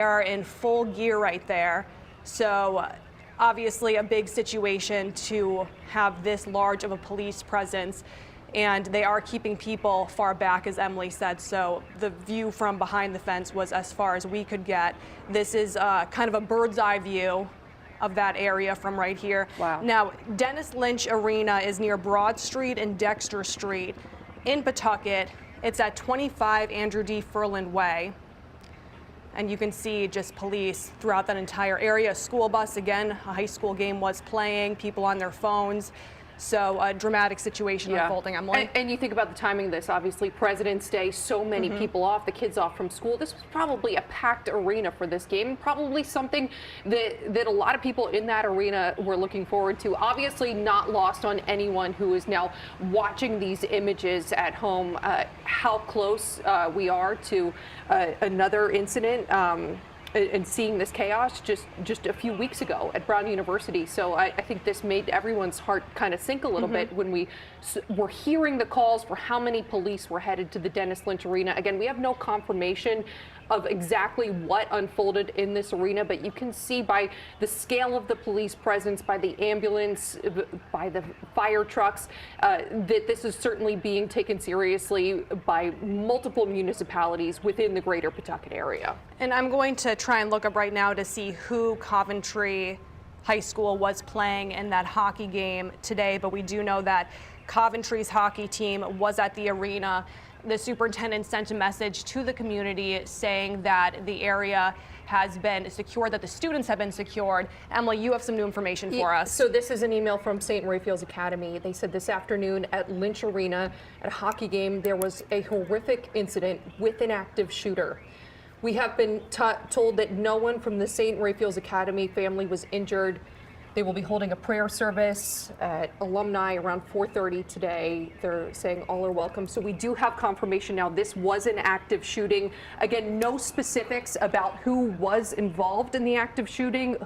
are in full gear right there. So obviously a big situation to have this large of a police presence, and they are keeping people far back, as Emily said. So the view from behind the fence was as far as we could get. This is kind of a bird's eye view of that area from right here. Wow. Now, Dennis Lynch Arena is near Broad Street and Dexter Street in Pawtucket. It's at 25 Andrew D. Furland Way. And you can see just police throughout that entire area. A school bus, again, a high school game was playing, people on their phones. So a dramatic situation unfolding, Emily. And you think about the timing of this, obviously President's Day, so many people off, the kids off from school. This was probably a packed arena for this game, probably something that a lot of people in that arena were looking forward to. Obviously not lost on anyone who is now watching these images at home, how close we are to another incident. And seeing this chaos just a few weeks ago at Brown University. So I think this made everyone's heart kind of sink a little bit when we were hearing the calls for how many police were headed to the Dennis Lynch Arena. Again, we have no confirmation of exactly what unfolded in this arena, but you can see by the scale of the police presence, by the ambulance, by the fire trucks, that this is certainly being taken seriously by multiple municipalities within the greater Pawtucket area. And I'm going to try and look up right now to see who Coventry High School was playing in that hockey game today, but we do know that Coventry's hockey team was at the arena. The superintendent sent a message to the community saying that the area has been secured, that the students have been secured. Emily, you have some new information for us. So this is an email from St. Raphael's Academy. They said this afternoon at Lynch Arena at a hockey game, there was a horrific incident with an active shooter. We have been told that no one from the St. Raphael's Academy family was injured. They will be holding a prayer service at alumni around 4:30 today. They're saying all are welcome. So we do have confirmation now this was an active shooting. Again, no specifics about who was involved in the active shooting,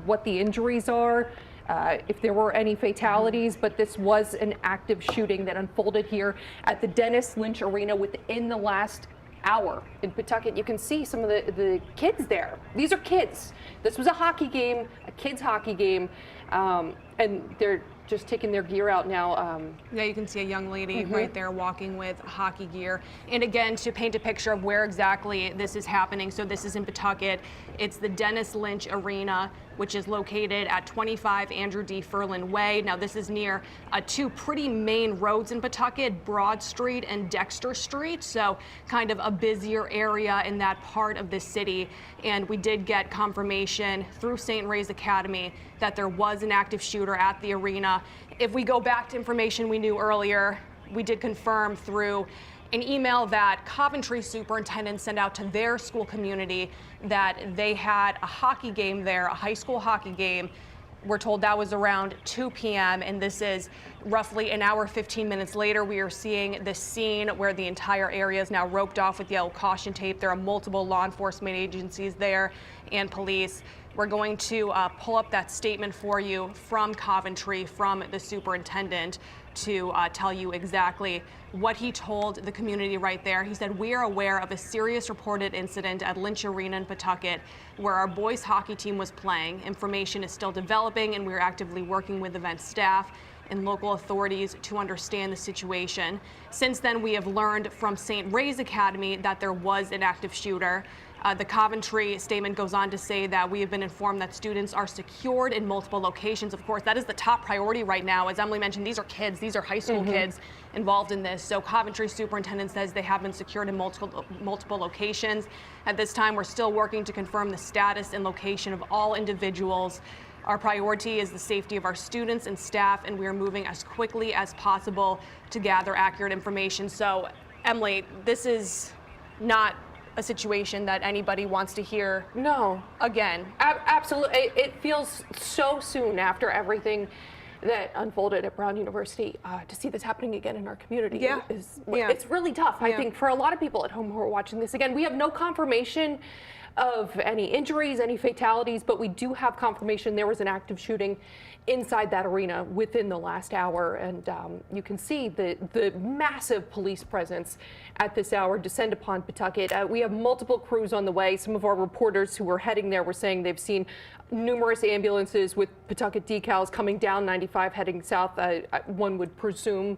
what the injuries are, if there were any fatalities, but this was an active shooting that unfolded here at the Dennis Lynch Arena within the last hour in Pawtucket. You can see some of the kids there. These are kids. This was a hockey game, a kids hockey game, and they're just taking their gear out now. Yeah, you can see a young lady right there walking with hockey gear. And again, to paint a picture of where exactly this is happening, so this is in Pawtucket. It's the Dennis Lynch Arena, which is located at 25 Andrew D. Furland Way. Now, this is near two pretty main roads in Pawtucket, Broad Street and Dexter Street, so kind of a busier area in that part of the city. And we did get confirmation through St. Ray's Academy that there was an active shooter at the arena. If we go back to information we knew earlier, we did confirm through an email that Coventry superintendent sent out to their school community that they had a hockey game there, a high school hockey game. We're told that was around 2 p.m. and this is roughly an hour, 15 minutes later. We are seeing the scene where the entire area is now roped off with yellow caution tape. There are multiple law enforcement agencies there and police. We're going to pull up that statement for you from Coventry, from the superintendent, to tell you exactly what he told the community right there. He said, "We are aware of a serious reported incident at Lynch Arena in Pawtucket where our boys hockey team was playing. Information is still developing and we are actively working with event staff and local authorities to understand the situation. Since then, we have learned from St. Ray's Academy that there was an active shooter." The Coventry statement goes on to say that we have been informed that students are secured in multiple locations. Of course, that is the top priority right now. As Emily mentioned, these are kids, these are high school kids involved in this. So Coventry superintendent says they have been secured in multiple locations. At this time, we're still working to confirm the status and location of all individuals. Our priority is the safety of our students and staff, and we are moving as quickly as possible to gather accurate information. So, Emily, this is not a situation that anybody wants to hear. No. Again. Absolutely. It feels so soon after everything that unfolded at Brown University to see this happening again in our community. It's really tough, I think, for a lot of people at home who are watching this. Again, we have no confirmation of any injuries, any fatalities, but we do have confirmation there was an active shooting inside that arena within the last hour. And you can see the massive police presence at this hour descend upon Pawtucket. We have multiple crews on the way. Some of our reporters who were heading there were saying they've seen numerous ambulances with Pawtucket decals coming down 95 heading south, one would presume,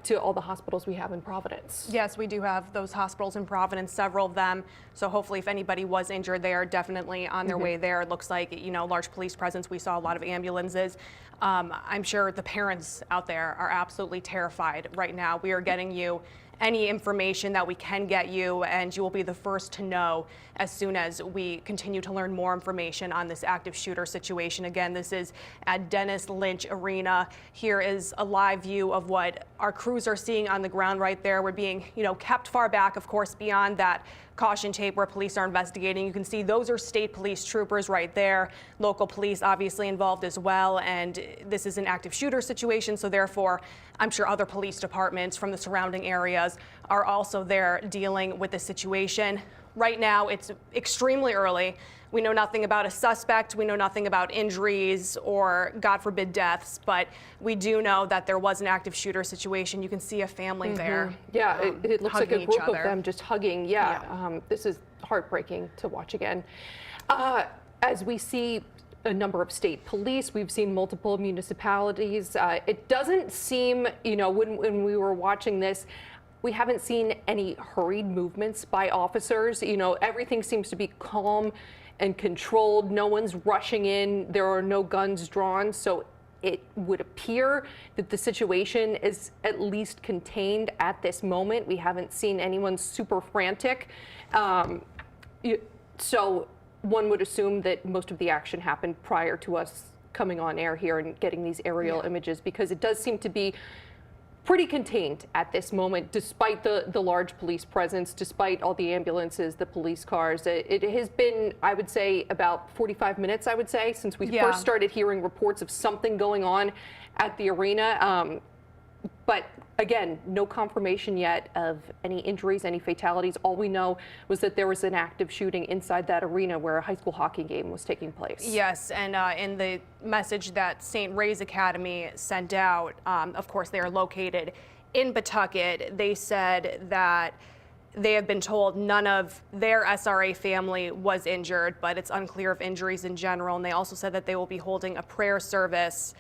to all the hospitals we have in Providence. Yes, we do have those hospitals in Providence, several of them. So hopefully if anybody was injured, they are definitely on their way there. It looks like, you know, large police presence. We saw a lot of ambulances. I'm sure the parents out there are absolutely terrified right now. We are getting you any information that we can get you, and you will be the first to know as soon as we continue to learn more information on this active shooter situation. Again, this is at Lynch Arena. Here is a live view of what our crews are seeing on the ground right there. We're being, you know, kept far back, of course, beyond that caution tape where police are investigating. You can see those are state police troopers right there. Local police obviously involved as well, and this is an active shooter situation, so therefore I'm sure other police departments from the surrounding areas are also there dealing with the situation. Right now it's extremely early. We know nothing about a suspect. We know nothing about injuries or, God forbid, deaths, but we do know that there was an active shooter situation. You can see a family there. Yeah, it looks like a group of them just hugging. Yeah. This is heartbreaking to watch again. As we see a number of state police, we've seen multiple municipalities. It doesn't seem, you know, when we were watching this, we haven't seen any hurried movements by officers. You know, everything seems to be calm and controlled. No one's rushing in. There are no guns drawn. So it would appear that the situation is at least contained at this moment. We haven't seen anyone super frantic. So one would assume that most of the action happened prior to us coming on air here and getting these aerial images, because it does seem to be pretty contained at this moment, despite the large police presence, despite all the ambulances, the police cars. It has been, I would say, about 45 minutes, I would say, since we first started hearing reports of something going on at the arena. But again, no confirmation yet of any injuries, any fatalities. All we know was that there was an active shooting inside that arena where a high school hockey game was taking place. Yes, and in the message that St. Ray's Academy sent out, of course, they are located in Pawtucket. They said that they have been told none of their SRA family was injured, but it's unclear of injuries in general. And they also said that they will be holding a prayer service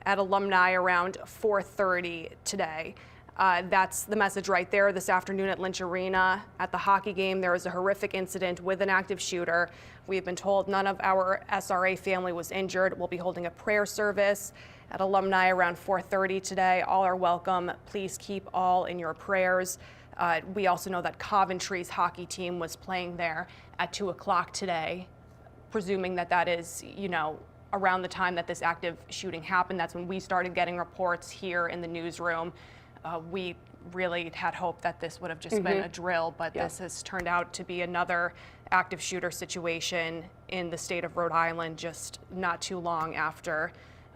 at alumni around 4:30 today. That's the message right there. This afternoon at Lynch Arena at the hockey game, there was a horrific incident with an active shooter. We've been told none of our SRA family was injured. We'll be holding a prayer service at alumni around 4:30 today. All are welcome. Please keep all in your prayers. We also know that Coventry's hockey team was playing there at 2 o'clock today, presuming that that is, you know, around the time that this active shooting happened. That's when we started getting reports here in the newsroom. We really had hoped that this would have just been a drill, but this has turned out to be another active shooter situation in the state of Rhode Island just not too long after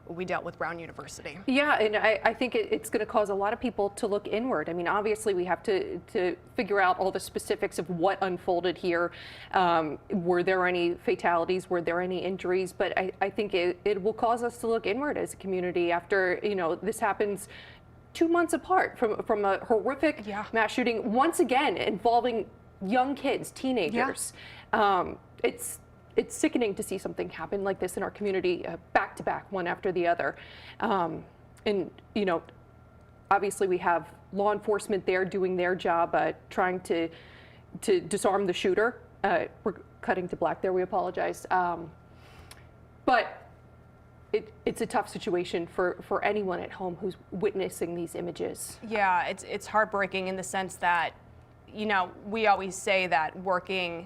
we dealt with Brown University. Yeah, and I think it's going to cause a lot of people to look inward. I mean, obviously we have to figure out all the specifics of what unfolded here. Were there any fatalities? Were there any injuries? But I think it will cause us to look inward as a community after, you know, this happens 2 months apart from a horrific mass shooting, once again involving young kids, teenagers. It's sickening to see something happen like this in our community, back to back, one after the other. And, you know, obviously we have law enforcement there doing their job, trying to disarm the shooter. We're cutting to black there, we apologize. But it's a tough situation for anyone at home who's witnessing these images. Yeah, it's heartbreaking in the sense that, you know, we always say that working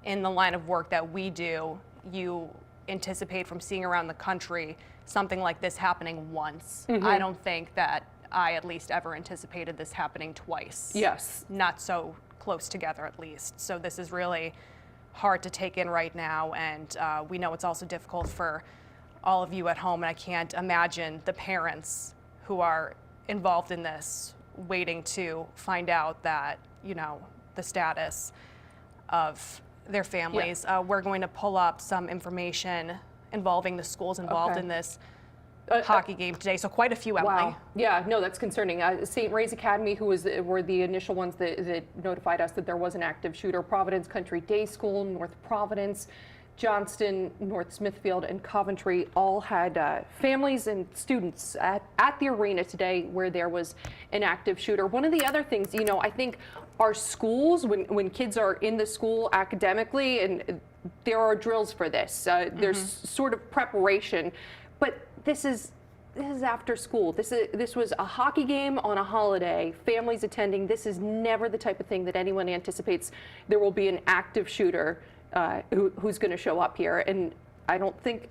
in the line of work that we do, you anticipate from seeing around the country something like this happening once. I don't think that I at least ever anticipated this happening twice. Yes. Not so close together at least. So this is really hard to take in right now, and we know it's also difficult for all of you at home, and I can't imagine the parents who are involved in this waiting to find out that, you know, the status of their families. We're going to pull up some information involving the schools involved in this hockey game today. So quite a few, Emily. Wow. Yeah, no, that's concerning. St. Ray's Academy, who were the initial ones that notified us that there was an active shooter. Providence Country Day School, North Providence, Johnston, North Smithfield, and Coventry all had families and students at the arena today where there was an active shooter. One of the other things, you know, I think our schools, when kids are in the school academically, and there are drills for this, there's sort of preparation, but this is after school. This was a hockey game on a holiday, families attending. This is never the type of thing that anyone anticipates there will be an active shooter who's going to show up here. And I don't think,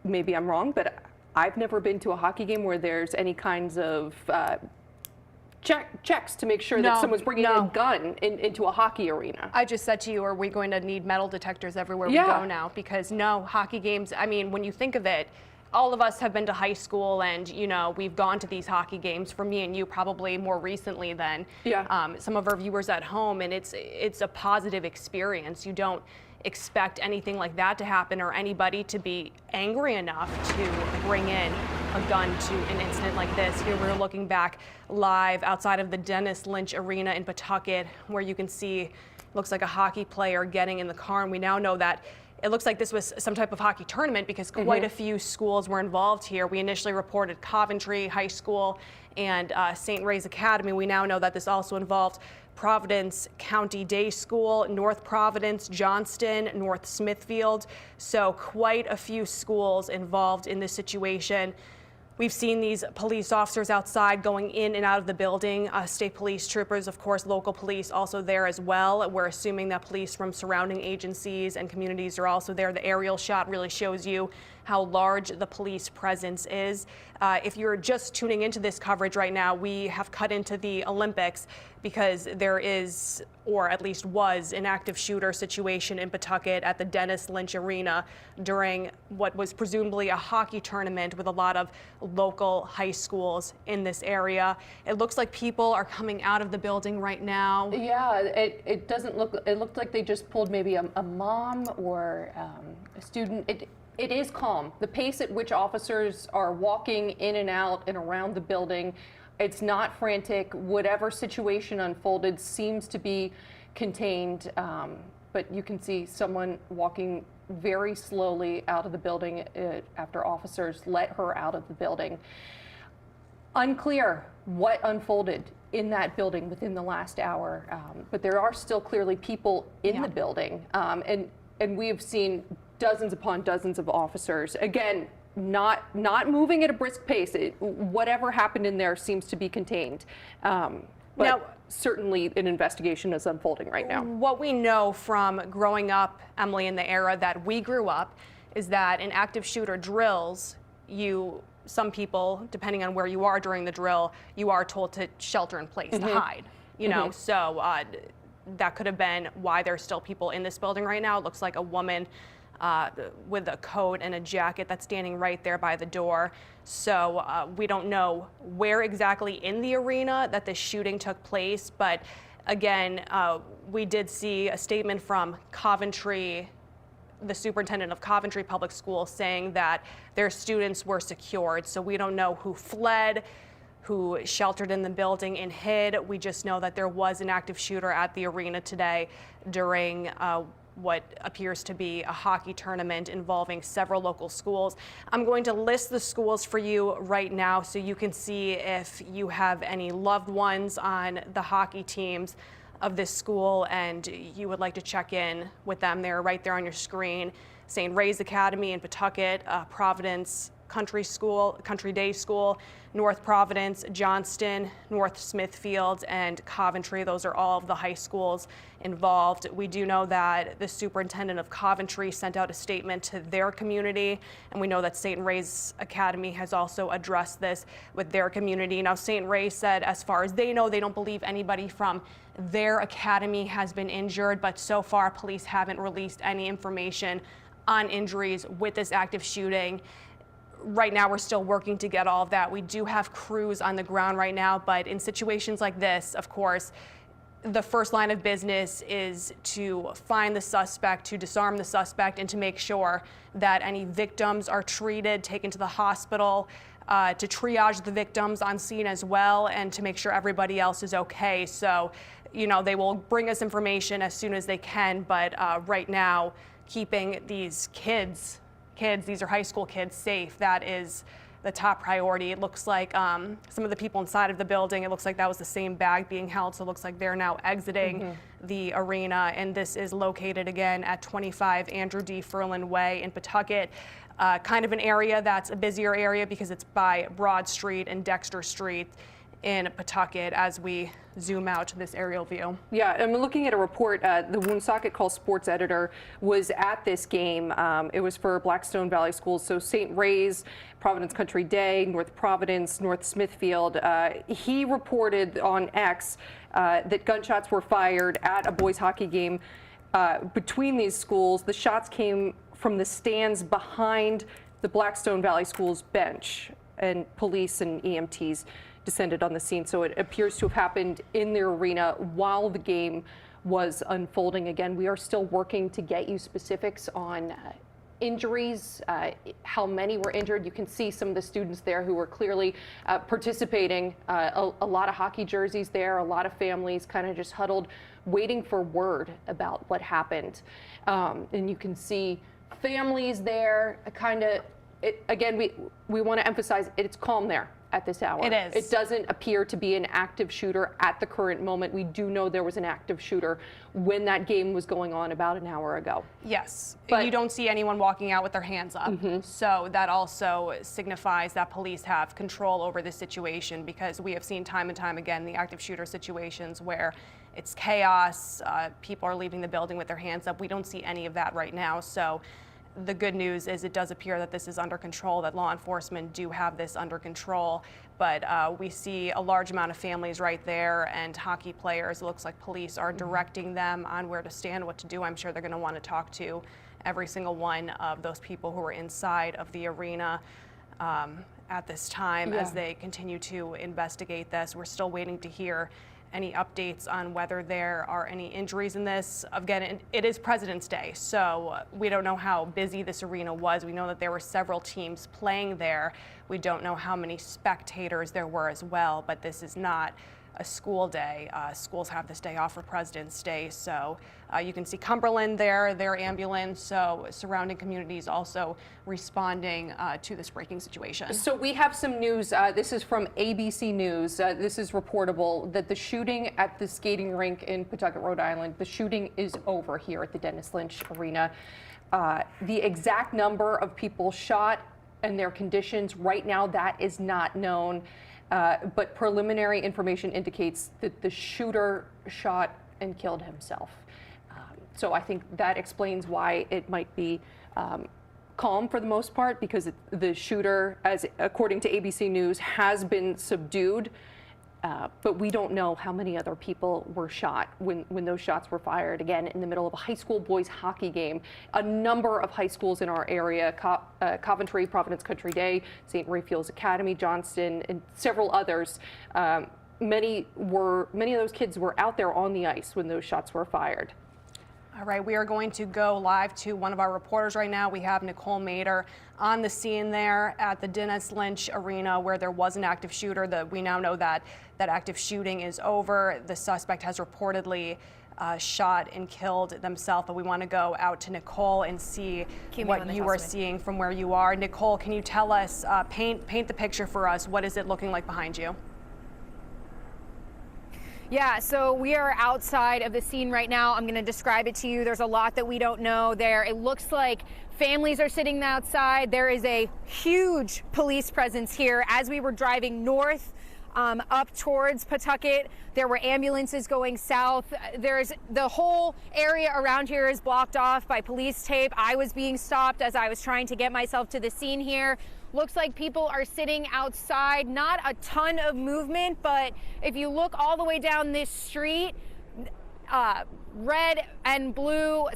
maybe I'm wrong, but I've never been to a hockey game where there's any kinds of checks to make sure that someone's bringing a gun into a hockey arena. I just said to you, are we going to need metal detectors everywhere we go now? Because no, hockey games, I mean, when you think of it, all of us have been to high school, and you know, we've gone to these hockey games. For me and you, probably more recently than some of our viewers at home, and it's a positive experience. You don't expect anything like that to happen, or anybody to be angry enough to bring in a gun to an incident like this. Here we're looking back live outside of the Lynch Arena in Pawtucket, where you can see, looks like a hockey player getting in the car, and we now know that it looks like this was some type of hockey tournament because quite a few schools were involved here. We initially reported Coventry High School and St. Ray's Academy. We now know that this also involved Providence County Day School, North Providence-Johnston, North Smithfield. So quite a few schools involved in this situation. We've seen these police officers outside going in and out of the building. State police troopers, of course, local police also there as well. We're assuming that police from surrounding agencies and communities are also there. The aerial shot really shows you how large the police presence is. If you're just tuning into this coverage right now, we have cut into the Olympics because there is, or at least was, an active shooter situation in Pawtucket at the Lynch Arena during what was presumably a hockey tournament with a lot of local high schools in this area. It looks like people are coming out of the building right now. Yeah, it doesn't look, it looked like they just pulled maybe a mom or a student. It is calm. The pace at which officers are walking in and out and around the building, it's not frantic. Whatever situation unfolded seems to be contained, but you can see someone walking very slowly out of the building after officers let her out of the building. Unclear what unfolded in that building within the last hour, but there are still clearly people in the building, and we have seen dozens upon dozens of officers. Again, not moving at a brisk pace. Whatever happened in there seems to be contained. But now, certainly an investigation is unfolding right now. What we know from growing up, Emily, in the era that we grew up, is that in active shooter drills, some people, depending on where you are during the drill, you are told to shelter in place, to hide. You know, so that could have been why there's still people in this building right now. It looks like a woman with a coat and a jacket that's standing right there by the door. So we don't know where exactly in the arena that the shooting took place, but again, we did see a statement from Coventry, the superintendent of Coventry Public Schools, saying that their students were secured. So we don't know who fled, who sheltered in the building and hid. We just know that there was an active shooter at the arena today during what appears to be a hockey tournament involving several local schools. I'm going to list the schools for you right now so you can see if you have any loved ones on the hockey teams of this school and you would like to check in with them. They're right there on your screen. St. Ray's Academy in Pawtucket, Providence Country Day School, North Providence, Johnston, North Smithfield, and Coventry. Those are all of the high schools involved. We do know that the superintendent of Coventry sent out a statement to their community, and we know that St. Ray's Academy has also addressed this with their community. Now, St. Ray said, as far as they know, they don't believe anybody from their academy has been injured, but so far police haven't released any information on injuries with this active shooting. Right now, we're still working to get all of that. We do have crews on the ground right now, but in situations like this, of course, the first line of business is to find the suspect, to disarm the suspect, and to make sure that any victims are treated, taken to the hospital, to triage the victims on scene as well, and to make sure everybody else is okay. So, you know, they will bring us information as soon as they can, but right now, keeping these kids, these are high school kids, safe, that is the top priority. It looks like some of the people inside of the building, it looks like that was the same bag being held, so it looks like they're now exiting the arena, and this is located again at 25 Andrew D. Furlan Way in Pawtucket. Kind of an area that's a busier area because it's by Broad Street and Dexter Street in Pawtucket as we zoom out to this aerial view. Yeah, I'm looking at a report. The Woonsocket Call sports editor was at this game. It was for Blackstone Valley Schools, so St. Ray's, Providence Country Day, North Providence, North Smithfield. He reported on X that gunshots were fired at a boys hockey game between these schools. The shots came from the stands behind the Blackstone Valley Schools bench, and police and EMTs descended on the scene. So it appears to have happened in the arena while the game was unfolding. Again, we are still working to get you specifics on injuries, how many were injured. You can see some of the students there who were clearly participating. A lot of hockey jerseys there, a lot of families kind of just huddled, waiting for word about what happened. And you can see families there, kind of, again, we want to emphasize it's calm there at this hour. It is. It doesn't appear to be an active shooter at the current moment. We do know there was an active shooter when that game was going on about an hour ago. Yes, But you don't see anyone walking out with their hands up. So that also signifies that police have control over the situation, because we have seen time and time again the active shooter situations where it's chaos, people are leaving the building with their hands up. We don't see any of that right now. So the good news is it does appear that this is under control, that law enforcement do have this under control, but we see a large amount of families right there and hockey players. It looks like police are directing them on where to stand, what to do. I'm sure they're going to want to talk to every single one of those people who are inside of the arena at this time as they continue to investigate this. We're still waiting to hear any updates on whether there are any injuries in this. Again, it is President's Day, so we don't know how busy this arena was. We know that there were several teams playing there. We don't know how many spectators there were as well, but this is not a school day. Schools have this day off for President's Day, so you can see Cumberland there, their ambulance, so surrounding communities also responding to this breaking situation. So we have some news. This is from ABC News. This is reportable that the shooting at the skating rink in Pawtucket, Rhode Island, the shooting is over here at the Dennis Lynch Arena. The exact number of people shot and their conditions right now, that is not known. But preliminary information indicates that the shooter shot and killed himself. So I think that explains why it might be calm for the most part, because the shooter, as according to ABC News, has been subdued. But we don't know how many other people were shot when those shots were fired, again, in the middle of a high school boys hockey game. A number of high schools in our area, Coventry, Providence Country Day, St. Raphael Academy, Johnston, and several others, many of those kids were out there on the ice when those shots were fired. All right, we are going to go live to one of our reporters right now. We have Nicole Mader on the scene there at the Dennis Lynch Arena where there was an active shooter. We now know that that active shooting is over. The suspect has reportedly shot and killed themselves, but we want to go out to Nicole and see what you are seeing from where you are. Nicole, can you tell us, paint the picture for us? What is it looking like behind you? Yeah, so we are outside of the scene right now. I'm going to describe it to you. There's a lot that we don't know there. It looks like families are sitting outside. There is a huge police presence here. As we were driving north up towards Pawtucket, there were ambulances going south. There's the whole area around here is blocked off by police tape. I was being stopped as I was trying to get myself to the scene here. Looks like people are sitting outside, not a ton of movement, but if you look all the way down this street, red and blue,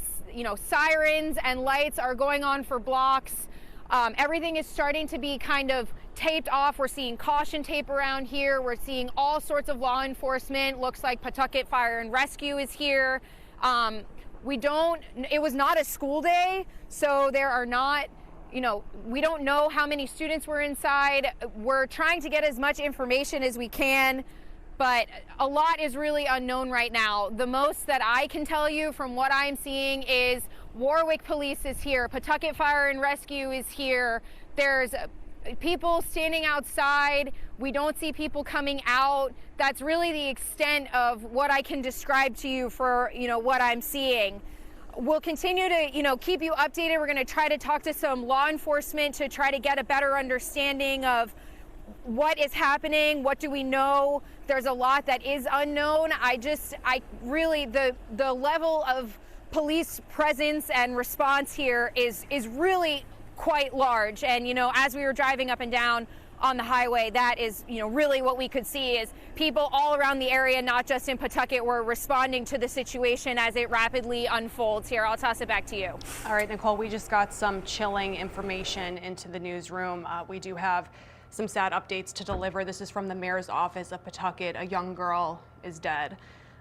sirens and lights are going on for blocks. Everything is starting to be kind of taped off. We're seeing caution tape around here. We're seeing all sorts of law enforcement. Looks like Pawtucket Fire and Rescue is here. It was not a school day, so there are not, we don't know how many students were inside. We're trying to get as much information as we can, but a lot is really unknown right now. The most that I can tell you from what I'm seeing is Warwick Police is here, Pawtucket Fire and Rescue is here. There's people standing outside. We don't see people coming out. That's really the extent of what I can describe to you for, what I'm seeing. We'll continue to, keep you updated. We're going to try to talk to some law enforcement to try to get a better understanding of what is happening. What do we know? There's a lot that is unknown. The level of police presence and response here is really quite large. And, as we were driving up and down on the highway, that is, really what we could see is people all around the area, not just in Pawtucket, were responding to the situation as it rapidly unfolds here. I'll toss it back to you. All right, Nicole, we just got some chilling information into the newsroom. We do have some sad updates to deliver. This is from the mayor's office of Pawtucket. A young girl is dead.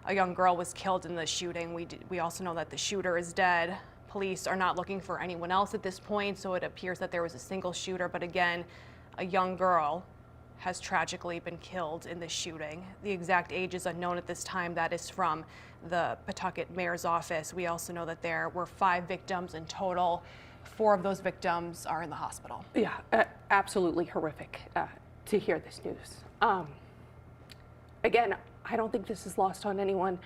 A young girl was killed in the shooting. We also know that the shooter is dead. Police are not looking for anyone else at this point, so it appears that there was a single shooter. But again, a young girl has tragically been killed in this shooting. The exact age is unknown at this time. That is from the Pawtucket mayor's office. We also know that there were 5 victims in total. 4 of those victims are in the hospital. Yeah, absolutely horrific to hear this news. Again, I don't think this is lost on anyone.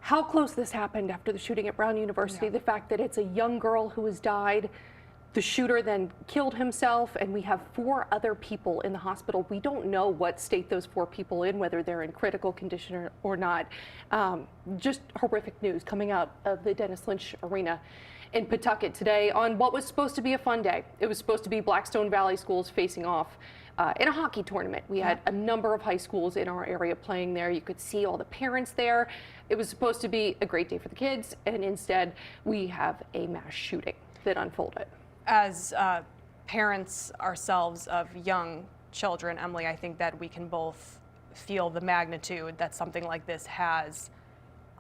How close this happened after the shooting at Brown University, the fact that it's a young girl who has died, the shooter then killed himself, and we have 4 other people in the hospital. We don't know what state those 4 people in, whether they're in critical condition or not. Just horrific news coming out of the Dennis Lynch Arena in Pawtucket today on what was supposed to be a fun day. It was supposed to be Blackstone Valley schools facing off in a hockey tournament. We had a number of high schools in our area playing there. You could see all the parents there. It was supposed to be a great day for the kids, and instead we have a mass shooting that unfolded. As parents ourselves of young children, Emily, I think that we can both feel the magnitude that something like this has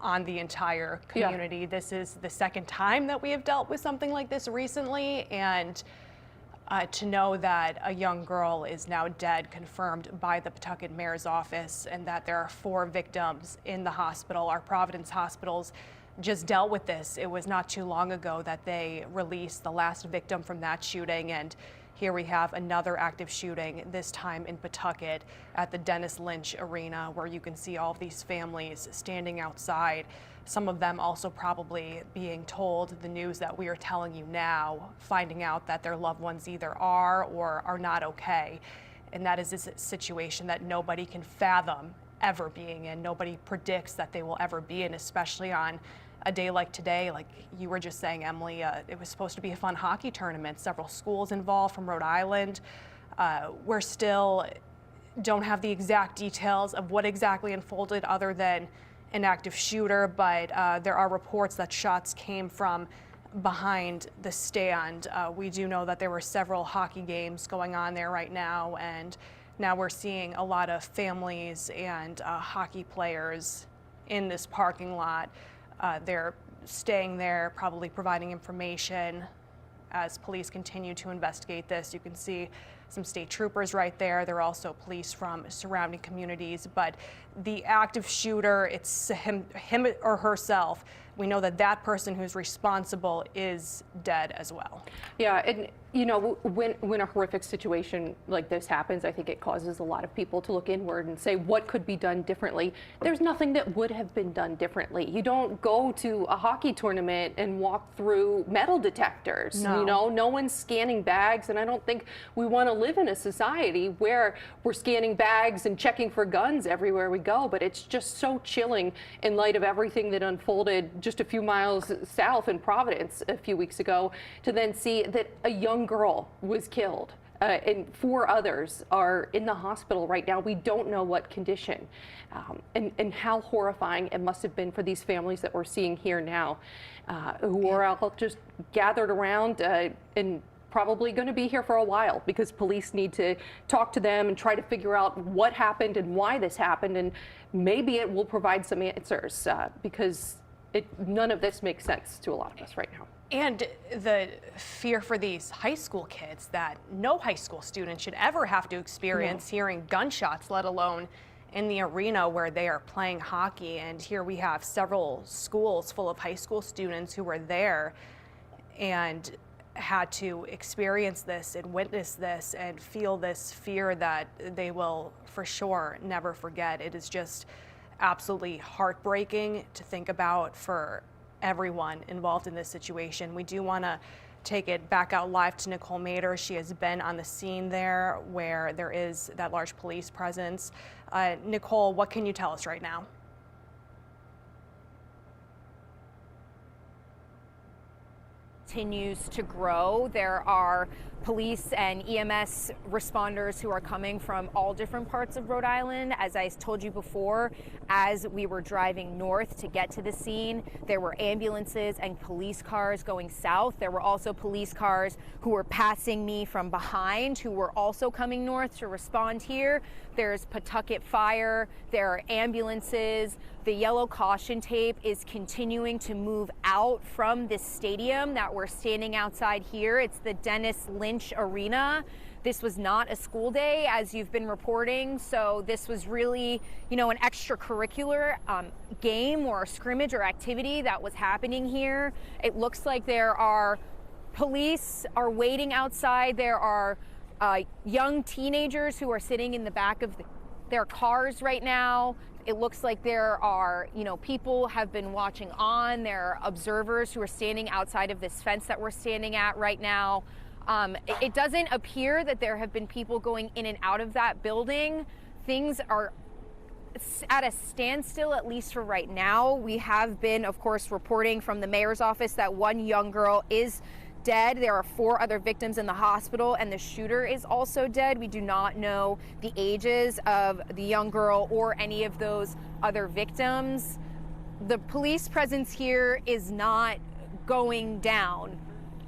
on the entire community. Yeah. This is the second time that we have dealt with something like this recently, and to know that a young girl is now dead, confirmed by the Pawtucket mayor's office, and that there are 4 victims in the hospital. Our Providence hospitals just dealt with this. It was not too long ago that they released the last victim from that shooting, and here we have another active shooting, this time in Pawtucket at the Dennis Lynch Arena, where you can see all of these families standing outside, some of them also probably being told the news that we are telling you now, finding out that their loved ones either are or are not okay. And that is a situation that nobody can fathom ever being in. Nobody predicts that they will ever be in, especially on a day like today. Like you were just saying, Emily, it was supposed to be a fun hockey tournament. Several schools involved from Rhode Island. We're still don't have the exact details of what exactly unfolded other than an active shooter, but there are reports that shots came from behind the stand. We do know that there were several hockey games going on there right now, and now we're seeing a lot of families and hockey players in this parking lot. They're staying there, probably providing information as police continue to investigate this. You can see some state troopers right there. There are also police from surrounding communities, but the active shooter, it's him or herself. We know that that person who's responsible is dead as well. Yeah, and you know, when a horrific situation like this happens, I think it causes a lot of people to look inward and say, what could be done differently? There's nothing that would have been done differently. You don't go to a hockey tournament and walk through metal detectors. No. You know, no one's scanning bags, and I don't think we want to live in a society where we're scanning bags and checking for guns everywhere we go. But it's just so chilling in light of everything that unfolded just a few miles south in Providence a few weeks ago, to then see that a young girl was killed and 4 others are in the hospital right now. We don't know what condition, and how horrifying it must have been for these families that we're seeing here now, who are all just gathered around and probably going to be here for a while because police need to talk to them and try to figure out what happened and why this happened, and maybe it will provide some answers because none of this makes sense to a lot of us right now. And the fear for these high school kids that no high school student should ever have to experience, hearing gunshots, let alone in the arena where they are playing hockey. And here we have several schools full of high school students who were there and had to experience this and witness this and feel this fear that they will for sure never forget. It is just absolutely heartbreaking to think about for everyone involved in this situation. We do want to take it back out live to Nicole Mader. She has been on the scene there where there is that large police presence. Nicole, what can you tell us right now? Continues to grow. There are police and EMS responders who are coming from all different parts of Rhode Island. As I told you before, as we were driving north to get to the scene, there were ambulances and police cars going south. There were also police cars who were passing me from behind who were also coming north to respond here. There's Pawtucket Fire, there are ambulances. The yellow caution tape is continuing to move out from this stadium that we're standing outside here. It's the Lynch Arena. This was not a school day, as you've been reporting, so this was really, an extracurricular game or scrimmage or activity that was happening here. It looks like there are police are waiting outside. There are young teenagers who are sitting in the back of their cars right now. It looks like there are, people have been watching on. There are observers who are standing outside of this fence that we're standing at right now. It doesn't appear that there have been people going in and out of that building. Things are at a standstill, at least for right now. We have been, of course, reporting from the mayor's office that one young girl is dead. There are 4 other victims in the hospital, and the shooter is also dead. We do not know the ages of the young girl or any of those other victims. The police presence here is not going down.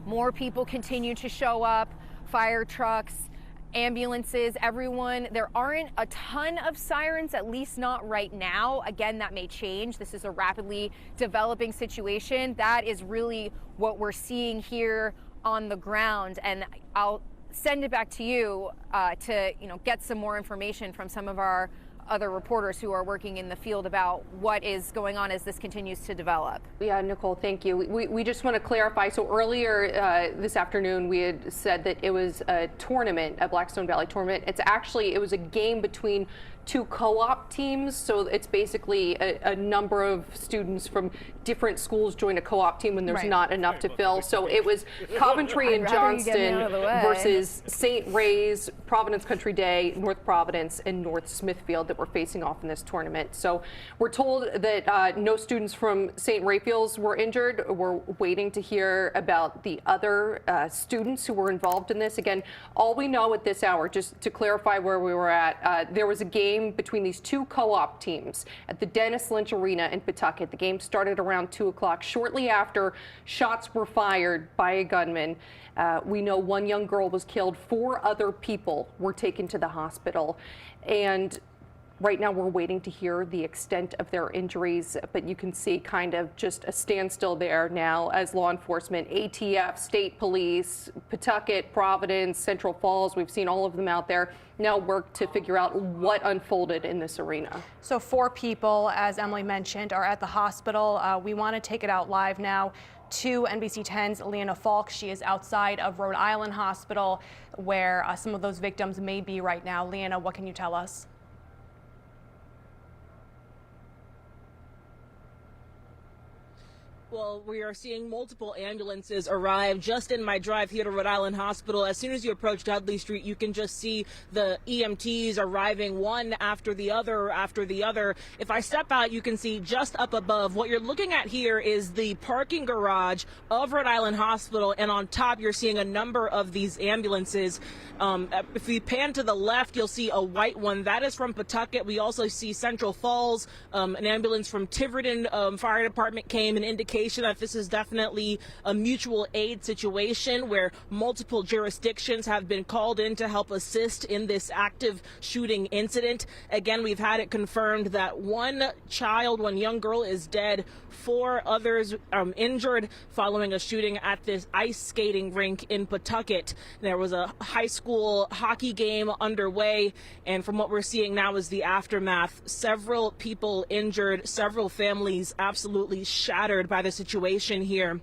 More people continue to show up, fire trucks, ambulances, everyone. There aren't a ton of sirens, at least not right now. Again, that may change. This is a rapidly developing situation. That is really what we're seeing here on the ground. And I'll send it back to you to get some more information from some of our other reporters who are working in the field about what is going on as this continues to develop. Yeah, Nicole, thank you. We just want to clarify. So earlier this afternoon, we had said that it was a tournament, a Blackstone Valley tournament. It was a game between 2 co-op teams. So it's basically a number of students from different schools join a co-op team when there's not enough to fill. So it was Coventry and Johnston versus St. Ray's, Providence Country Day, North Providence, and North Smithfield that were facing off in this tournament. So we're told that no students from St. Raphael's were injured. We're waiting to hear about the other students who were involved in this. Again, all we know at this hour, just to clarify where we were at, there was a game between these 2 co-op teams at the Lynch Arena in Pawtucket. The game started around 2 o'clock. Shortly after, shots were fired by a gunman. We know 1 young girl was killed. 4 other people were taken to the hospital. And right now, we're waiting to hear the extent of their injuries, but you can see kind of just a standstill there now as law enforcement, ATF, state police, Pawtucket, Providence, Central Falls, we've seen all of them out there, now work to figure out what unfolded in this arena. So 4 people, as Emily mentioned, are at the hospital. We want to take it out live now to NBC 10's Leanna Falk. She is outside of Rhode Island Hospital where some of those victims may be right now. Leanna, what can you tell us? Well, we are seeing multiple ambulances arrive just in my drive here to Rhode Island Hospital. As soon as you approach Dudley Street, you can just see the EMTs arriving one after the other after the other. If I step out, you can see just up above. What you're looking at here is the parking garage of Rhode Island Hospital, and on top you're seeing a number of these ambulances. If we pan to the left, you'll see a white one. That is from Pawtucket. We also see Central Falls. An ambulance from Tiverton Fire Department came and indicated indication that this is definitely a mutual aid situation where multiple jurisdictions have been called in to help assist in this active shooting incident. Again, we've had it confirmed that one young girl is dead, 4 others injured following a shooting at this ice skating rink in Pawtucket. There was a high school hockey game underway, and from what we're seeing now is the aftermath. Several people injured, several families absolutely shattered by the situation here.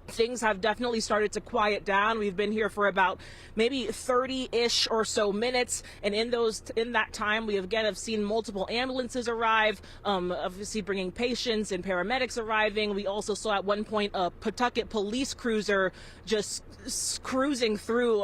Things have definitely started to quiet down. We've been here for about maybe 30-ish or so minutes, and in that time we have seen multiple ambulances arrive, obviously bringing patients and paramedics arriving. We also saw at one point a Pawtucket police cruiser just cruising through,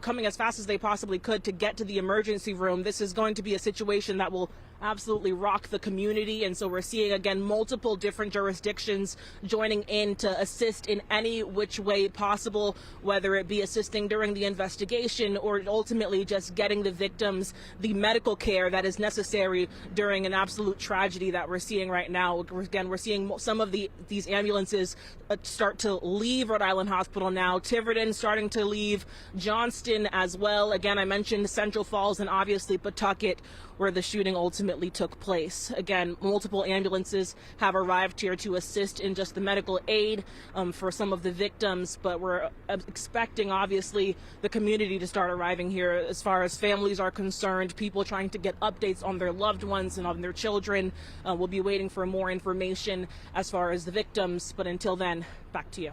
coming as fast as they possibly could to get to the emergency room. This is going to be a situation that will absolutely rock the community, and so we're seeing again multiple different jurisdictions joining in to assist in any which way possible, whether it be assisting during the investigation or ultimately just getting the victims the medical care that is necessary during an absolute tragedy that we're seeing right now. Again, we're seeing some of these ambulances start to leave Rhode Island Hospital now. Tiverton starting to leave, Johnston as well. Again, I mentioned Central Falls and obviously Pawtucket, where the shooting ultimately took place. Again, multiple ambulances have arrived here to assist in just the medical aid for some of the victims, but we're expecting, obviously, the community to start arriving here as far as families are concerned, people trying to get updates on their loved ones and on their children. We'll be waiting for more information as far as the victims, but until then, back to you.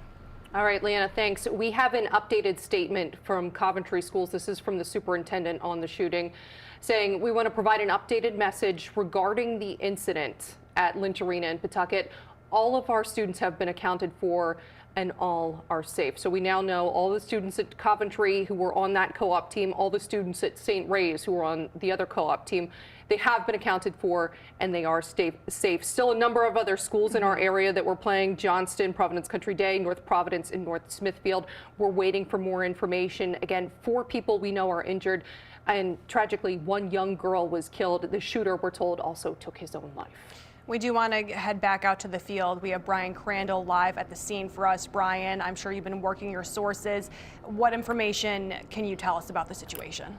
All right, Leanna, thanks. We have an updated statement from Coventry Schools. This is from the superintendent on the shooting, saying we want to provide an updated message regarding the incident at Lynch Arena in Pawtucket. All of our students have been accounted for and all are safe. So we now know all the students at Coventry who were on that co-op team, all the students at St. Ray's who were on the other co-op team, they have been accounted for and they are safe. Still a number of other schools in our area that were playing: Johnston, Providence Country Day, North Providence, and North Smithfield. We're waiting for more information. Again, 4 people we know are injured, and tragically 1 young girl was killed. The shooter, we're told, also took his own life. We do want to head back out to the field. We have Brian Crandall live at the scene for us. Brian, I'm sure you've been working your sources. What information can you tell us about the situation?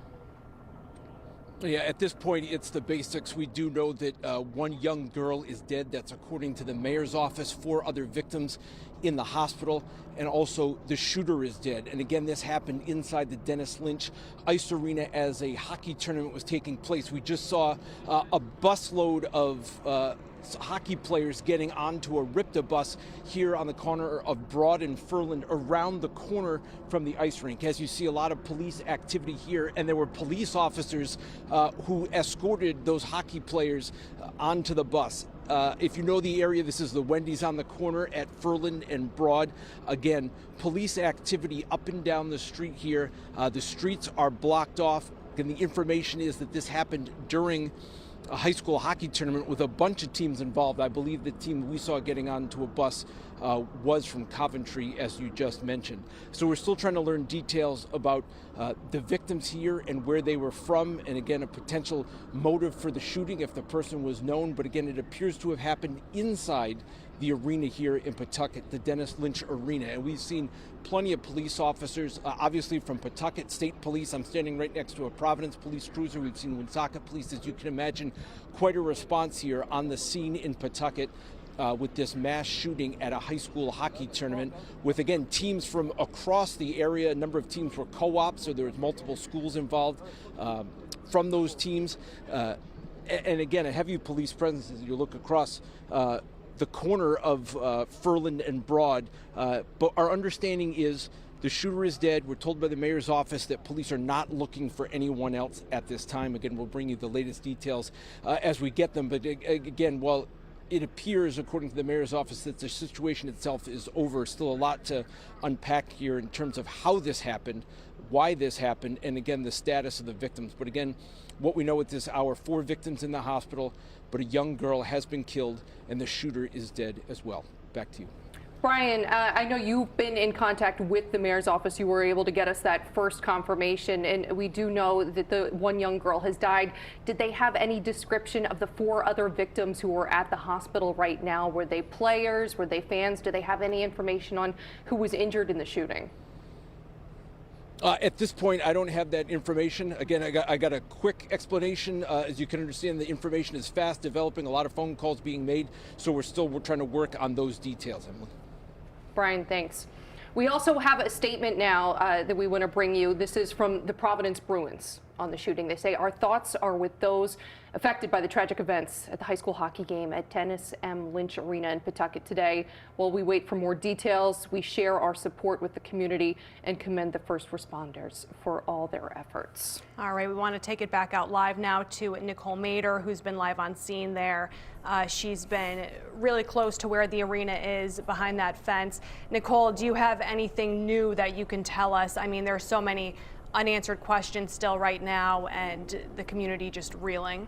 Yeah, at this point, it's the basics. We do know that 1 young girl is dead. That's according to the mayor's office. 4 other victims in the hospital, and also the shooter is dead. And again, this happened inside the Dennis Lynch Ice Arena as a hockey tournament was taking place. We just saw a busload of hockey players getting onto a RIPTA bus here on the corner of Broad and Furland, around the corner from the ice rink. As you see, a lot of police activity here, and there were police officers who escorted those hockey players onto the bus. If you know the area, this is the Wendy's on the corner at Furland and Broad. Again, police activity up and down the street here. The streets are blocked off, and the information is that this happened during a high school hockey tournament with a bunch of teams involved. I believe the team we saw getting onto a bus was from Coventry, as you just mentioned. So we're still trying to learn details about the victims here and where they were from, and again, a potential motive for the shooting if the person was known. But again, it appears to have happened inside the arena here in Pawtucket, the Dennis Lynch Arena. And we've seen plenty of police officers, obviously from Pawtucket State Police. I'm standing right next to a Providence police cruiser. We've seen Woonsocket Police. As you can imagine, quite a response here on the scene in Pawtucket with this mass shooting at a high school hockey tournament with, again, teams from across the area. A number of teams were co-ops, so there was multiple schools involved from those teams. And again, a heavy police presence as you look across the corner of Furland and Broad. But our understanding is the shooter is dead. We're told by the mayor's office that police are not looking for anyone else at this time. Again, we'll bring you the latest details as we get them. But again, while it appears, according to the mayor's office, that the situation itself is over, still a lot to unpack here in terms of how this happened, why this happened, and again, the status of the victims. But again, what we know at this hour, 4 victims in the hospital, but a young girl has been killed and the shooter is dead as well. Back to you. Brian, I know you've been in contact with the mayor's office. You were able to get us that first confirmation, and we do know that the one young girl has died. Did they have any description of the 4 other victims who were at the hospital right now? Were they players? Were they fans? Do they have any information on who was injured in the shooting? At this point, I don't have that information. Again, I got a quick explanation. As you can understand, the information is fast developing, a lot of phone calls being made, so we're trying to work on those details, Emily. Brian, thanks. We also have a statement now that we want to bring you. This is from the Providence Bruins on the shooting. They say, our thoughts are with those affected by the tragic events at the high school hockey game at Dennis M. Lynch Arena in Pawtucket today. While we wait for more details, we share our support with the community and commend the first responders for all their efforts. All right, we want to take it back out live now to Nicole Mader, who's been live on scene there. She's been really close to where the arena is, behind that fence. Nicole, do you have anything new that you can tell us? I mean, there are so many unanswered questions still right now, and the community just reeling.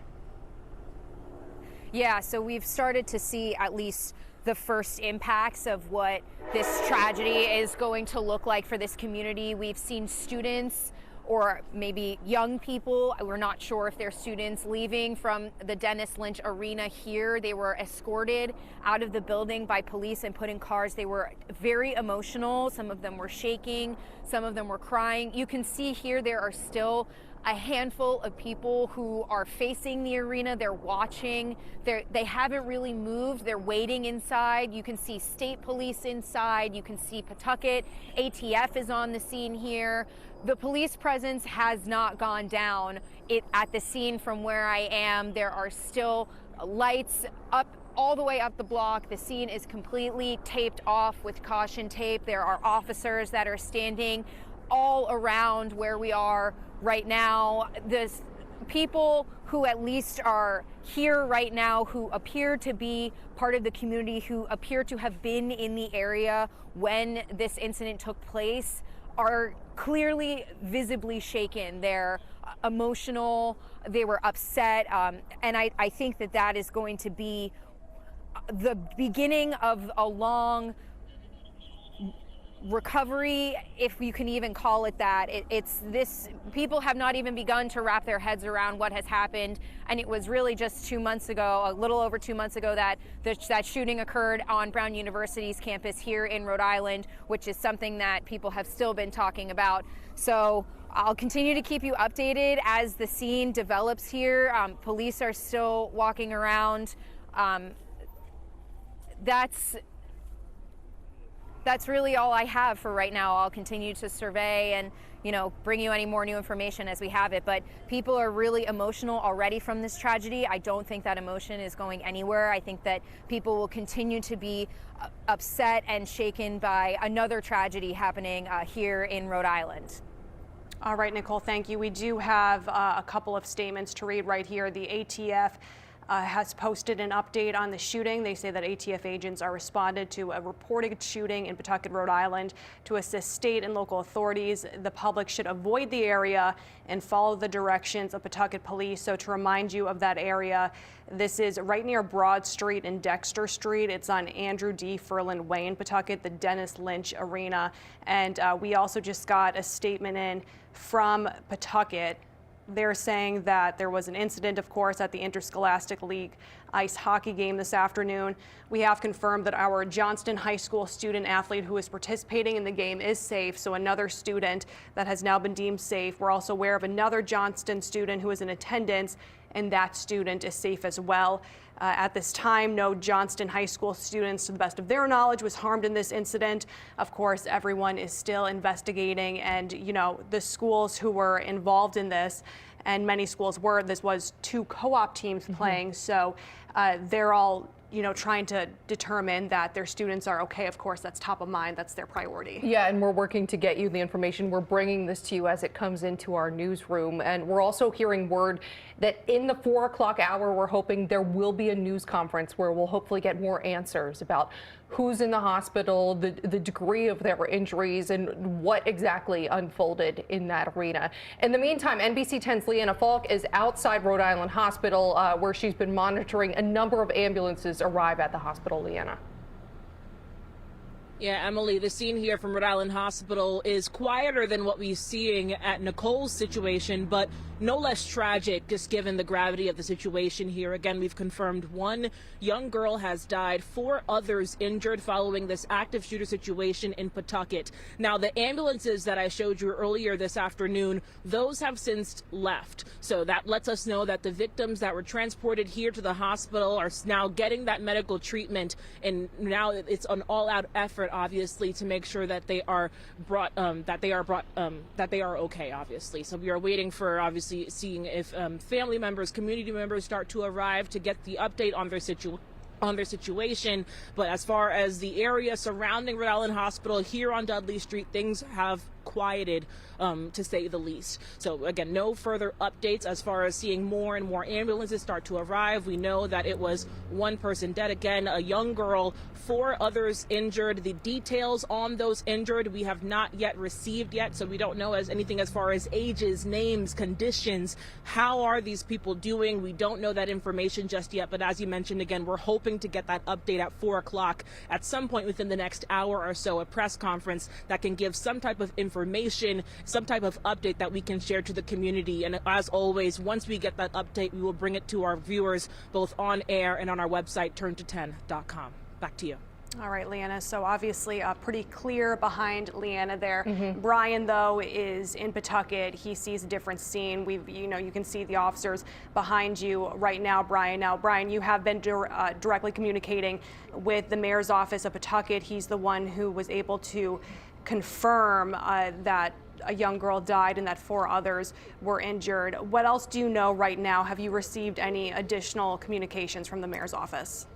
Yeah, so we've started to see at least the first impacts of what this tragedy is going to look like for this community. We've seen students, or maybe young people, we're not sure if they're students, leaving from the Dennis Lynch Arena here. They were escorted out of the building by police and put in cars. They were very emotional. Some of them were shaking, some of them were crying. You can see here there are still a handful of people who are facing the arena. They're watching. They haven't really moved. They're waiting inside. You can see state police inside. You can see Pawtucket. ATF is on the scene here. The police presence has not gone down at the scene from where I am. There are still lights up all the way up the block. The scene is completely taped off with caution tape. There are officers that are standing all around where we are right now. There's people who at least are here right now who appear to be part of the community, who appear to have been in the area when this incident took place, are clearly visibly shaken. They're emotional, they were upset, and I think that that is going to be the beginning of a long recovery, if you can even call it that. It's this, people have not even begun to wrap their heads around what has happened, and it was really just 2 months ago, a little over 2 months ago, that that shooting occurred on Brown University's campus here in Rhode Island, which is something that people have still been talking about. So I'll continue to keep you updated as the scene develops here. Police are still walking around. That's really all I have for right now. I'll continue to survey and, bring you any more new information as we have it. But people are really emotional already from this tragedy. I don't think that emotion is going anywhere. I think that people will continue to be upset and shaken by another tragedy happening here in Rhode Island. All right, Nicole, thank you. We do have a couple of statements to read right here. The ATF has posted an update on the shooting. They say that ATF agents are responded to a reported shooting in Pawtucket, Rhode Island to assist state and local authorities. The public should avoid the area and follow the directions of Pawtucket police. So to remind you of that area, this is right near Broad Street and Dexter Street. It's on Andrew D. Ferland Way in Pawtucket, the Dennis Lynch Arena. And we also just got a statement in from Pawtucket. They're saying that there was an incident, of course, at the Interscholastic League ice hockey game this afternoon. We have confirmed that our Johnston High School student athlete who is participating in the game is safe, so another student that has now been deemed safe. We're also aware of another Johnston student who is in attendance, and that student is safe as well. At this time, no Johnston High School students, to the best of their knowledge, was harmed in this incident. Of course, everyone is still investigating, and the schools who were involved in this, and many schools were, this was 2 co-op teams playing, so they're all trying to determine that their students are okay. Of course, that's top of mind. That's their priority. Yeah, and we're working to get you the information. We're bringing this to you as it comes into our newsroom. And we're also hearing word that in the 4 o'clock hour, we're hoping there will be a news conference where we'll hopefully get more answers about who's in the hospital, the degree of their injuries, and what exactly unfolded in that arena. In the meantime, NBC 10's Leanna Falk is outside Rhode Island Hospital, where she's been monitoring a number of ambulances arrive at the hospital. Leanna. Yeah, Emily, the scene here from Rhode Island Hospital is quieter than what we're seeing at Nicole's situation, but no less tragic, just given the gravity of the situation here. Again, we've confirmed one young girl has died, 4 others injured following this active shooter situation in Pawtucket. Now, the ambulances that I showed you earlier this afternoon, those have since left. So that lets us know that the victims that were transported here to the hospital are now getting that medical treatment, and now it's an all-out effort, obviously, to make sure that they are brought, that they are okay, obviously. So we are waiting for, obviously, seeing if family members, community members start to arrive to get the update on their situation. But as far as the area surrounding Rhode Island Hospital here on Dudley Street, things have quieted, to say the least. So again, no further updates as far as seeing more and more ambulances start to arrive. We know that it was 1 person dead, again, a young girl, 4 others injured. The details on those injured we have not yet received yet, so we don't know anything as far as ages, names, conditions. How are these people doing? We don't know that information just yet, but as you mentioned, again, we're hoping to get that update at 4 o'clock at some point within the next hour or so, a press conference that can give some type of information, some type of update that we can share to the community. And as always, once we get that update, we will bring it to our viewers both on air and on our website, turnto10.com. Back to you. All right, Leanna. So obviously pretty clear behind Leanna there. Brian, though, is in Pawtucket. He sees a different scene. You can see the officers behind you right now, Brian. Now, Brian, you have been directly communicating with the mayor's office of Pawtucket. He's the one who was able to confirm that a young girl died and that 4 others were injured. What else do you know right now? Have you received any additional communications from the mayor's office?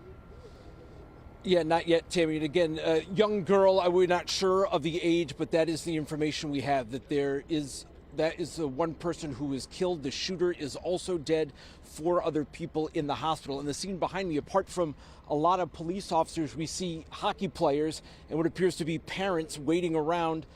Yeah, not yet, Tammy. And again, young girl, we're not sure of the age, but that is the information we have, that that is the 1 person who was killed. The shooter is also dead, 4 other people in the hospital. And the scene behind me, apart from a lot of police officers, we see hockey players and what appears to be parents waiting around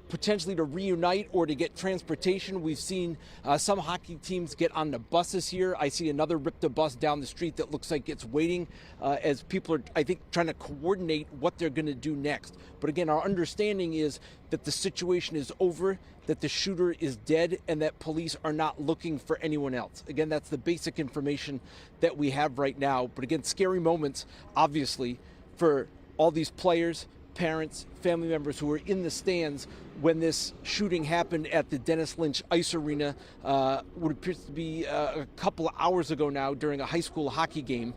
potentially to reunite or to get transportation. We've seen some hockey teams get on the buses here. I see another RIPTA bus down the street that looks like it's waiting as people are, I think, trying to coordinate what they're going to do next. But again, our understanding is that the situation is over, that the shooter is dead, and that police are not looking for anyone else. Again, that's the basic information that we have right now. But again, scary moments, obviously, for all these players, parents, family members who were in the stands when this shooting happened at the Dennis Lynch Ice Arena, what appears to be a couple of hours ago now during a high school hockey game.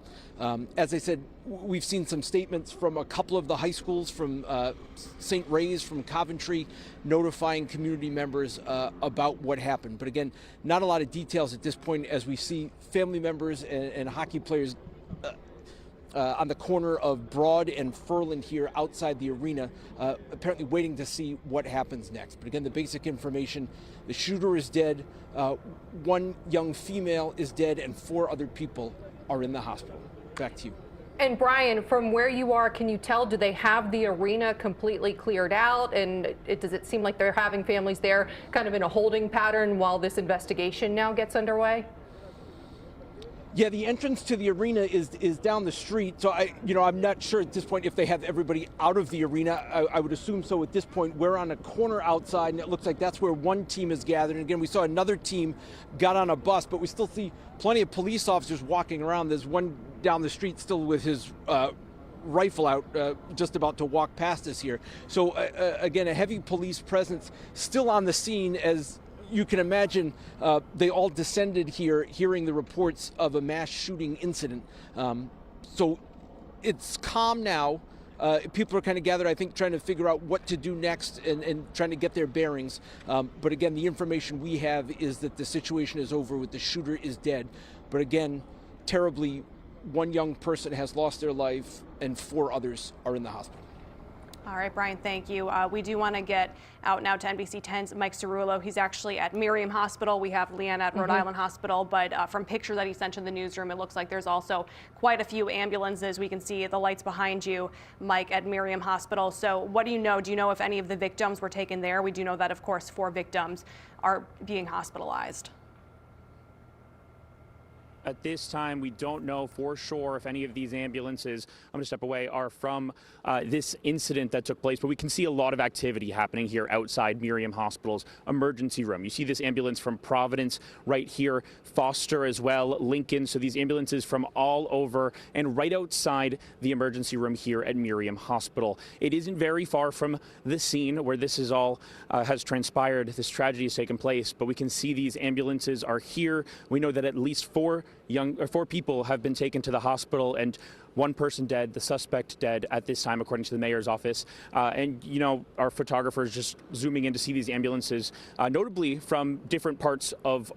As I said, we've seen some statements from a couple of the high schools, from St. Ray's, from Coventry, notifying community members about what happened. But again, not a lot of details at this point as we see family members and hockey players on the corner of Broad and Furland here outside the arena, apparently waiting to see what happens next. But again, the basic information, the shooter is dead, 1 young female is dead, and 4 other people are in the hospital. Back to you. And Brian, from where you are, can you tell, do they have the arena completely cleared out? And does it seem like they're having families there kind of in a holding pattern while this investigation now gets underway? Yeah, the entrance to the arena is down the street, so I'm not sure at this point if they have everybody out of the arena. I would assume so at this point. We're on a corner outside, and it looks like that's where 1 team is gathered. And again, we saw another team got on a bus, but we still see plenty of police officers walking around. There's one down the street still with his rifle out, just about to walk past us here. So again, a heavy police presence still on the scene. As you can imagine, they all descended here hearing the reports of a mass shooting incident. So it's calm now. People are kind of gathered, I think, trying to figure out what to do next and trying to get their bearings. But again, the information we have is that the situation is over, with the shooter is dead. But again, terribly, 1 young person has lost their life and 4 others are in the hospital. All right, Brian, thank you. We do want to get out now to NBC 10's Mike Cerullo. He's actually at Miriam Hospital. We have Leanna at Rhode Island Hospital, but from pictures that he sent to the newsroom, it looks like there's also quite a few ambulances. We can see the lights behind you, Mike, at Miriam Hospital. So what do you know? Do you know if any of the victims were taken there? We do know that, of course, 4 victims are being hospitalized. At this time, we don't know for sure if any of these ambulances, I'm going to step away, are from this incident that took place, but we can see a lot of activity happening here outside Miriam Hospital's emergency room. You see this ambulance from Providence right here, Foster as well, Lincoln, so these ambulances from all over and right outside the emergency room here at Miriam Hospital. It isn't very far from the scene where this is all has transpired, this tragedy has taken place, but we can see these ambulances are here. We know that at least four people have been taken to the hospital and one person dead, the suspect dead at this time, according to the mayor's office. And, you know, our photographers just zooming in to see these ambulances, notably from different parts of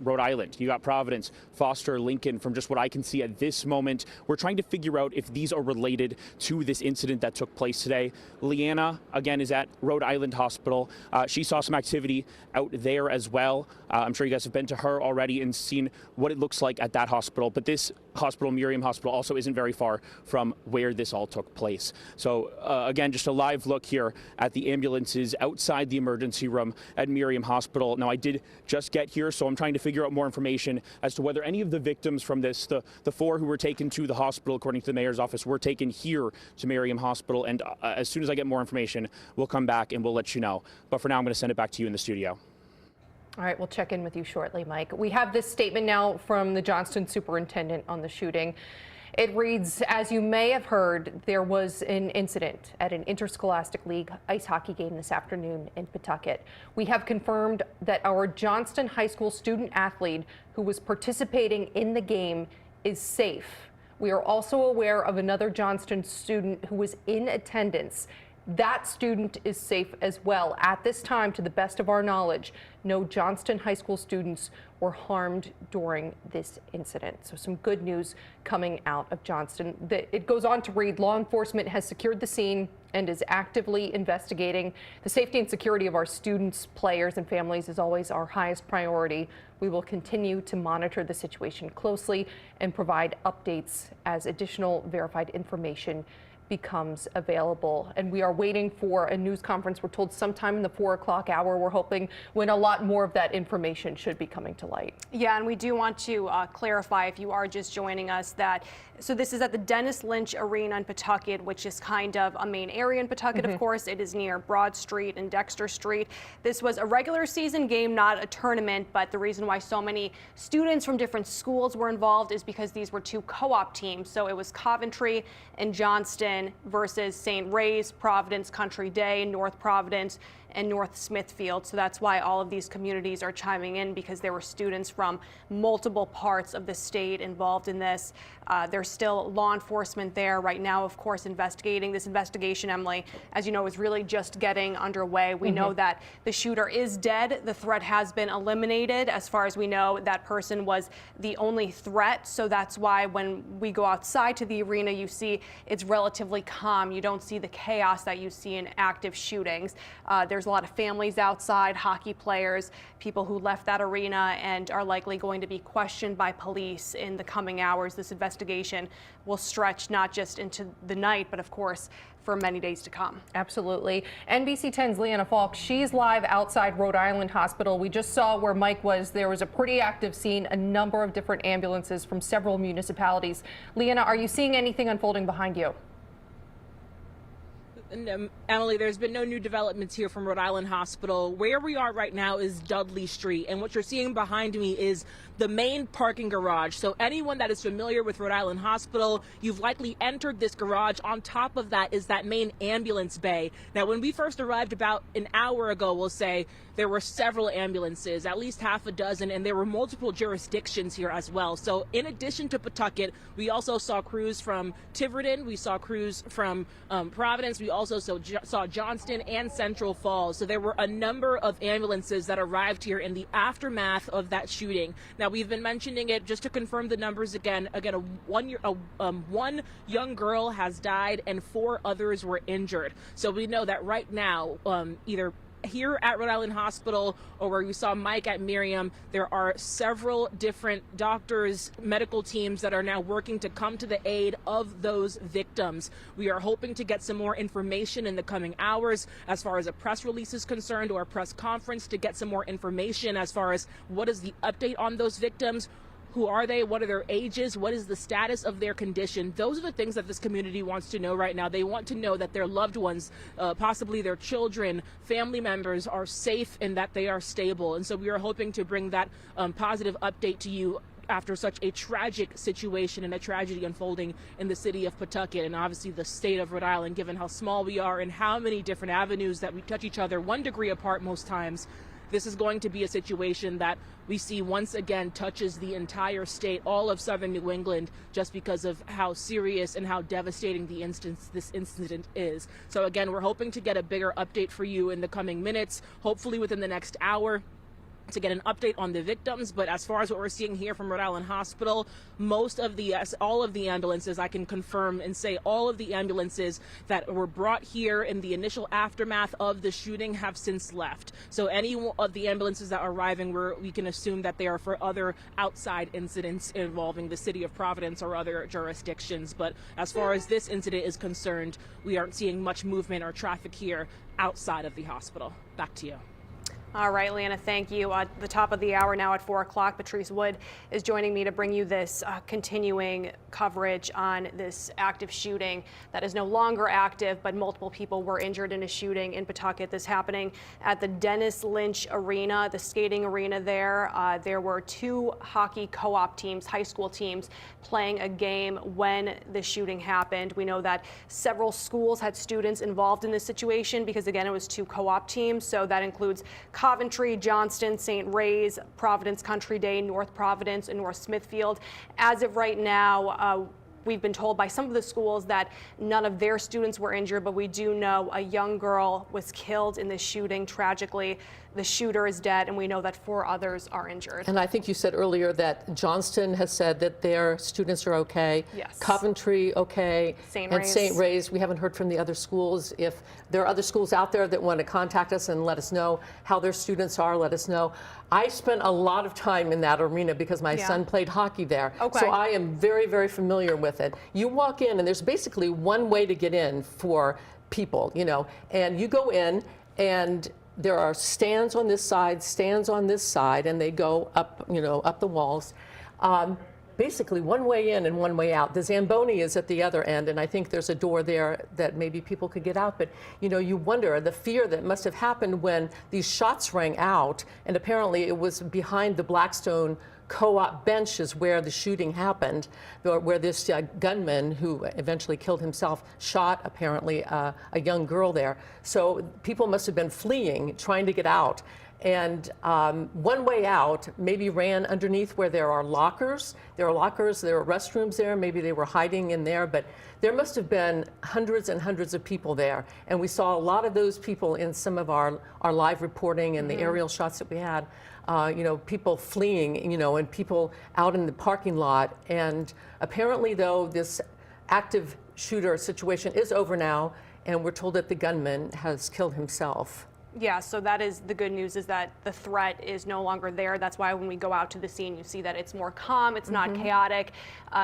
Rhode Island. You got Providence, Foster, Lincoln. From just what I can see at this moment, we're trying to figure out if these are related to this incident that took place today. Leanna, again, is at Rhode Island Hospital. She saw some activity out there as well. I'm sure you guys have been to her already and seen what it looks like at that hospital. But this hospital, Miriam Hospital, also isn't very far from where this all took place. So again, just a live look here at the ambulances outside the emergency room at Miriam Hospital. Now, I did just get here, so I'm trying to figure out more information as to whether any of the victims from this, the four who were taken to the hospital, according to the mayor's office, were taken here to Miriam Hospital. And as soon as I get more information, we'll come back and we'll let you know. But for now, I'm going to send it back to you in the studio. All right, we'll check in with you shortly, Mike. We have this statement now from the Johnston superintendent on the shooting. It reads, as you may have heard, there was an incident at an interscholastic league ice hockey game this afternoon in Pawtucket. We have confirmed that our Johnston High School student athlete who was participating in the game is safe. We are also aware of another Johnston student who was in attendance. That student is safe as well. At this time, to the best of our knowledge, no Johnston High School students were harmed during this incident. So some good news coming out of Johnston. It goes on to read, law enforcement has secured the scene and is actively investigating. The safety and security of our students, players, and families is always our highest priority. We will continue to monitor the situation closely and provide updates as additional verified information becomes available. And we are waiting for a news conference. We're told sometime in the 4 o'clock hour. We're hoping when a lot more of that information should be coming to light. Yeah, and we do want to clarify, if you are just joining us, that so this is at the Lynch Arena in Pawtucket, which is kind of a main area in Pawtucket, of course. It is near Broad Street and Dexter Street. This was a regular season game, not a tournament, but the reason why so many students from different schools were involved is because these were two co-op teams. So it was Coventry and Johnston versus St. Ray's, Providence, Country Day, North Providence, and North Smithfield. So that's why all of these communities are chiming in, because there were students from multiple parts of the state involved in this. There's still law enforcement there right now, of course, investigating. This investigation, Emily, as you know, is really just getting underway. We know that the shooter is dead. The threat has been eliminated. As far as we know, that person was the only threat. So that's why when we go outside to the arena, you see it's relatively calm. You don't see the chaos that you see in active shootings. There's a lot of families outside, hockey players, people who left that arena and are likely going to be questioned by police in the coming hours. This investigation will stretch not just into the night, but of course for many days to come. Absolutely. NBC 10's Leanna Falk, she's live outside Rhode Island Hospital. We just saw where Mike was. There was a pretty active scene, a number of different ambulances from several municipalities. Leanna, are you seeing anything unfolding behind you? Emily, there's been no new developments here from Rhode Island Hospital. Where we are right now is Dudley Street, and what you're seeing behind me is the main parking garage. So anyone that is familiar with Rhode Island Hospital, you've likely entered this garage. On top of that is that main ambulance bay. Now, when we first arrived about an hour ago, we'll say, there were several ambulances, at least half a dozen, and there were multiple jurisdictions here as well. So in addition to Pawtucket, we also saw crews from Tiverton, we saw crews from Providence, we also saw Johnston and Central Falls. So there were a number of ambulances that arrived here in the aftermath of that shooting. Now, we've been mentioning it just to confirm the numbers again. One young girl has died and 4 others were injured. So we know that right now, either here at Rhode Island Hospital or where we saw Mike at Miriam, there are several different doctors, medical teams that are now working to come to the aid of those victims. We are hoping to get some more information in the coming hours as far as a press release is concerned, or a press conference to get some more information as far as what is the update on those victims, Who are they? What are their ages? What is the status of their condition? Those are the things that this community wants to know right now. They want to know that their loved ones, possibly their children, family members, are safe and that they are stable. And so we are hoping to bring that positive update to you after such a tragic situation and a tragedy unfolding in the city of Pawtucket and obviously the state of Rhode Island, given how small we are and how many different avenues that we touch each other 1 degree apart most times. This is going to be a situation that we see once again touches the entire state, all of southern New England, just because of how serious and how devastating this incident is. So again, we're hoping to get a bigger update for you in the coming minutes, hopefully within the next hour, to get an update on the victims. But as far as what we're seeing here from Rhode Island Hospital, all of the ambulances, I can confirm and say all of the ambulances that were brought here in the initial aftermath of the shooting have since left. So any of the ambulances that are arriving, we can assume that they are for other outside incidents involving the city of Providence or other jurisdictions. But as far as this incident is concerned, we aren't seeing much movement or traffic here outside of the hospital. Back to you. All right, Leanna, thank you. At the top of the hour now at 4 o'clock, Patrice Wood is joining me to bring you this continuing coverage on this active shooting that is no longer active, but multiple people were injured in a shooting in Pawtucket. This happening at the Lynch Arena, the skating arena there. There were 2 hockey co-op teams, high school teams, playing a game when the shooting happened. We know that several schools had students involved in this situation because, again, it was 2 co-op teams. So that includes Coventry-Johnston, St. Ray's, Providence Country Day, North Providence, and North Smithfield. As of right now, we've been told by some of the schools that none of their students were injured, but we do know a young girl was killed in this shooting tragically. The shooter is dead, and we know that 4 others are injured. And I think you said earlier that Johnston has said that their students are okay. Yes. Coventry, okay. St. And Ray's. St. Ray's, we haven't heard from the other schools. If there are other schools out there that want to contact us and let us know how their students are, let us know. I spent a lot of time in that arena because my son played hockey there. Okay. So I am very, very familiar with it. You walk in, and there's basically one way to get in for people, and you go in, and there are stands on this side, stands on this side, and they go up, up the walls. Basically one way in and one way out. The Zamboni is at the other end, and I think there's a door there that maybe people could get out. But, you wonder the fear that must have happened when these shots rang out, and apparently it was behind the Blackstone co-op bench is where the shooting happened, where this gunman who eventually killed himself shot apparently a young girl there. So people must have been fleeing, trying to get out. And one way out maybe ran underneath where there are lockers. There are restrooms there. Maybe they were hiding in there, but there must have been hundreds and hundreds of people there. And we saw a lot of those people in some of our live reporting and the aerial shots that we had. People fleeing, and people out in the parking lot. And apparently, though, this active shooter situation is over now, and we're told that the gunman has killed himself. Yeah, so that is the good news, is that the threat is no longer there. That's why when we go out to the scene, you see that it's more calm, it's not chaotic.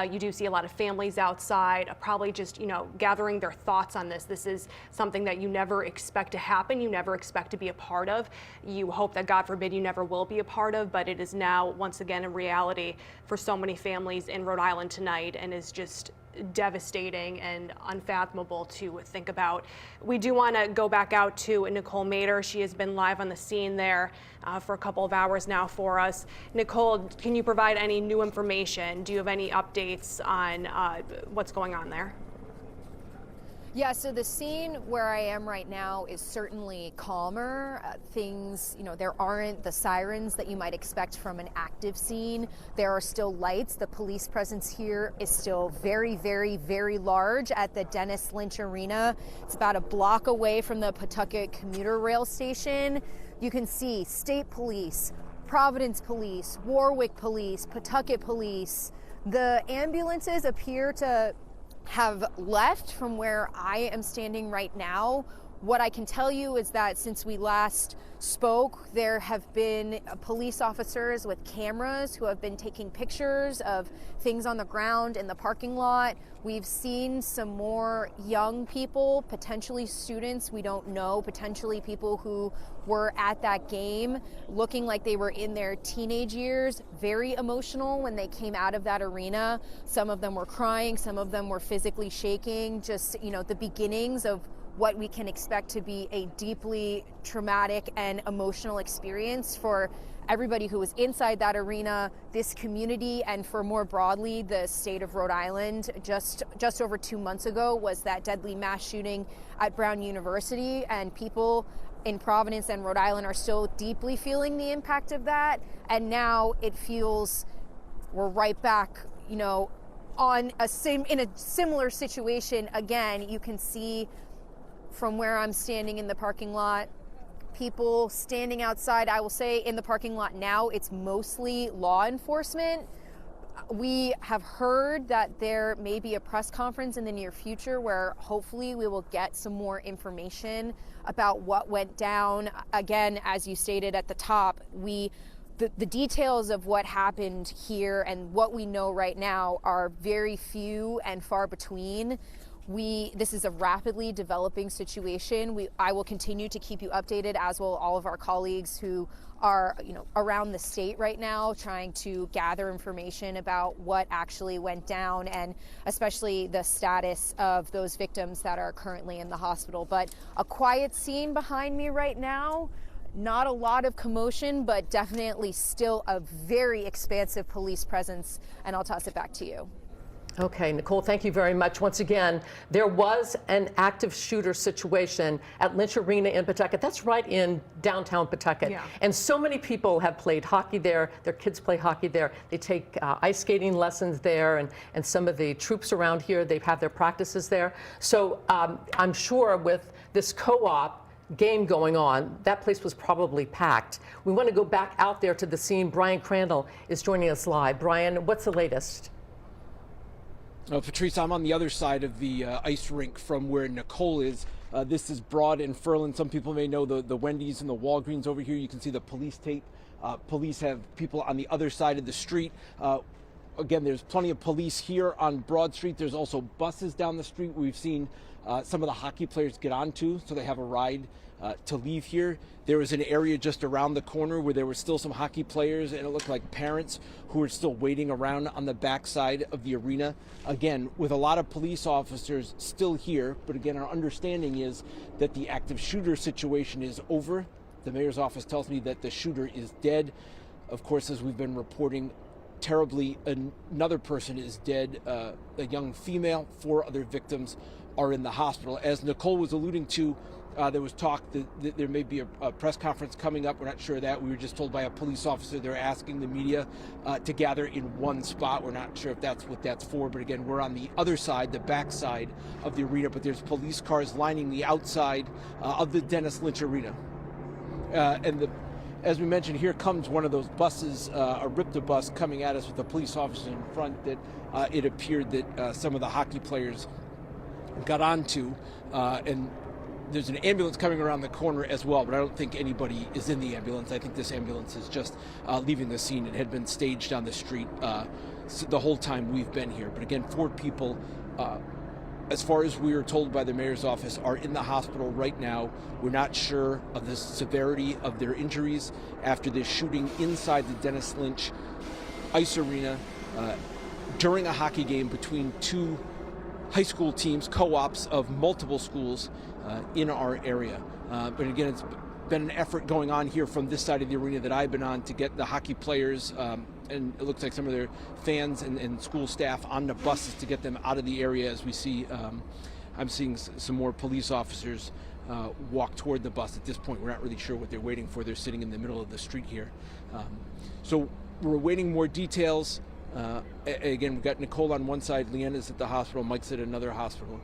You do see a lot of families outside, probably just, gathering their thoughts on this. This is something that you never expect to happen, you never expect to be a part of. You hope that, God forbid, you never will be a part of, but it is now, once again, a reality for so many families in Rhode Island tonight, and is just devastating and unfathomable to think about. We do want to go back out to Nicole Mader. She has been live on the scene there for a couple of hours now for us. Nicole, can you provide any new information? Do you have any updates on what's going on there? Yeah, so the scene where I am right now is certainly calmer. Things, there aren't the sirens that you might expect from an active scene. There are still lights. The police presence here is still very, very, very large at the Lynch Arena. It's about a block away from the Pawtucket commuter rail station. You can see state police, Providence police, Warwick police, Pawtucket police. The ambulances appear to have left from where I am standing right now. What I can tell you is that since we last spoke, there have been police officers with cameras who have been taking pictures of things on the ground in the parking lot. We've seen some more young people, potentially students, we don't know, potentially people who were at that game looking like they were in their teenage years, very emotional when they came out of that arena. Some of them were crying, some of them were physically shaking, just, the beginnings of what we can expect to be a deeply traumatic and emotional experience for everybody who was inside that arena, this community, and for more broadly, the state of Rhode Island. Just over 2 months ago was that deadly mass shooting at Brown University, and people in Providence and Rhode Island are still deeply feeling the impact of that. And now it feels we're right back, in a similar situation again. You can see from where I'm standing in the parking lot, people standing outside. I will say in the parking lot now, it's mostly law enforcement. We have heard that there may be a press conference in the near future where hopefully we will get some more information about what went down. Again, as you stated at the top, the details of what happened here and what we know right now are very few and far between. This is a rapidly developing situation. I will continue to keep you updated, as will all of our colleagues who are, around the state right now trying to gather information about what actually went down, and especially the status of those victims that are currently in the hospital. But a quiet scene behind me right now. Not a lot of commotion, but definitely still a very expansive police presence. And I'll toss it back to you. Okay, Nicole, thank you very much. Once again, there was an active shooter situation at Lynch Arena in Pawtucket. That's right in downtown Pawtucket. Yeah. And so many people have played hockey there. Their kids play hockey there. They take ice skating lessons there, and some of the troops around here, they have their practices there. So I'm sure with this co-op game going on, that place was probably packed. We want to go back out there to the scene. Brian Crandall is joining us live. Brian, what's the latest? Patrice, I'm on the other side of the ice rink from where Nicole is. This is Broad and Furlan. Some people may know the Wendy's and the Walgreens over here. You can see the police tape. Police have people on the other side of the street. Again, there's plenty of police here on Broad Street. There's also buses down the street we've seen some of the hockey players get onto, so they have a ride to leave here. There was an area just around the corner where there were still some hockey players, and it looked like parents who were still waiting around on the backside of the arena. Again, with a lot of police officers still here, but again, our understanding is that the active shooter situation is over. The mayor's office tells me that the shooter is dead. Of course, as we've been reporting, terribly, another person is dead, a young female. 4 other victims are in the hospital. As Nicole was alluding to, there was talk that there may be a press conference coming up. We're not sure of that. We were just told by a police officer they're asking the media to gather in one spot. We're not sure if that's what that's for, but again, we're on the other side, the back side of the arena, but there's police cars lining the outside of the Dennis Lynch Arena. As we mentioned, here comes one of those buses, a RIPTA bus coming at us with the police officer in front that it appeared that some of the hockey players got onto, and there's an ambulance coming around the corner as well, but I don't think anybody is in the ambulance. I think this ambulance is just leaving the scene. It had been staged on the street the whole time we've been here. But again, 4 people, as far as we were told by the mayor's office, are in the hospital right now. We're not sure of the severity of their injuries after this shooting inside the Dennis Lynch Ice Arena during a hockey game between 2 high school teams, co-ops of multiple schools in our area. But again, it's been an effort going on here from this side of the arena that I've been on to get the hockey players and it looks like some of their fans and school staff on the buses to get them out of the area. As we see, I'm seeing some more police officers walk toward the bus. At this point, we're not really sure what they're waiting for. They're sitting in the middle of the street here. So we're awaiting more details. Again, we've got Nicole on one side, Leanna's at the hospital, Mike's at another hospital.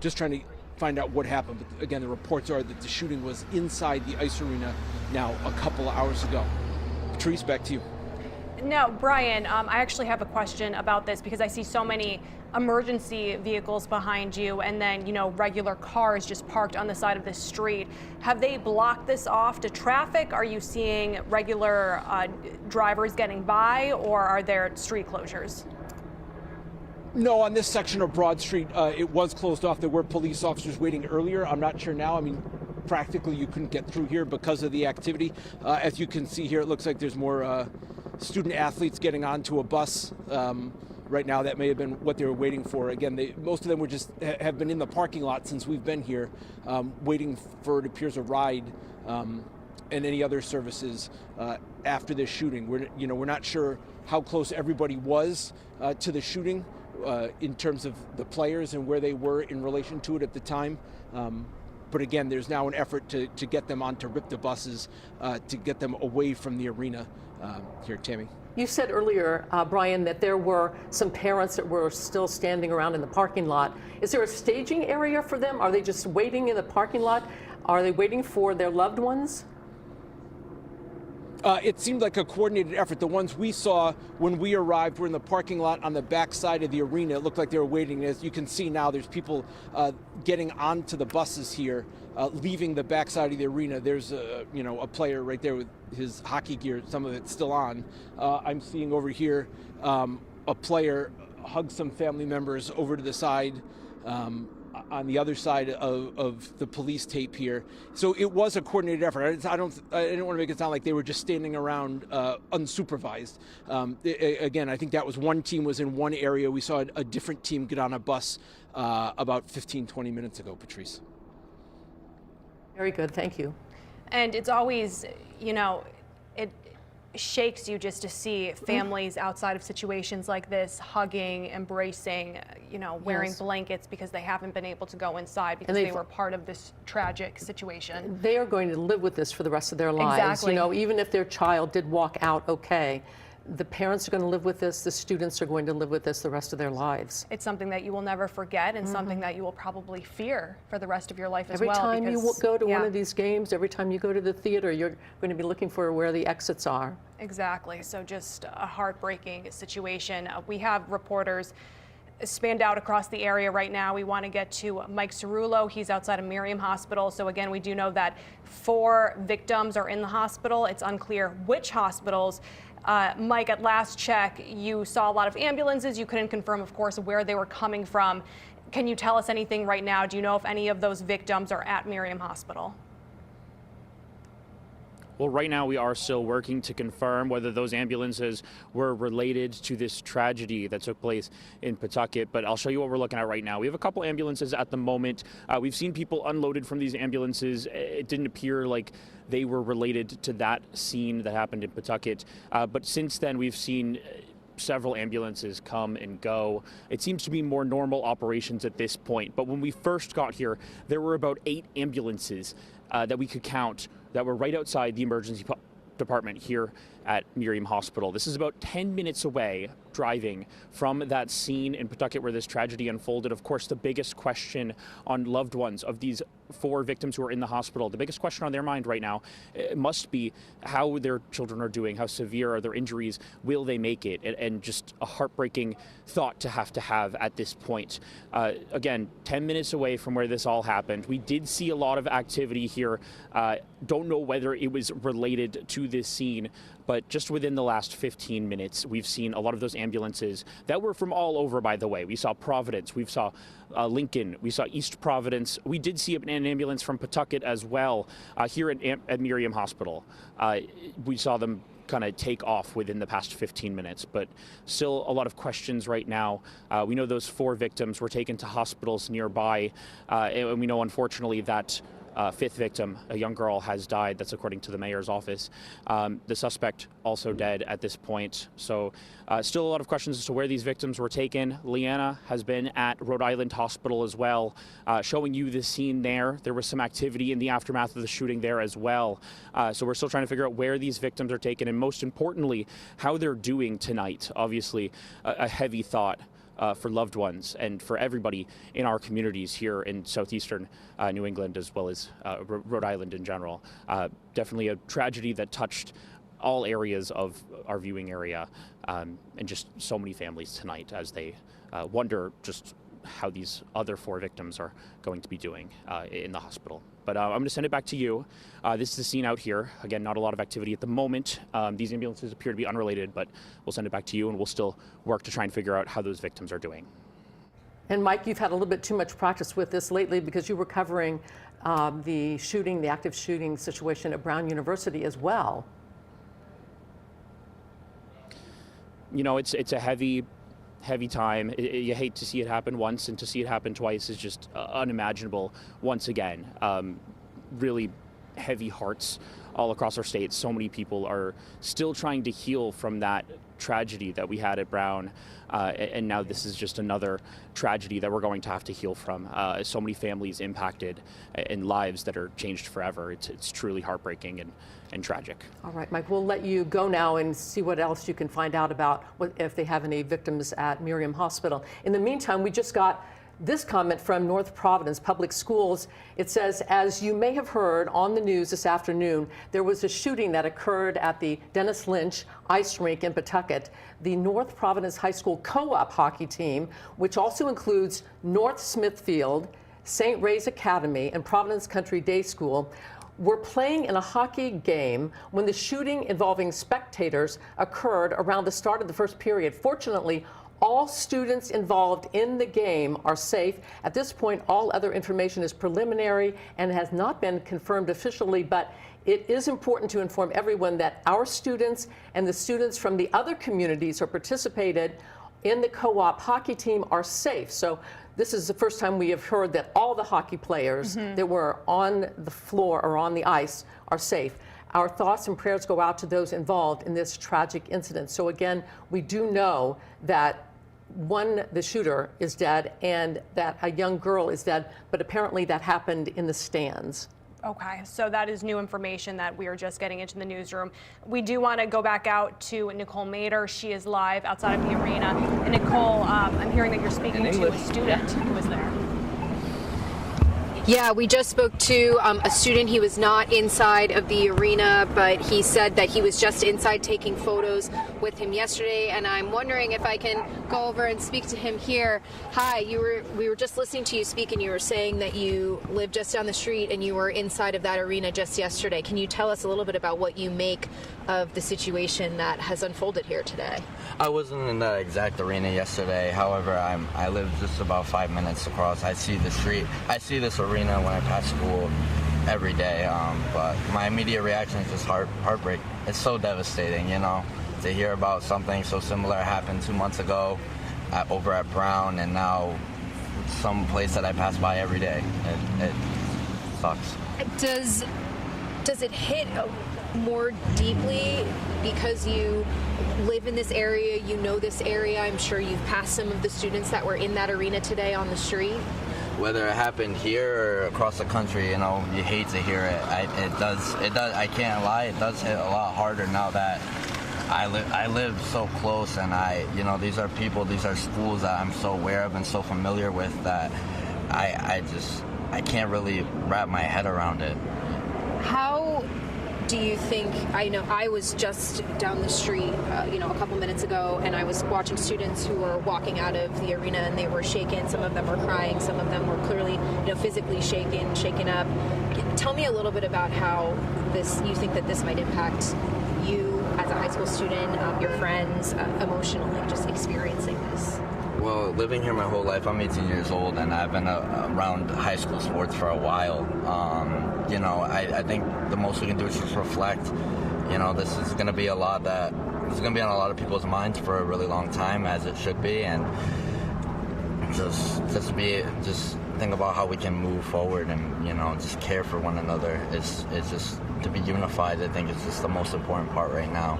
Just trying to find out what happened. But again, the reports are that the shooting was inside the ice arena now a couple of hours ago. Patrice, back to you. Now, Brian, I actually have a question about this because I see so many emergency vehicles behind you and then, regular cars just parked on the side of this street. Have they blocked this off to traffic? Are you seeing regular drivers getting by, or are there street closures? No, on this section of Broad Street, it was closed off. There were police officers waiting earlier. I'm not sure now. I mean, practically you couldn't get through here because of the activity. As you can see here, it looks like there's more student athletes getting onto a bus right now. That may have been what they were waiting for. Again, most of them were have been in the parking lot since we've been here, waiting for, it appears, a ride and any other services after this shooting. We're not sure how close everybody was to the shooting in terms of the players and where they were in relation to it at the time. But again, there's now an effort to get them onto RIPTA buses to get them away from the arena. Here, Tammy. You said earlier, Brian, that there were some parents that were still standing around in the parking lot. Is there a staging area for them? Are they just waiting in the parking lot? Are they waiting for their loved ones? It seemed like a coordinated effort. The ones we saw when we arrived were in the parking lot on the back side of the arena. It looked like they were waiting. As you can see now, there's people getting onto the buses here, leaving the back side of the arena. There's a player right there with his hockey gear, some of it's still on. I'm seeing over here a player hug some family members over to the side. On the other side of the police tape here. So it was a coordinated effort. I didn't want to make it sound like they were just standing around unsupervised. Again, I think that was one team was in one area. We saw a different team get on a bus about 15-20 minutes ago, Patrice. Very good, thank you. And it's always, it shakes you just to see families outside of situations like this hugging, embracing, wearing blankets because they haven't been able to go inside because they were part of this tragic situation. They are going to live with this for the rest of their lives. Exactly. Even if their child did walk out okay, the parents are going to live with this, the students are going to live with this the rest of their lives. It's something that you will never forget and something that you will probably fear for the rest of your life as well. Every time you go to one of these games, every time you go to the theater, you're going to be looking for where the exits are. Exactly. So just a heartbreaking situation. We have reporters spanned out across the area right now. We want to get to Mike Cerullo. He's outside of Miriam Hospital. So again, we do know that 4 victims are in the hospital. It's unclear which hospitals. Mike, at last check, you saw a lot of ambulances. You couldn't confirm, of course, where they were coming from. Can you tell us anything right now? Do you know if any of those victims are at Miriam Hospital? Well, right now we are still working to confirm whether those ambulances were related to this tragedy that took place in Pawtucket, but I'll show you what we're looking at right now. We have a couple ambulances at the moment. We've seen people unloaded from these ambulances. It didn't appear like they were related to that scene that happened in Pawtucket, but since then we've seen several ambulances come and go. It seems to be more normal operations at this point, but when we first got here, there were about 8 ambulances that we could count that were right outside the emergency department here at Miriam Hospital. This is about 10 minutes away driving from that scene in Pawtucket where this tragedy unfolded. Of course, the biggest question on loved ones of these 4 victims who are in the hospital, the biggest question on their mind right now must be how their children are doing, how severe are their injuries, will they make it, and just a heartbreaking thought to have at this point. Again, 10 minutes away from where this all happened. We did see a lot of activity here. Don't know whether it was related to this scene, but just within the last 15 minutes, we've seen a lot of those ambulances that were from all over, by the way. We saw Providence, we saw Lincoln, we saw East Providence. We did see an ambulance from Pawtucket as well here at Miriam Hospital. We saw them kind of take off within the past 15 minutes, but still a lot of questions right now. We know those 4 victims were taken to hospitals nearby, and we know, unfortunately, that 5th victim, a young girl, has died. That's according to the mayor's office. The suspect also dead at this point. So still a lot of questions as to where these victims were taken. Leanna has been at Rhode Island Hospital as well, showing you the scene there. There was some activity in the aftermath of the shooting there as well. So we're still trying to figure out where these victims are taken and, most importantly, how they're doing tonight. Obviously, a heavy thought for loved ones and for everybody in our communities here in southeastern New England, as well as Rhode Island in general. Definitely a tragedy that touched all areas of our viewing area, and just so many families tonight as they wonder just how these other 4 victims are going to be doing in the hospital. But I'm going to send it back to you. This is the scene out here. Again, not a lot of activity at the moment. These ambulances appear to be unrelated, but we'll send it back to you, and we'll still work to try and figure out how those victims are doing. And Mike, you've had a little bit too much practice with this lately because you were covering the active shooting situation at Brown University as well. You know, it's a heavy time. You hate to see it happen once, and to see it happen twice is just unimaginable once again. Really heavy hearts all across our state. So many people are still trying to heal from that tragedy that we had at Brown, and now this is just another tragedy that we're going to have to heal from. So many families impacted and lives that are changed forever. It's truly heartbreaking and tragic. All right, Mike, we'll let you go now and see what else you can find out about if they have any victims at Miriam Hospital. In the meantime, we just got this comment from North Providence Public Schools. It says, as you may have heard on the news this afternoon, there was a shooting that occurred at the Dennis Lynch ice rink in Pawtucket. The North Providence High School co-op hockey team, which also includes North Smithfield, St. Ray's Academy, and Providence Country Day School, were playing in a hockey game when the shooting involving spectators occurred around the start of the first period. Fortunately, all students involved in the game are safe. At this point, all other information is preliminary and has not been confirmed officially, but it is important to inform everyone that our students and the students from the other communities who participated in the co-op hockey team are safe. So this is the first time we have heard that all the hockey players that were on the floor or on the ice are safe. Our thoughts and prayers go out to those involved in this tragic incident. So again, we do know that the shooter is dead and that a young girl is dead, but apparently that happened in the stands. Okay, so that is new information that we are just getting into the newsroom. We do want to go back out to Nicole Mader. She is live outside of the arena. And Nicole, I'm hearing that you're speaking to a student who was there. Yeah, we just spoke to a student. He was not inside of the arena, but he said that he was just inside taking photos with him yesterday. And I'm wondering if I can go over and speak to him here. Hi, we were just listening to you speak, and you were saying that you live just down the street and you were inside of that arena just yesterday. Can you tell us a little bit about what you make of the situation that has unfolded here today? I wasn't in the exact arena yesterday. However, I live just about 5 minutes across. I see the street. I see this arena when I pass school every day. But my immediate reaction is just heartbreak. It's so devastating, you know, to hear about something so similar happened 2 months ago over at Brown, and now some place that I pass by every day. It sucks. Does it hit more deeply because you live in this area, you know this area? I'm sure you've passed some of the students that were in that arena today on the street. Whether it happened here or across the country, you know, you hate to hear it. It does. I can't lie. It does hit a lot harder now that I live so close, and these are people, these are schools that I'm so aware of and so familiar with that I can't really wrap my head around it. How do you think, I know I was just down the street, a couple minutes ago, and I was watching students who were walking out of the arena, and they were shaken. Some of them were crying. Some of them were clearly, physically shaken up. Tell me a little bit about how you think that this might impact you as a high school student, your friends, emotionally, just experiencing this. Well, living here my whole life, I'm 18 years old, and I've been around high school sports for a while. I think the most we can do is just reflect. This is going to be on a lot of people's minds for a really long time, as it should be, and just think about how we can move forward and just care for one another. It's just to be unified. I think it's just the most important part right now.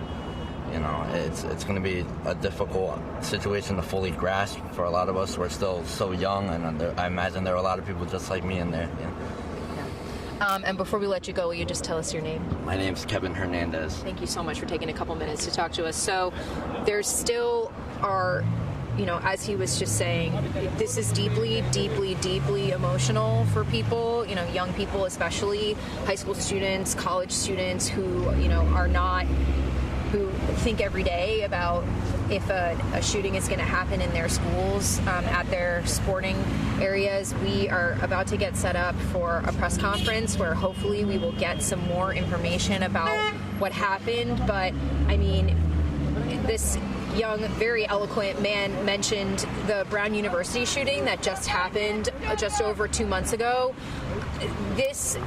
It's going to be a difficult situation to fully grasp for a lot of us. We're still so young, and I imagine there are a lot of people just like me in there. And before we let you go, will you just tell us your name? My name's Kevin Hernandez. Thank you so much for taking a couple minutes to talk to us. So there still are you know, as he was just saying, this is deeply, deeply, deeply emotional for people, you know, young people, especially high school students, college students who, you know, who think every day about if a shooting is going to happen in their schools, at their sporting areas. We are about to get set up for a press conference where hopefully we will get some more information about what happened. But I mean, this young, very eloquent man mentioned the Brown University shooting that just happened just over 2 months ago. This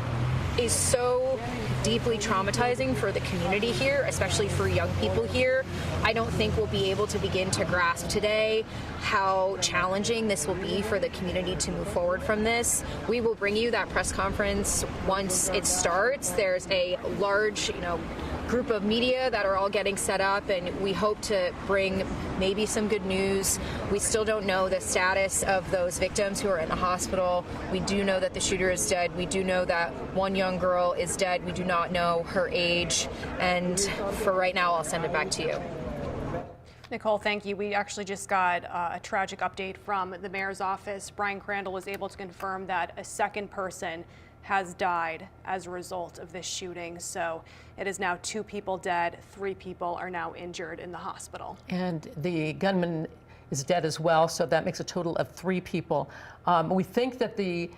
is so deeply traumatizing for the community here, especially for young people here. I don't think we'll be able to begin to grasp today how challenging this will be for the community to move forward from this. We will bring you that press conference once it starts. There's a large, you know, group of media that are all getting set up, and we hope to bring maybe some good news. We still don't know the status of those victims who are in the hospital. We do know that the shooter is dead. We do know that one young girl is dead. We do not know her age. And for right now, I'll send it back to you. Nicole, thank you. We actually just got a tragic update from the mayor's office. Brian Crandall was able to confirm that a second person has died as a result of this shooting. So it is now 2 people dead, 3 people are now injured in the hospital. And the gunman is dead as well, so that makes a total of 3 people. We think that the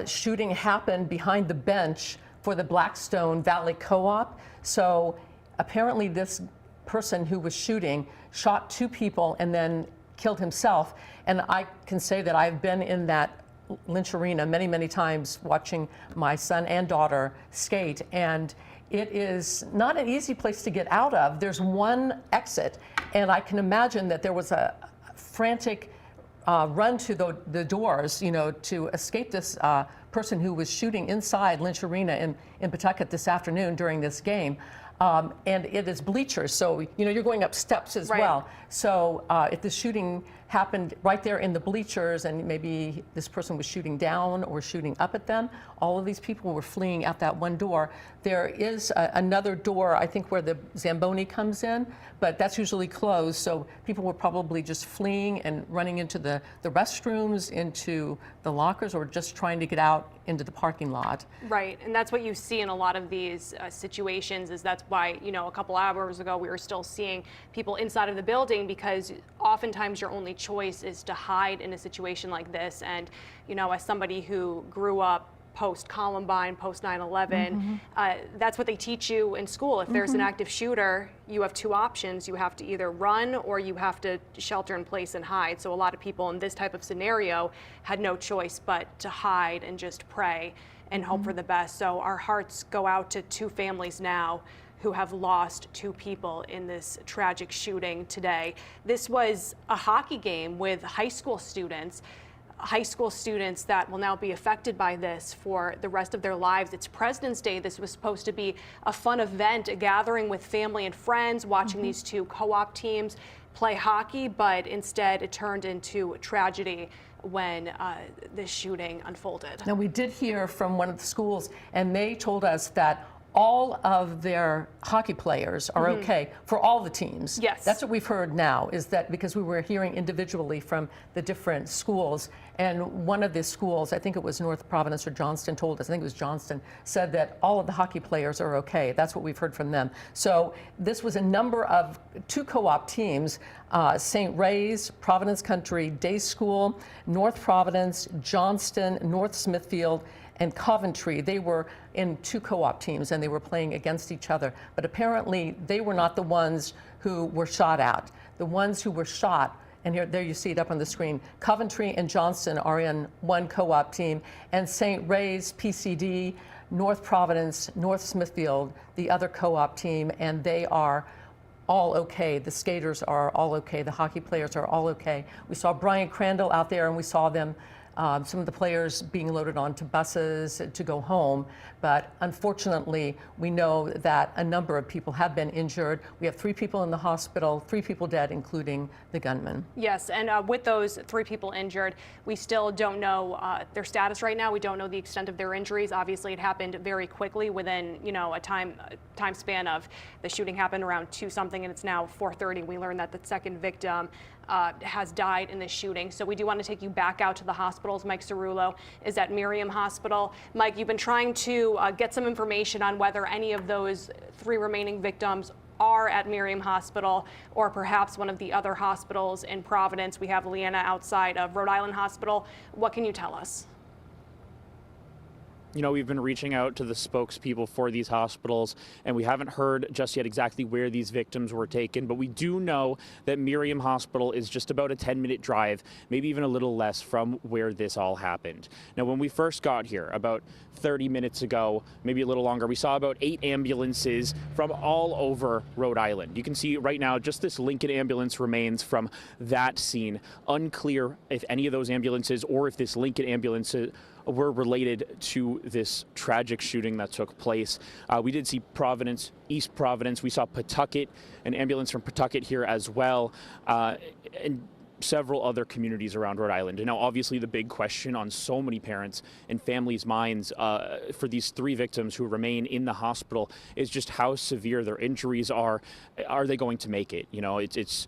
shooting happened behind the bench for the Blackstone Valley Co-op. So apparently this person who was shooting shot 2 people and then killed himself. And I can say that I've been in that Lynch Arena many, many times watching my son and daughter skate, and it is not an easy place to get out of. There's one exit, and I can imagine that there was a frantic run to the doors, you know, to escape this person who was shooting inside Lynch Arena in Pawtucket this afternoon during this game. And it is bleachers, so you know you're going up steps as well. So if the shooting happened right there in the bleachers, and maybe this person was shooting down or shooting up at them, all of these people were fleeing out that one door. There is another door, I think, where the Zamboni comes in, but that's usually closed. So people were probably just fleeing and running into the restrooms, into the lockers, or just trying to get out into the parking lot. Right, and that's what you see in a lot of these situations. Is that's why, you know, a couple hours ago we were still seeing people inside of the building, because oftentimes your only choice is to hide in a situation like this. And you know, as somebody who grew up post-Columbine, post-9/11, that's what they teach you in school. If there's an active shooter, you have 2 options. You have to either run or you have to shelter in place and hide. So a lot of people in this type of scenario had no choice but to hide and just pray and hope for the best. So our hearts go out to 2 families now who have lost 2 people in this tragic shooting today. This was a hockey game with high school students that will now be affected by this for the rest of their lives. It's President's Day. This was supposed to be a fun event, a gathering with family and friends, watching these 2 co-op teams play hockey, but instead it turned into tragedy when this shooting unfolded. Now, we did hear from one of the schools, and they told us that all of their hockey players are okay for all the teams. Yes. That's what we've heard now, is that because we were hearing individually from the different schools, and one of the schools, I think it was North Providence or Johnston, told us, I think it was Johnston, said that all of the hockey players are okay. That's what we've heard from them. So this was a number of 2 co-op teams, St. Ray's, Providence Country, Day School, North Providence, Johnston, North Smithfield, and Coventry. They were in 2 co-op teams, and they were playing against each other. But apparently they were not the ones who were shot at. The ones who were shot, and there you see it up on the screen, Coventry and Johnston are in 1 co-op team, and St. Ray's, PCD, North Providence, North Smithfield, the other co-op team, and they are all okay. The skaters are all okay. The hockey players are all okay. We saw Brian Crandall out there, and we saw them, some of the players being loaded onto buses to go home. But unfortunately, we know that a number of people have been injured. We have 3 people in the hospital, 3 people dead, including the gunman. Yes, and with those 3 people injured, we still don't know their status right now. We don't know the extent of their injuries. Obviously, it happened very quickly within, you know, a time span of the shooting happened around 2 something, and it's now 4:30. We learned that the second victim has died in this shooting. So we do want to take you back out to the hospitals. Mike Cerullo is at Miriam Hospital. Mike, you've been trying to get some information on whether any of those 3 remaining victims are at Miriam Hospital or perhaps one of the other hospitals in Providence. We have Leanna outside of Rhode Island Hospital. What can you tell us? You know, we've been reaching out to the spokespeople for these hospitals, and we haven't heard just yet exactly where these victims were taken, but we do know that Miriam Hospital is just about a 10-minute drive, maybe even a little less, from where this all happened. Now, when we first got here, about 30 minutes ago, maybe a little longer, we saw about 8 ambulances from all over Rhode Island. You can see right now just this Lincoln ambulance remains from that scene. Unclear if any of those ambulances or if this Lincoln ambulance were related to this tragic shooting that took place. We did see Providence, East Providence. We saw Pawtucket, an ambulance from Pawtucket here as well, and several other communities around Rhode Island. And now, obviously, the big question on so many parents and families' minds for these 3 victims who remain in the hospital is just how severe their injuries are. Are they going to make it? You know, it's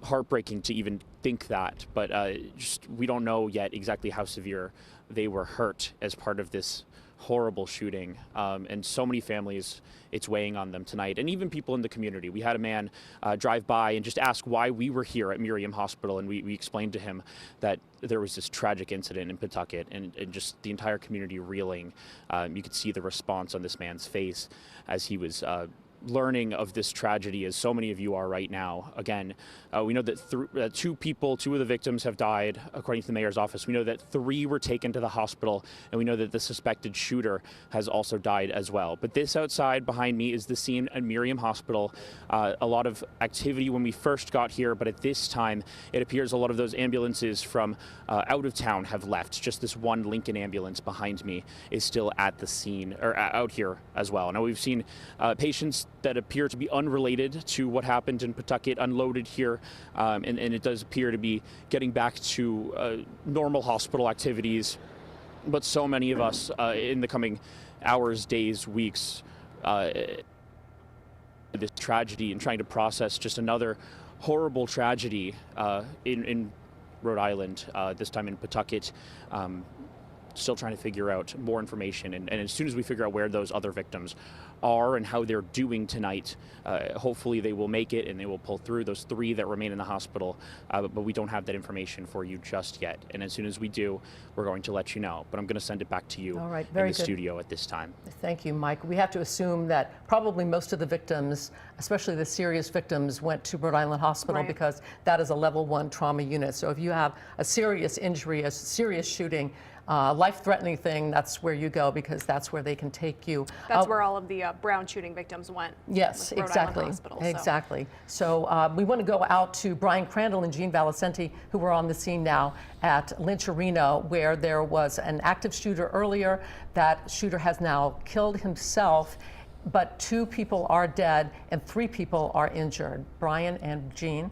heartbreaking to even think that, but just we don't know yet exactly how severe they were hurt as part of this horrible shooting, and so many families, it's weighing on them tonight, and even people in the community. We had a man drive by and just ask why we were here at Miriam Hospital, and we explained to him that there was this tragic incident in Pawtucket, and just the entire community reeling. You could see the response on this man's face as he was learning of this tragedy, as so many of you are right now. Again, we know that 2 of the victims have died, according to the mayor's office. We know that 3 were taken to the hospital, and we know that the suspected shooter has also died as well. But this outside behind me is the scene at Miriam Hospital. A lot of activity when we first got here, but at this time, it appears a lot of those ambulances from out of town have left. Just this one Lincoln ambulance behind me is still at the scene, or out here as well. Now, we've seen patients that appear to be unrelated to what happened in Pawtucket unloaded here, and it does appear to be getting back to normal hospital activities. But so many of us in the coming hours, days, weeks, this tragedy and trying to process just another horrible tragedy in Rhode Island, this time in Pawtucket. Still trying to figure out more information, and as soon as we figure out where those other victims are and how they're doing tonight, hopefully they will make it and they will pull through, those 3 that remain in the hospital, but we don't have that information for you just yet, and as soon as we do, we're going to let you know. But I'm going to send it back to you in the studio at this time. Thank you, Mike. We have to assume that probably most of the victims, especially the serious victims, went to Rhode Island Hospital, right, because that is a level 1 trauma unit. So if you have a serious injury, a serious shooting, life-threatening thing, that's where you go, because that's where they can take you. That's where all of the Brown shooting victims went. Yes, exactly. Exactly. So we want to go out to Brian Crandall and Jean Valicenti, who are on the scene now at Lynch Arena, where there was an active shooter earlier. That shooter has now killed himself, but 2 people are dead and 3 people are injured. Brian and Jean.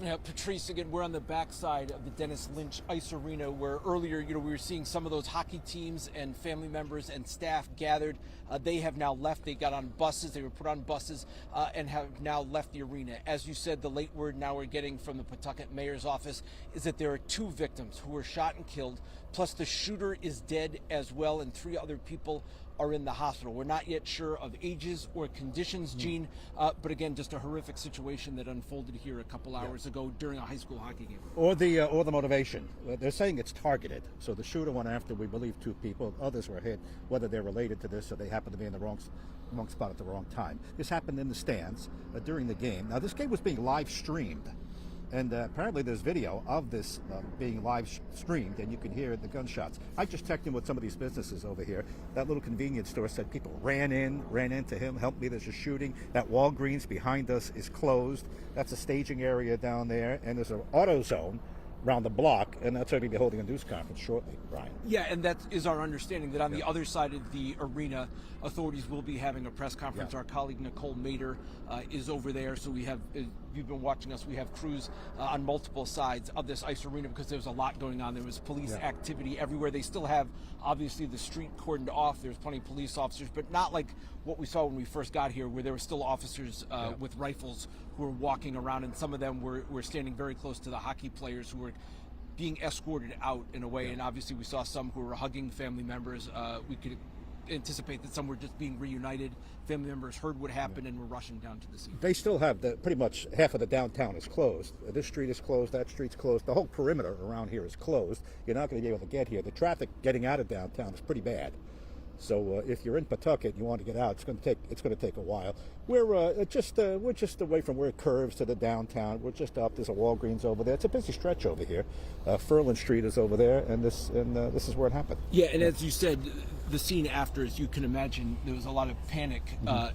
Yeah, Patrice, again, we're on the backside of the Dennis Lynch Ice Arena, where earlier, we were seeing some of those hockey teams and family members and staff gathered. They have now left. They got on buses. They were put on buses and have now left the arena. As you said, the late word now we're getting from the Pawtucket mayor's office is that there are 2 victims who were shot and killed, plus the shooter is dead as well, and 3 other people are in the hospital. We're not yet sure of ages or conditions, Gene, but again, just a horrific situation that unfolded here a couple hours ago during a high school hockey game. Or the motivation. They're saying it's targeted. So the shooter went after, we believe, 2 people. Others were hit, whether they're related to this or they happen to be in the wrong spot at the wrong time. This happened in the stands during the game. Now, this game was being live streamed. And apparently there's video of this being live streamed, and you can hear the gunshots. I just checked in with some of these businesses over here. That little convenience store said people ran into him, help me, there's a shooting. That Walgreens behind us is closed. That's a staging area down there, and there's an AutoZone around the block, and that's going to be holding a news conference shortly, Brian. Yeah, and that is our understanding, that on the other side of the arena, authorities will be having a press conference. Our colleague Nicole Mader is over there, so we have, you've been watching us, we have crews on multiple sides of this ice arena because there was a lot going on. There was police activity everywhere. They still have, obviously, the street cordoned off. There's plenty of police officers, but not like what we saw when we first got here, where there were still officers with rifles who were walking around, and some of them were standing very close to the hockey players who were being escorted out in a way. And obviously we saw some who were hugging family members. We could anticipate that some were just being reunited. Family members heard what happened and were rushing down to the scene. They still have pretty much half of the downtown is closed. This street is closed, that street's closed. The whole perimeter around here is closed. You're not going to be able to get here. The traffic getting out of downtown is pretty bad. So if you're in Pawtucket and you want to get out, it's going to take a while. We're just away from where it curves to the downtown. We're just up. There's a Walgreens over there. It's a busy stretch over here. Furlan Street is over there, and this is where it happened. Yeah, and as you said, the scene after, as you can imagine, there was a lot of panic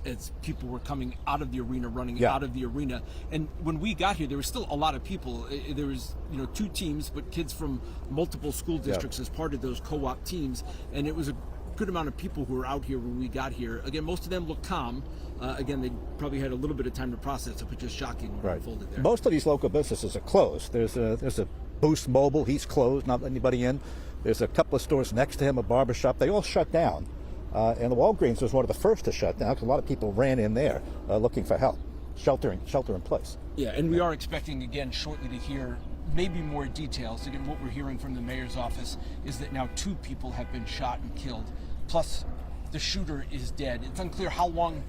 as people were coming out of the arena, running out of the arena. And when we got here, there was still a lot of people. There was, 2 teams, but kids from multiple school districts as part of those co-op teams, and it was a good amount of people who were out here when we got here. Again, most of them look calm. Again, they probably had a little bit of time to process it, but just shocking what unfolded there. Most of these local businesses are closed. There's a Boost Mobile. He's closed, not letting anybody in. There's a couple of stores next to him, a barbershop. They all shut down. And the Walgreens was one of the first to shut down because a lot of people ran in there looking for help, shelter in place. Yeah, and we are expecting again shortly to hear maybe more details. Again, what we're hearing from the mayor's office is that now 2 people have been shot and killed, plus the shooter is dead. It's unclear how long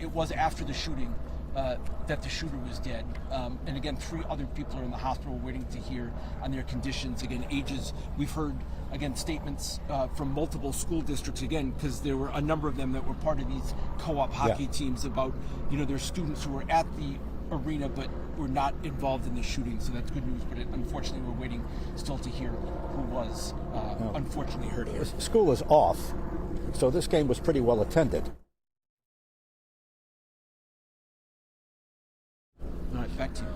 it was after the shooting that the shooter was dead. And again, 3 other people are in the hospital waiting to hear on their conditions. Again, ages. We've heard, again, statements from multiple school districts, again, because there were a number of them that were part of these co-op hockey teams about, their students who were at the arena but were not involved in the shooting. So that's good news, but unfortunately we're waiting still to hear who was unfortunately hurt here. School is off, so this game was pretty well attended. All right, back to you.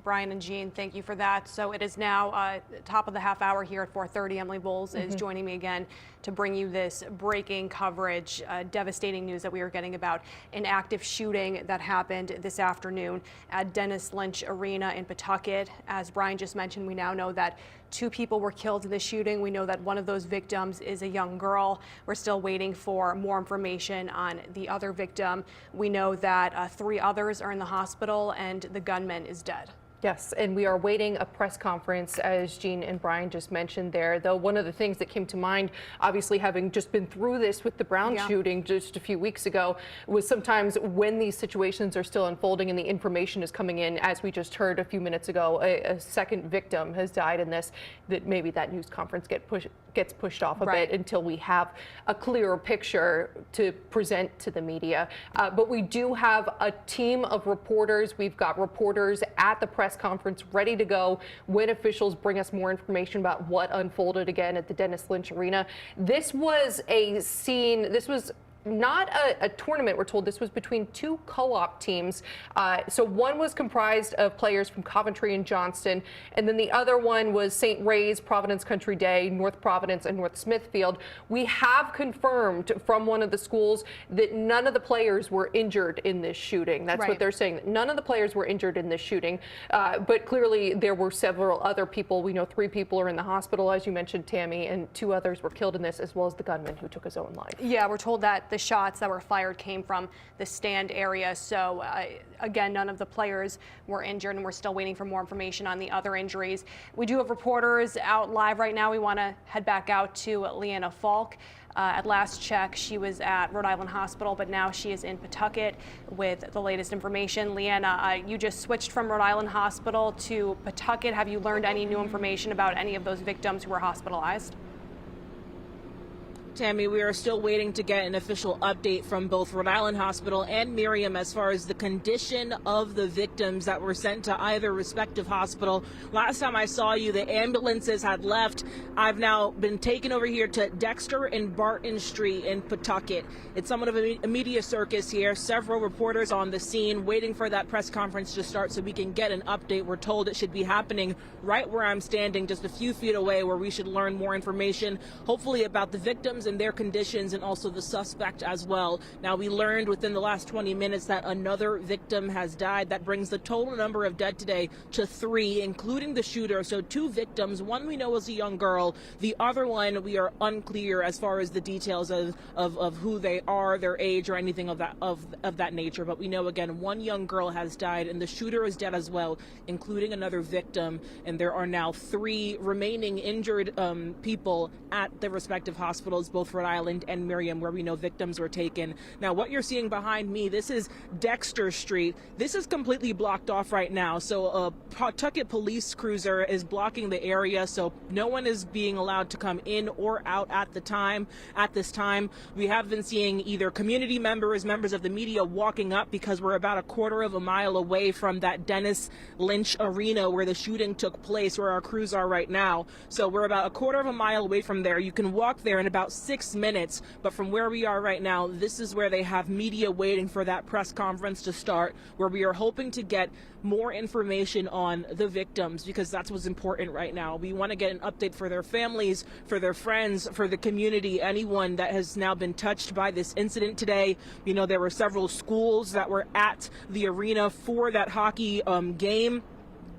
Brian and Jean, thank you for that. So it is now top of the half hour here at 4:30. Emily Bowles is joining me again to bring you this breaking coverage, devastating news that we are getting about an active shooting that happened this afternoon at Lynch Arena in Pawtucket. As Brian just mentioned, we now know that 2 people were killed in the shooting. We know that one of those victims is a young girl. We're still waiting for more information on the other victim. We know that 3 others are in the hospital and the gunman is dead. Yes, and we are awaiting a press conference, as Jean and Brian just mentioned there. Though one of the things that came to mind, obviously having just been through this with the Brown shooting just a few weeks ago, was sometimes when these situations are still unfolding and the information is coming in, as we just heard a few minutes ago, a second victim has died in this, that maybe that news conference gets pushed off a bit until we have a clearer picture to present to the media. But we do have a team of reporters. We've got reporters at the press conference ready to go when officials bring us more information about what unfolded again at the Lynch Arena. This was a scene, this was not a tournament, we're told. This was between 2 co-op teams. So one was comprised of players from Coventry-Johnston, and then the other one was St. Ray's, Providence Country Day, North Providence, and North Smithfield. We have confirmed from one of the schools that none of the players were injured in this shooting. That's what they're saying. None of the players were injured in this shooting, but clearly there were several other people. We know 3 people are in the hospital, as you mentioned, Tammy, and 2 others were killed in this, as well as the gunman who took his own life. Yeah, we're told that the shots that were fired came from the stand area. So again, none of the players were injured, and we're still waiting for more information on the other injuries. We do have reporters out live right now. We want to head back out to Leanna Falk. At last check, she was at Rhode Island Hospital, but now she is in Pawtucket with the latest information. Leanna, you just switched from Rhode Island Hospital to Pawtucket. Have you learned any new information about any of those victims who were hospitalized? Tammy, we are still waiting to get an official update from both Rhode Island Hospital and Miriam as far as the condition of the victims that were sent to either respective hospital. Last time I saw you, the ambulances had left. I've now been taken over here to Dexter and Barton Street in Pawtucket. It's somewhat of a media circus here. Several reporters on the scene waiting for that press conference to start so we can get an update. We're told it should be happening right where I'm standing, just a few feet away, where we should learn more information, hopefully about the victims and their conditions and also the suspect as well. Now, we learned within the last 20 minutes that another victim has died. That brings the total number of dead today to 3, including the shooter. So 2 victims. One we know is a young girl. The other one, we are unclear as far as the details of who they are, their age, or anything of that nature. But we know, again, 1 young girl has died, and the shooter is dead as well, including another victim. And there are now 3 remaining injured people at the respective hospitals, both Rhode Island and Miriam, where we know victims were taken. Now, what you're seeing behind me, this is Dexter Street. This is completely blocked off right now. So a Pawtucket police cruiser is blocking the area, so no one is being allowed to come in or out at this time. We have been seeing either community members of the media walking up because we're about a quarter of a mile away from that Lynch Arena where the shooting took place, where our crews are right now. So we're about a quarter of a mile away from there. You can walk there in about 6 minutes, but from where we are right now, this is where they have media waiting for that press conference to start, where we are hoping to get more information on the victims, because that's what's important right now. We want to get an update for their families, for their friends, for the community, anyone that has now been touched by this incident today. You know, there were several schools that were at the arena for that hockey game.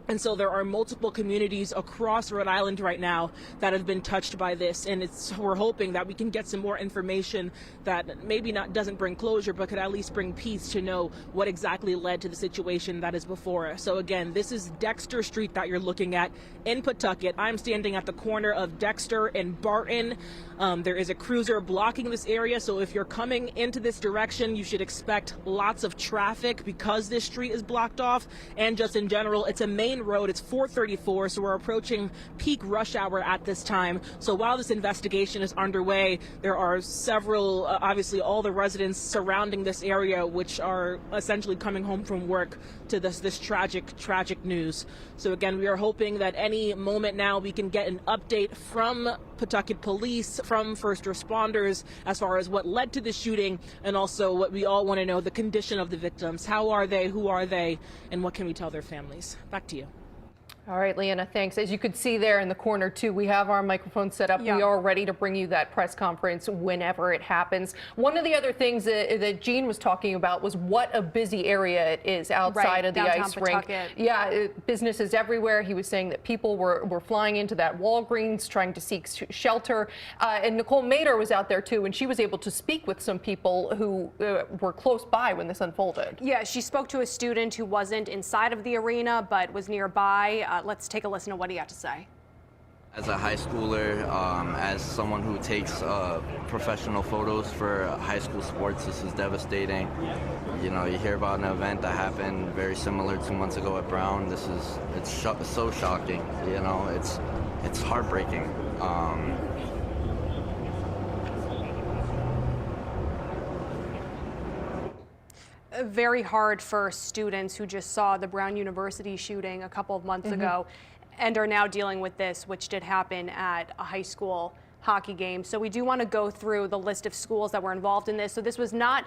And so there are multiple communities across Rhode Island right now that have been touched by this, and we're hoping that we can get some more information that maybe doesn't bring closure, but could at least bring peace to know what exactly led to the situation that is before us. So again, this is Dexter Street that you're looking at in Pawtucket. I'm standing at the corner of Dexter and Barton. There is a cruiser blocking this area, so if you're coming into this direction, you should expect lots of traffic because this street is blocked off, and just in general, it's a main road. It's 4:34, so we're approaching peak rush hour at this time. So while this investigation is underway, there are several, obviously all the residents surrounding this area, which are essentially coming home from work to this tragic news. So again, we are hoping that any moment now we can get an update from Pawtucket police, from first responders, as far as what led to the shooting, and also what we all want to know, the condition of the victims. How are they? Who are they? And what can we tell their families? Back to you. All right, Leanna, thanks. As you could see there in the corner, too, we have our microphone set up. Yeah. We are ready to bring you that press conference whenever it happens. One of the other things that Jean was talking about was what a busy area it is outside of the ice rink. Yeah, businesses everywhere. He was saying that people were flying into that Walgreens trying to seek shelter. And Nicole Mader was out there, too, and she was able to speak with some people who were close by when this unfolded. Yeah, she spoke to a student who wasn't inside of the arena but was nearby. Let's take a listen to what he had to say. As a high schooler, as someone who takes professional photos for high school sports, this is devastating. You know, you hear about an event that happened very similar 2 months ago at Brown. It's so shocking. You know, it's heartbreaking. Very hard for students who just saw the Brown University shooting a couple of months ago and are now dealing with this, which did happen at a high school hockey game. So we do want to go through the list of schools that were involved in this. So this was not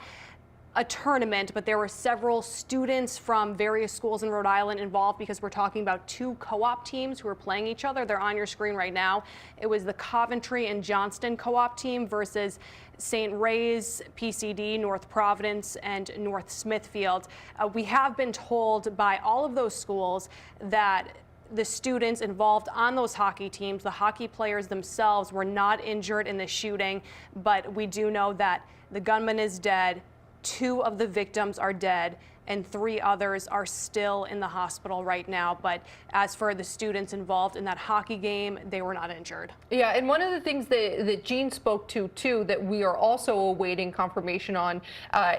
a tournament, but there were several students from various schools in Rhode Island involved, because we're talking about 2 co-op teams who are playing each other. They're on your screen right now. It was the Coventry-Johnston co-op team versus St. Ray's, PCD, North Providence, and North Smithfield. We have been told by all of those schools that the students involved on those hockey teams, the hockey players themselves, were not injured in the shooting, but we do know that the gunman is dead. 2 of the victims are dead, and 3 others are still in the hospital right now. But as for the students involved in that hockey game, they were not injured. Yeah, and one of the things that Gene spoke to, too, that we are also awaiting confirmation on,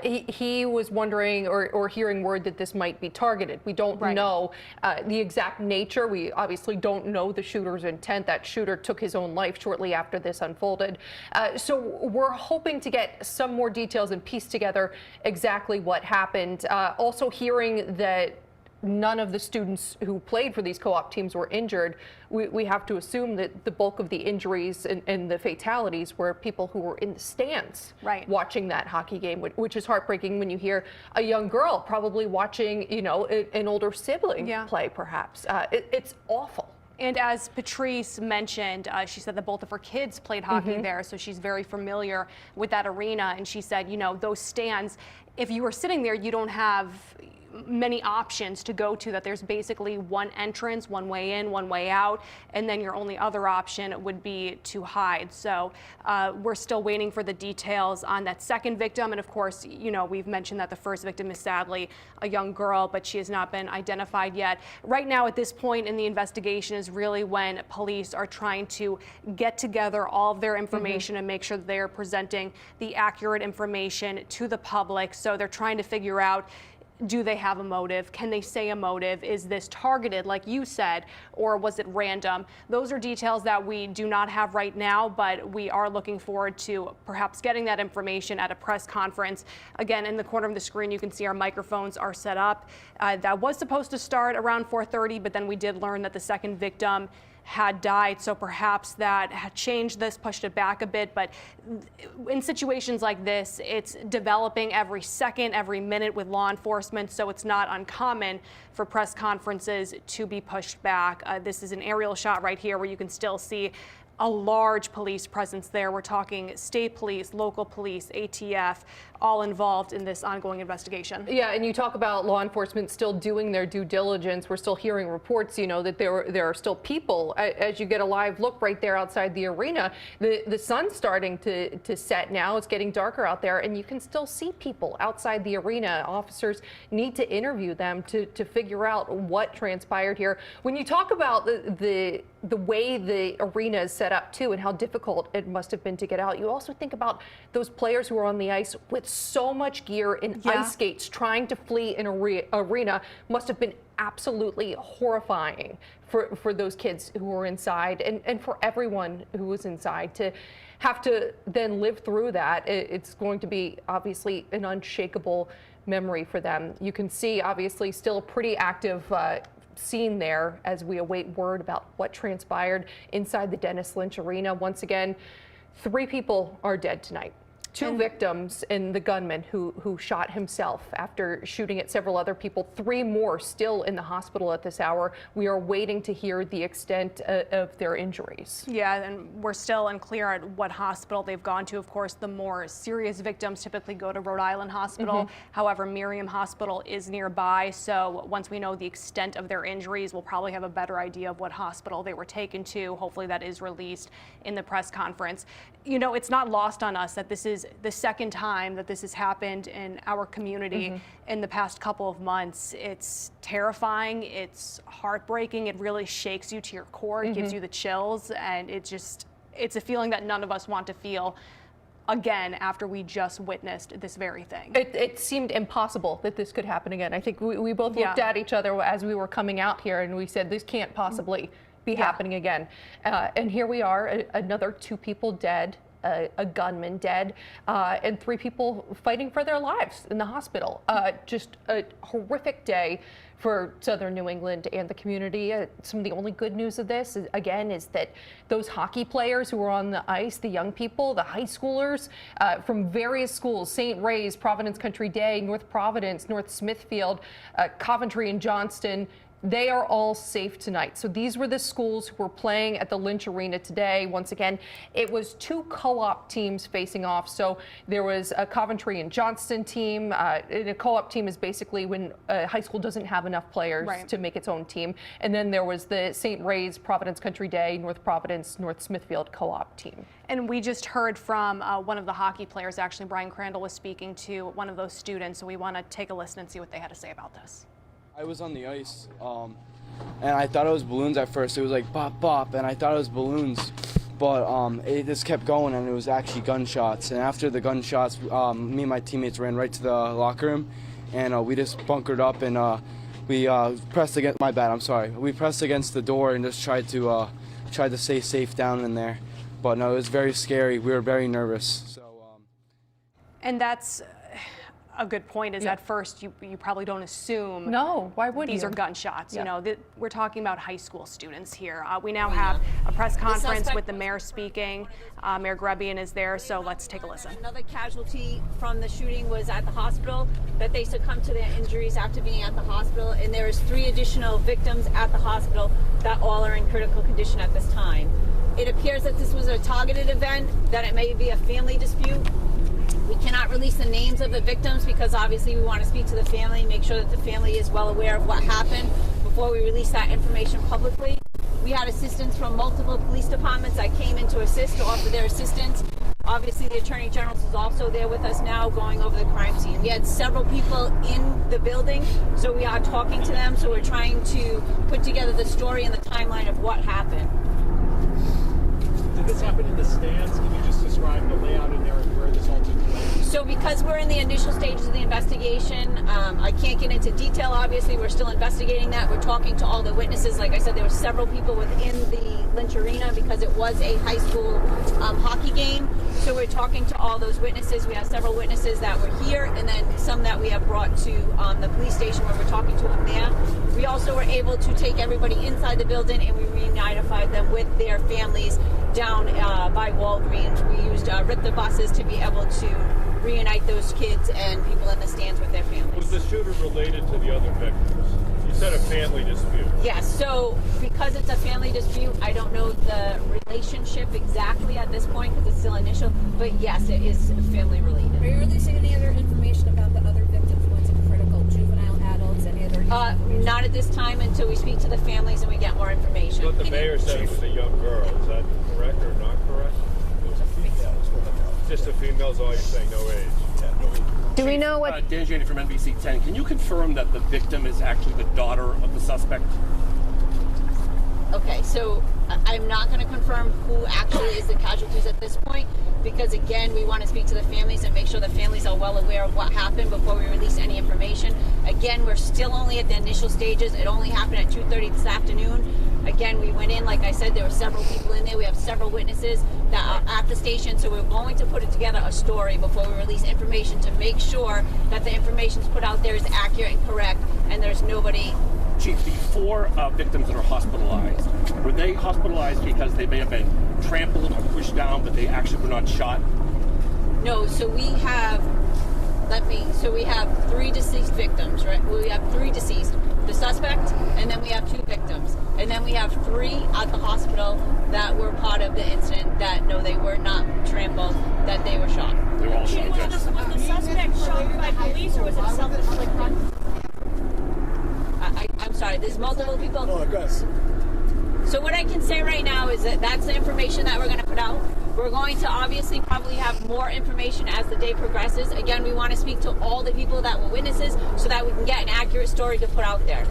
he was wondering or hearing word that this might be targeted. We don't know the exact nature. We obviously don't know the shooter's intent. That shooter took his own life shortly after this unfolded. So we're hoping to get some more details and piece together exactly what happened. Also hearing that none of the students who played for these co-op teams were injured. We have to assume that the bulk of the injuries and the fatalities were people who were in the stands watching that hockey game, which is heartbreaking when you hear a young girl probably watching, you know, an older sibling play, perhaps. It's awful. And as Patrice mentioned, she said that both of her kids played hockey there, so she's very familiar with that arena. And she said, you know, those stands, if you were sitting there, you don't have many options to go to, that there's basically one entrance, one way in, one way out, and then your only other option would be to hide. So we're still waiting for the details on that second victim. And of course, you know, we've mentioned that the first victim is sadly a young girl, but she has not been identified yet. Right now, at this point in the investigation is really when police are trying to get together all of their information and make sure that they are presenting the accurate information to the public. So they're trying to figure out, do they have a motive? Can they say a motive? Is this targeted, like you said, or was it random? Those are details that we do not have right now, but we are looking forward to perhaps getting that information at a press conference. Again, in the corner of the screen, you can see our microphones are set up. That was supposed to start around 4:30, but then we did learn that the second victim had died, so perhaps that had changed this, pushed it back a bit. But in situations like this, it's developing every second, every minute with law enforcement, so it's not uncommon for press conferences to be pushed back. This is an aerial shot right here where you can still see a large police presence there. We're talking state police, local police, ATF, all involved in this ongoing investigation. Yeah, and you talk about law enforcement still doing their due diligence. We're still hearing reports, you know, that there are still people. As you get a live look right there outside the arena, the sun's starting to set now. It's getting darker out there, and you can still see people outside the arena. Officers need to interview them to figure out what transpired here. When you talk about the way the arena is set up too, and how difficult it must have been to get out, you also think about those players who are on the ice with so much gear and ice skates trying to flee an arena. Must have been absolutely horrifying for those kids who were inside, and for everyone who was inside to have to then live through that. It's going to be obviously an unshakable memory for them. You can see obviously still a pretty active scene there as we await word about what transpired inside the Lynch Arena. Once again, 3 people are dead tonight. 2 victims and the gunman who shot himself after shooting at several other people. 3 more still in the hospital at this hour. We are waiting to hear the extent of their injuries. Yeah, and we're still unclear at what hospital they've gone to. Of course, the more serious victims typically go to Rhode Island Hospital. However, Miriam Hospital is nearby. So once we know the extent of their injuries, we'll probably have a better idea of what hospital they were taken to. Hopefully that is released in the press conference. You know, it's not lost on us that this is the second time that this has happened in our community in the past couple of months. It's terrifying, it's heartbreaking, it really shakes you to your core, it gives you the chills, and it's a feeling that none of us want to feel again after we just witnessed this very thing. It seemed impossible that this could happen again. I think we both looked at each other as we were coming out here and we said, this can't possibly be happening again. And here we are, another 2 people dead, a gunman dead, and 3 people fighting for their lives in the hospital. Just a horrific day for Southern New England and the community. Some of the only good news of this, again, is that those hockey players who were on the ice, the young people, the high schoolers from various schools, St. Ray's, Providence Country Day, North Providence, North Smithfield, Coventry and Johnston, They are all safe tonight. So these were the schools who were playing at the Lynch Arena today. Once again, it was 2 co-op teams facing off. So there was a Coventry-Johnston team. A co-op team is basically when a high school doesn't have enough players to make its own team. And then there was the St. Ray's, Providence Country Day, North Providence, North Smithfield co-op team. And we just heard from one of the hockey players. Actually, Brian Crandall was speaking to one of those students. So we want to take a listen and see what they had to say about this. I was on the ice, and I thought it was balloons at first. It was like bop, bop, and I thought it was balloons. But it just kept going, and it was actually gunshots. And after the gunshots, me and my teammates ran right to the locker room, and we just bunkered up, and we pressed against. My bad. I'm sorry. We pressed against the door and just tried to stay safe down in there. But no, it was very scary. We were very nervous. So. And that's a good point. Is at first you probably don't assume. No, why would these you? are gunshots? You know, we're talking about high school students here. We now have a press conference with the mayor speaking. Mayor Grebian is there, so let's take a listen. Another casualty from the shooting was at the hospital, that they succumbed to their injuries after being at the hospital, and there is 3 additional victims at the hospital that all are in critical condition at this time. It appears that this was a targeted event, that it may be a family dispute. We cannot release the names of the victims because obviously we want to speak to the family, make sure that the family is well aware of what happened before we release that information publicly. We had assistance from multiple police departments that came in to assist, to offer their assistance. Obviously, the Attorney General is also there with us now going over the crime scene. We had several people in the building, so we are talking to them. So we're trying to put together the story and the timeline of what happened. Did this happen in the stands? Can you just describe the layout in there and where this all took place? So because we're in the initial stages of the investigation, I can't get into detail. Obviously, we're still investigating that. We're talking to all the witnesses. Like I said, there were several people within the Lynch Arena because it was a high school hockey game. So we're talking to all those witnesses. We have several witnesses that were here, and then some that we have brought to the police station where we're talking to them there. We also were able to take everybody inside the building, and we reunified them with their families down by Walgreens. We used RIPTA buses to be able to reunite those kids and people in the stands with their families. Was the shooter related to the other victims? You said a family dispute. Yes, so because it's a family dispute, I don't know the relationship exactly at this point because it's still initial, but yes, it is family related. Are you releasing any other information about the other victims, ones in critical, juvenile, adults, any other information? Not at this time until we speak to the families and we get more information. But the mayor said it was a young girl. Is that correct or not correct? It was a female. Just a female is all you're saying, no age. Yeah, no age. Do we know what? Dan Janey from NBC 10. Can you confirm that the victim is actually the daughter of the suspect? Okay, so I'm not going to confirm who actually is the casualties at this point because, again, we want to speak to the families and make sure the families are well aware of what happened before we release any information. Again, we're still only at the initial stages. It only happened at 2:30 this afternoon. Again, we went in, like I said, there were several people in there. We have several witnesses that are at the station, so we're going to put together a story before we release information to make sure that the information put out there is accurate and correct and there's nobody. Chief, the 4 victims that are hospitalized, were they hospitalized because they may have been trampled or pushed down, but they actually were not shot? No, so we have, we have 3 deceased victims, right? We have 3 deceased. The suspect, and then we have 2 victims. And then we have 3 at the hospital that were part of the incident that, no, they were not trampled, that they were shot. They were all shot, yes. Was the suspect shot by police or was it self-inflicted? I'm sorry, there's multiple people. No, guys. So what I can say right now is that that's the information that we're going to put out. We're going to obviously probably have more information as the day progresses. Again, we want to speak to all the people that were witnesses so that we can get an accurate story to put out there.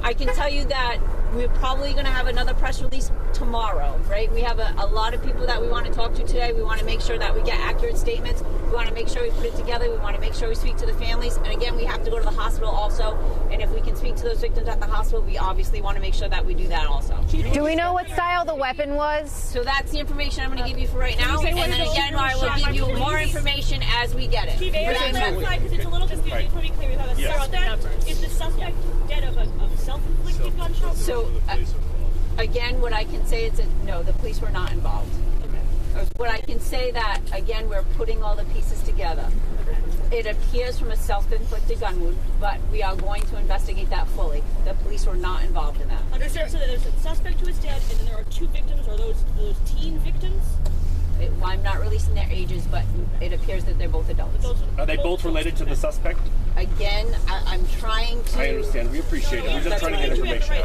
I can tell you that we're probably going to have another press release tomorrow, right? We have a lot of people that we want to talk to today. We want to make sure that we get accurate statements. We want to make sure we put it together. We want to make sure we speak to the families. And again, we have to go to the hospital also. And if we can speak to those victims at the hospital, we obviously want to make sure that we do that also. Do we know what style the weapon was? So that's the information I'm going to give you for right now. And then again, I will give you more information as we get it. Because it's a little confusing. Let me be clear with how this starts. Is the suspect dead of a self-inflicted gunshot? So, again, what I can say is that no, the police were not involved. Okay. What I can say that, again, we're putting all the pieces together. It appears from a self-inflicted gun wound, but we are going to investigate that fully. The police were not involved in that. Understand? So there's a suspect who is dead, and then there are 2 victims. Are those teen victims? I'm not releasing their ages, but it appears that they're both adults. Are they both related to the suspect? Again, I'm trying to... I understand. We appreciate it. We're just trying to get information.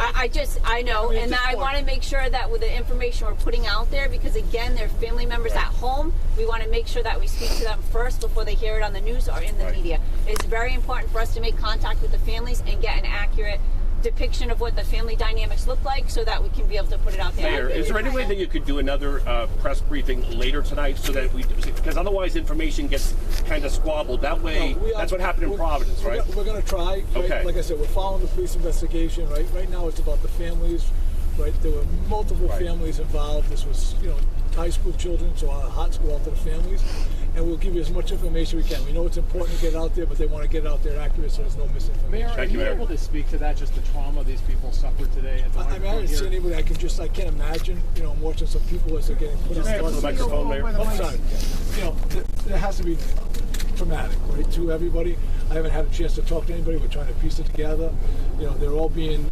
I know, and I want to make sure that with the information we're putting out there, because again, they're family members at home, we want to make sure that we speak to them first before they hear it on the news or in the media. It's very important for us to make contact with the families and get an accurate depiction of what the family dynamics look like so that we can be able to put it out there. Mayor, is there any way that you could do another press briefing later tonight so that because otherwise information gets kind of squabbled. That way, that's what happened in Providence, right? We're going to try. Okay. Right? Like I said, we're following the police investigation, right? Right now it's about the families, right? There were multiple families involved. This was, high school children, so our hearts go out to the families. And we'll give you as much information we can. We know it's important to get out there, but they want to get out there accurate so there's no misinformation. Mayor, are you able to speak to that, just the trauma these people suffered today? At the I haven't seen anybody. I can't imagine, I'm watching some people as they're getting put on the microphone, Mayor. I'm sorry. There has to be traumatic, right, to everybody. I haven't had a chance to talk to anybody. We're trying to piece it together. They're all being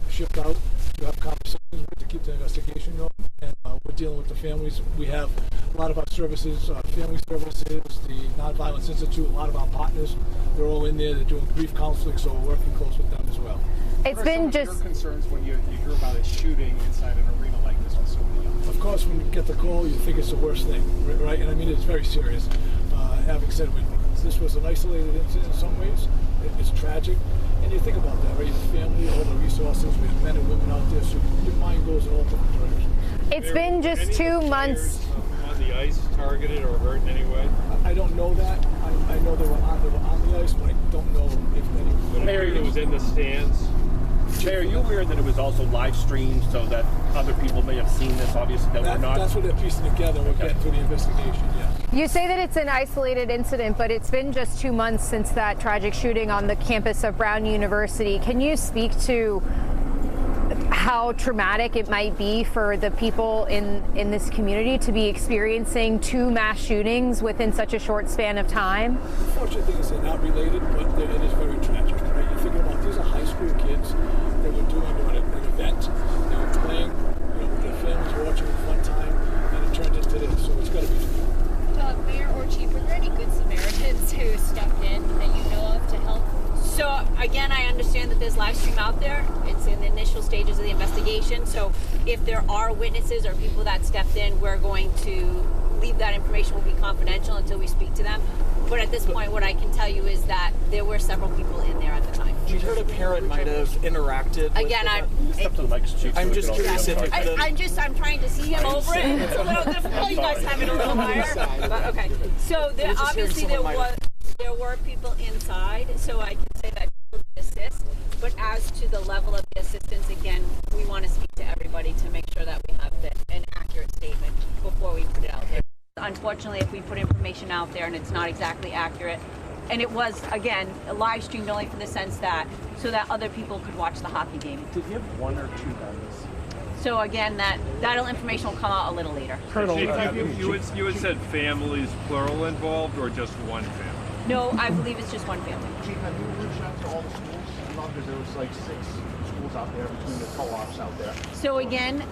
shipped out to have conversations with to keep the investigation going. And we're dealing with the families. We have a lot of our services, family services, the Nonviolence Institute, a lot of our partners. They're all in there. They're doing grief counseling, so we're working close with them as well. It's been just... What are some of your concerns when you hear about a shooting inside an arena like this with so many young people? Of course, when you get the call, you think it's the worst thing, right? And I mean, it's very serious. Having said this was an isolated incident in some ways. It's tragic. And you think about that, right? The family, all the resources, we have men and women out there, so your mind goes in all different directions. It's been just 2 months. On the ice, targeted or hurt in any way? I don't know that. I know they were on the ice, but I don't know if any. Mayor, it was in the stands. Mayor, are you aware that it was also live streamed so that other people may have seen this, obviously, that we're not? That's what they're piecing together. We're getting through the investigation, yeah. You say that it's an isolated incident, but it's been just 2 months since that tragic shooting on the campus of Brown University. Can you speak to how traumatic it might be for the people in this community to be experiencing 2 mass shootings within such a short span of time? The fortunate thing is they're not related, but it is very tragic, right? You're thinking about these are high school kids that were doing an event. They were playing, their families were watching a fun time, and it turned into this, so it's got to be true. Mayor or Chief, were there any good Samaritans who stepped in that you know of to help? So again, I understand that there's live stream out there. It's in the initial stages of the investigation. So if there are witnesses or people that stepped in, we're going to leave that information will be confidential until we speak to them. But at this point, what I can tell you is that there were several people in there at the time. We heard a parent might have interacted. Again, I'm just curious if I'm trying to see him over it. It's a little difficult. You guys have it a little higher. But okay. So obviously there were people inside, so I can say that people did assist. But as to the level of the assistance, again, we want to speak to everybody to make sure that we have an accurate statement before we put it out there. Unfortunately, if we put information out there and it's not exactly accurate, and it was, again, live streamed only for the sense that, so that other people could watch the hockey game. Did you have 1 or 2 guns? So again, that information will come out a little later. Chief, you had said families, plural, involved, or just one family? No, I believe it's just one family. Chief, have you reached out to all the schools? Because there was like 6 schools out there between the co-ops out there. So again,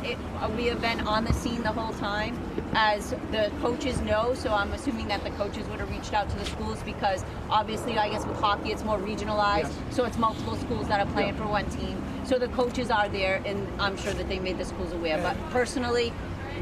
we have been on the scene the whole time, as the coaches know, so I'm assuming that the coaches would have reached out to the schools because obviously, I guess with hockey, it's more regionalized, so it's multiple schools that are playing for one team. So the coaches are there, and I'm sure that they made the schools aware. But personally,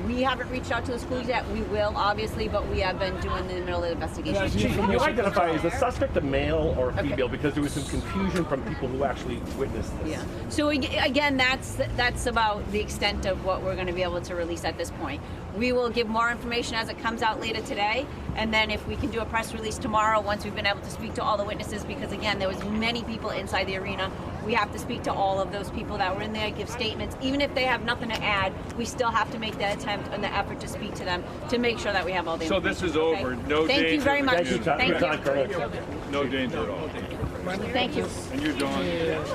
we haven't reached out to the schools yet. We will, obviously, but we have been doing the middle of the investigation. Chief, can you identify as a suspect a male or a female? Because there was some confusion from people who actually witnessed this. Yeah. So again, that's about the extent of what we're going to be able to release at this point. We will give more information as it comes out later today, and then if we can do a press release tomorrow once we've been able to speak to all the witnesses, because again, there was many people inside the arena. We have to speak to all of those people that were in there, give statements. Even if they have nothing to add, we still have to make the attempt and the effort to speak to them to make sure that we have all the information. So this is over. Okay? No danger. Thank you very much. Thank you. No danger at all. Thank you. And you're done.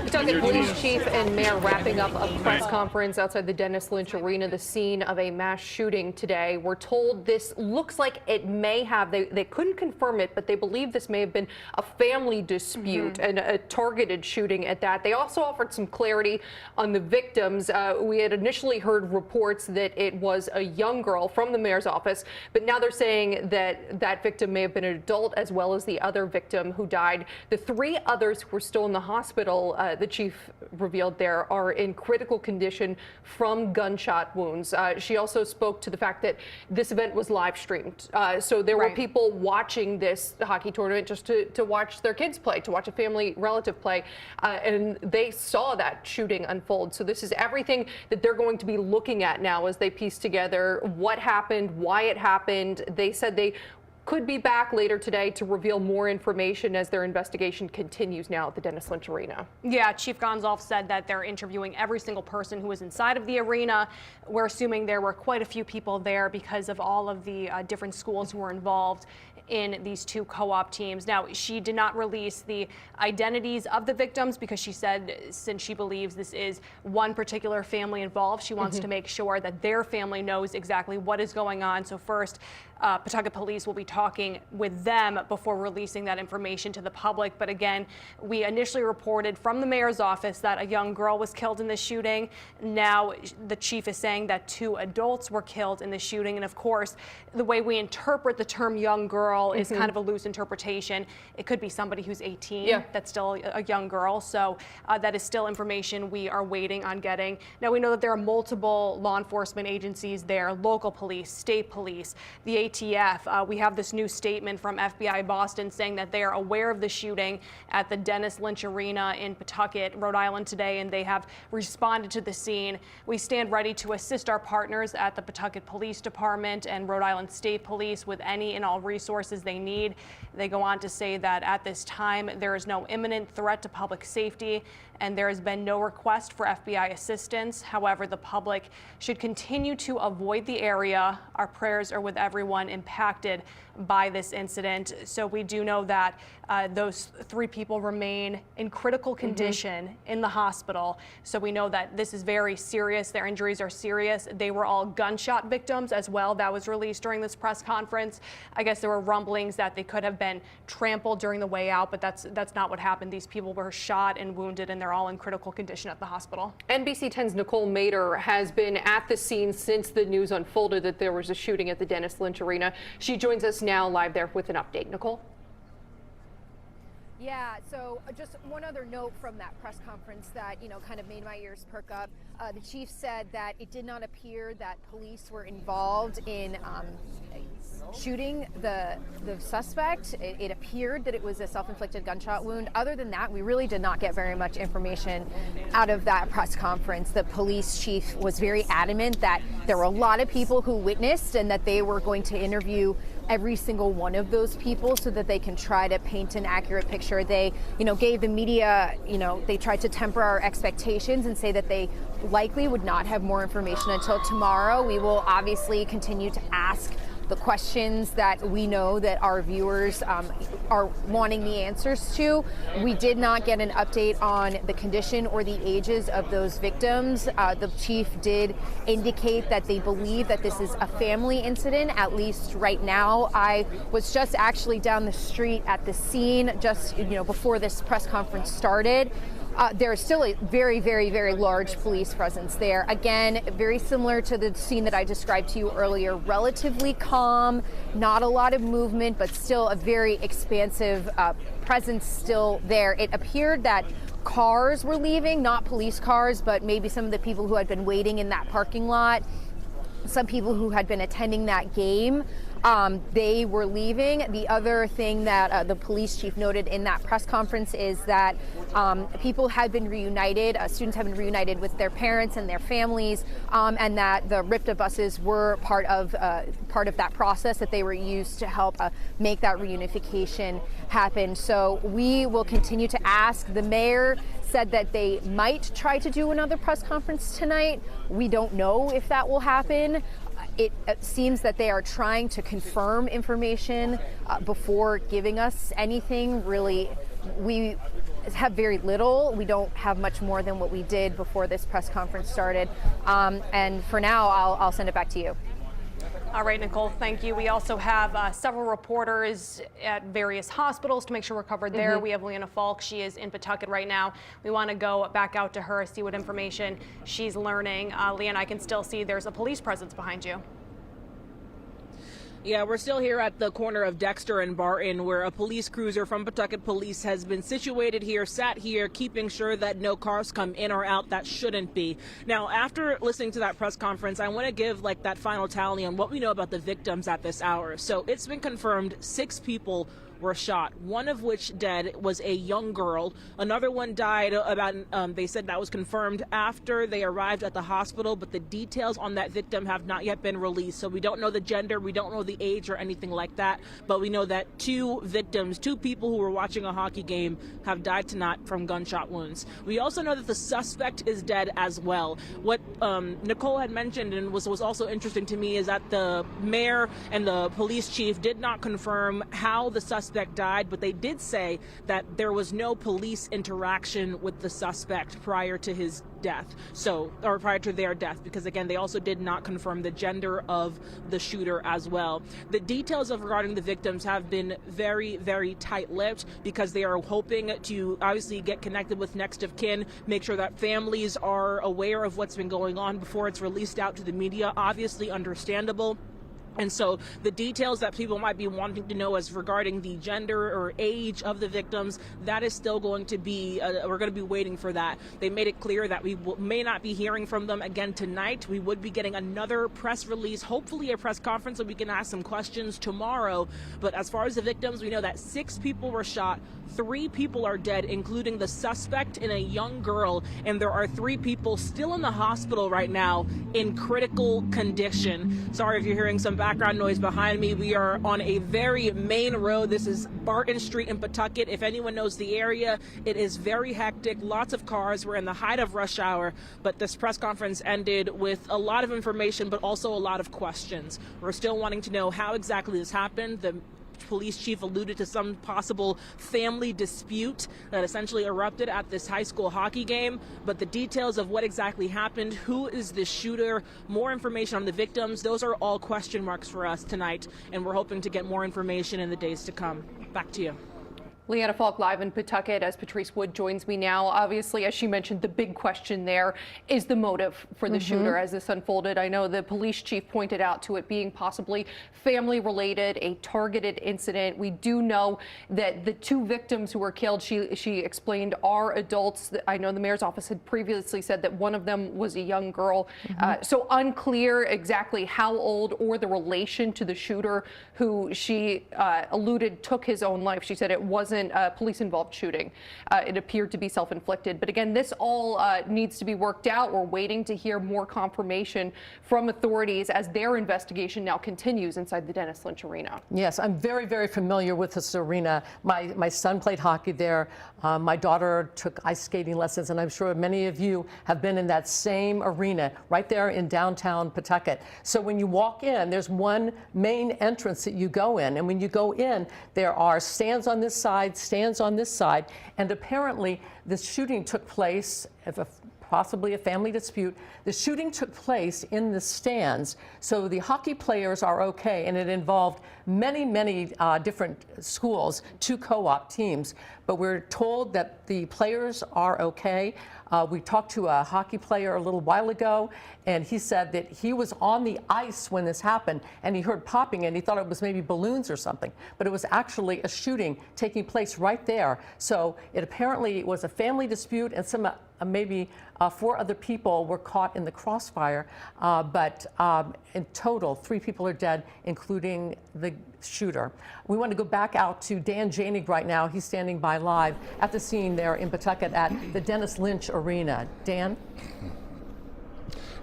Pawtucket Police Chief and Mayor wrapping up a press conference outside the Lynch Arena, the scene of a mass shooting today. We're told this looks like it may have, they couldn't confirm it, but they believe this may have been a family dispute and a targeted shooting at that. They also offered some clarity on the victims. We had initially heard reports that it was a young girl from the mayor's office, but now they're saying that that victim may have been an adult as well as the other victim who died. The 3 others who were still in the hospital, the chief revealed there, are in critical condition from gunshot wounds. She also spoke to the fact that this event was live streamed. So there were people watching this hockey tournament just to watch their kids play, to watch a family relative play, and they saw that shooting unfold. So this is everything that they're going to be looking at now as they piece together what happened, why it happened. They said they could be back later today to reveal more information as their investigation continues now at the Dennis Lynch Arena. Yeah, Chief Gonzalez said that they're interviewing every single person who was inside of the arena. We're assuming there were quite a few people there because of all of the different schools who were involved in these 2 co-op teams. Now, she did not release the identities of the victims because she said since she believes this is one particular family involved, she wants to make sure that their family knows exactly what is going on. So first, Pawtucket police will be talking with them before releasing that information to the public. But again, we initially reported from the mayor's office that a young girl was killed in the shooting. Now the chief is saying that 2 adults were killed in the shooting. And of course, the way we interpret the term young girl is kind of a loose interpretation. It could be somebody who's 18, that's still a young girl. So that is still information we are waiting on getting. Now we know that there are multiple law enforcement agencies there, local police, state police, the ATF. We have this new statement from FBI Boston saying that they are aware of the shooting at the Dennis Lynch Arena in Pawtucket, Rhode Island today, and they have responded to the scene. We stand ready to assist our partners at the Pawtucket Police Department and Rhode Island State Police with any and all resources they need. They go on to say that at this time there is no imminent threat to public safety and there has been no request for FBI assistance. However, the public should continue to avoid the area. Our prayers are with everyone impacted by this incident. So we do know that those 3 people remain in critical condition in the hospital. So we know that this is very serious. Their injuries are serious. They were all gunshot victims as well. That was released during this press conference. I guess there were rumblings that they could have been trampled during the way out, but that's not what happened. These people were shot and wounded, and they're all in critical condition at the hospital. NBC 10's Nicole Mader has been at the scene since the news unfolded that there was a shooting at the Dennis Lynch Arena. She joins us now live there with an update. Nicole? Yeah, so just one other note from that press conference that, kind of made my ears perk up. The chief said that it did not appear that police were involved in shooting the suspect. It appeared that it was a self-inflicted gunshot wound. Other than that, we really did not get very much information out of that press conference. The police chief was very adamant that there were a lot of people who witnessed and that they were going to interview every single one of those people so that they can try to paint an accurate picture. They, gave the media, they tried to temper our expectations and say that they likely would not have more information until tomorrow. We will obviously continue to ask the questions that we know that our viewers are wanting the answers to. We did not get an update on the condition or the ages of those victims. The chief did indicate that they believe that this is a family incident, at least right now. I was just actually down the street at the scene just before this press conference started. There is still a very, very, very large police presence there. Again, very similar to the scene that I described to you earlier. Relatively calm, not a lot of movement, but still a very expansive presence still there. It appeared that cars were leaving, not police cars, but maybe some of the people who had been waiting in that parking lot, some people who had been attending that game. They were leaving. The other thing that the police chief noted in that press conference is that people had been reunited, students have been reunited with their parents and their families, and that the RIPTA buses were part of that process, that they were used to help make that reunification happen. So we will continue to ask. The mayor said that they might try to do another press conference tonight. We don't know if that will happen. It seems that they are trying to confirm information before giving us anything. Really, we have very little. We don't have much more than what we did before this press conference started. And for now, I'll send it back to you. All right, Nicole, thank you. We also have several reporters at various hospitals to make sure we're covered there. We have Leanna Falk. She is in Pawtucket right now. We want to go back out to her, see what information she's learning. Leanna, I can still see there's a police presence behind you. Yeah, we're still here at the corner of Dexter and Barton, where a police cruiser from Pawtucket Police has been situated here, sat here, keeping sure that no cars come in or out that shouldn't be. Now, after listening to that press conference, I want to give that final tally on what we know about the victims at this hour. So it's been confirmed 6 people were shot, one of which dead was a young girl. Another one died they said that was confirmed after they arrived at the hospital, but the details on that victim have not yet been released. So we don't know the gender, we don't know the age or anything like that, but we know that 2 victims, 2 people who were watching a hockey game, have died tonight from gunshot wounds. We also know that the suspect is dead as well. What Nicole had mentioned and was also interesting to me is that the mayor and the police chief did not confirm how the suspect died, but they did say that there was no police interaction with the suspect prior to his death, or prior to their death, because again, they also did not confirm the gender of the shooter as well. The details regarding the victims have been very, very tight-lipped because they are hoping to obviously get connected with next of kin, make sure that families are aware of what's been going on before it's released out to the media. Obviously understandable. And so the details that people might be wanting to know as regarding the gender or age of the victims, that is still going to be, we're going to be waiting for that. They made it clear that we may not be hearing from them again tonight. We would be getting another press release, hopefully a press conference, so we can ask some questions tomorrow. But as far as the victims, we know that 6 people were shot, 3 people are dead, including the suspect and a young girl, and there are 3 people still in the hospital right now in critical condition. Sorry if you're hearing some background noise behind me. We are on a very main road. This is Barton Street in Pawtucket. If anyone knows the area, it is very hectic, lots of cars. We're in the height of rush hour, but this press conference ended with a lot of information, but also a lot of questions. We're still wanting to know how exactly this happened. The police chief alluded to some possible family dispute that essentially erupted at this high school hockey game, but the details of what exactly happened, who is the shooter, more information on the victims, those are all question marks for us tonight, and we're hoping to get more information in the days to come. Back to you. Leanna Falk live in Pawtucket as Patrice Wood joins me now. Obviously, as she mentioned, the big question there is the motive for the shooter as this unfolded. I know the police chief pointed out to it being possibly family related, a targeted incident. We do know that the 2 victims who were killed, she explained, are adults. I know the mayor's office had previously said that one of them was a young girl. So unclear exactly how old or the relation to the shooter who she alluded took his own life. She said it wasn't a police-involved shooting. It appeared to be self-inflicted. But again, this all needs to be worked out. We're waiting to hear more confirmation from authorities as their investigation now continues inside the Dennis Lynch Arena. Yes, I'm very, very familiar with this arena. My son played hockey there. My daughter took ice skating lessons, and I'm sure many of you have been in that same arena right there in downtown Pawtucket. So when you walk in, there's one main entrance that you go in, and when you go in, there are stands on this side, stands on this side, and apparently this shooting took place, possibly a family dispute. The shooting took place in the stands, so the hockey players are okay, and it involved many, many different schools, 2 co-op teams, but we're told that the players are okay. We talked to a hockey player a little while ago, and he said that he was on the ice when this happened, and he heard popping, and he thought it was maybe balloons or something, but it was actually a shooting taking place right there. So it apparently was a family dispute, and some maybe 4 other people were caught in the crossfire, but in total, 3 people are dead, including the shooter. We want to go back out to Dan Janig right now. He's standing by live at the scene there in Pawtucket at the Dennis Lynch Arena. Dan?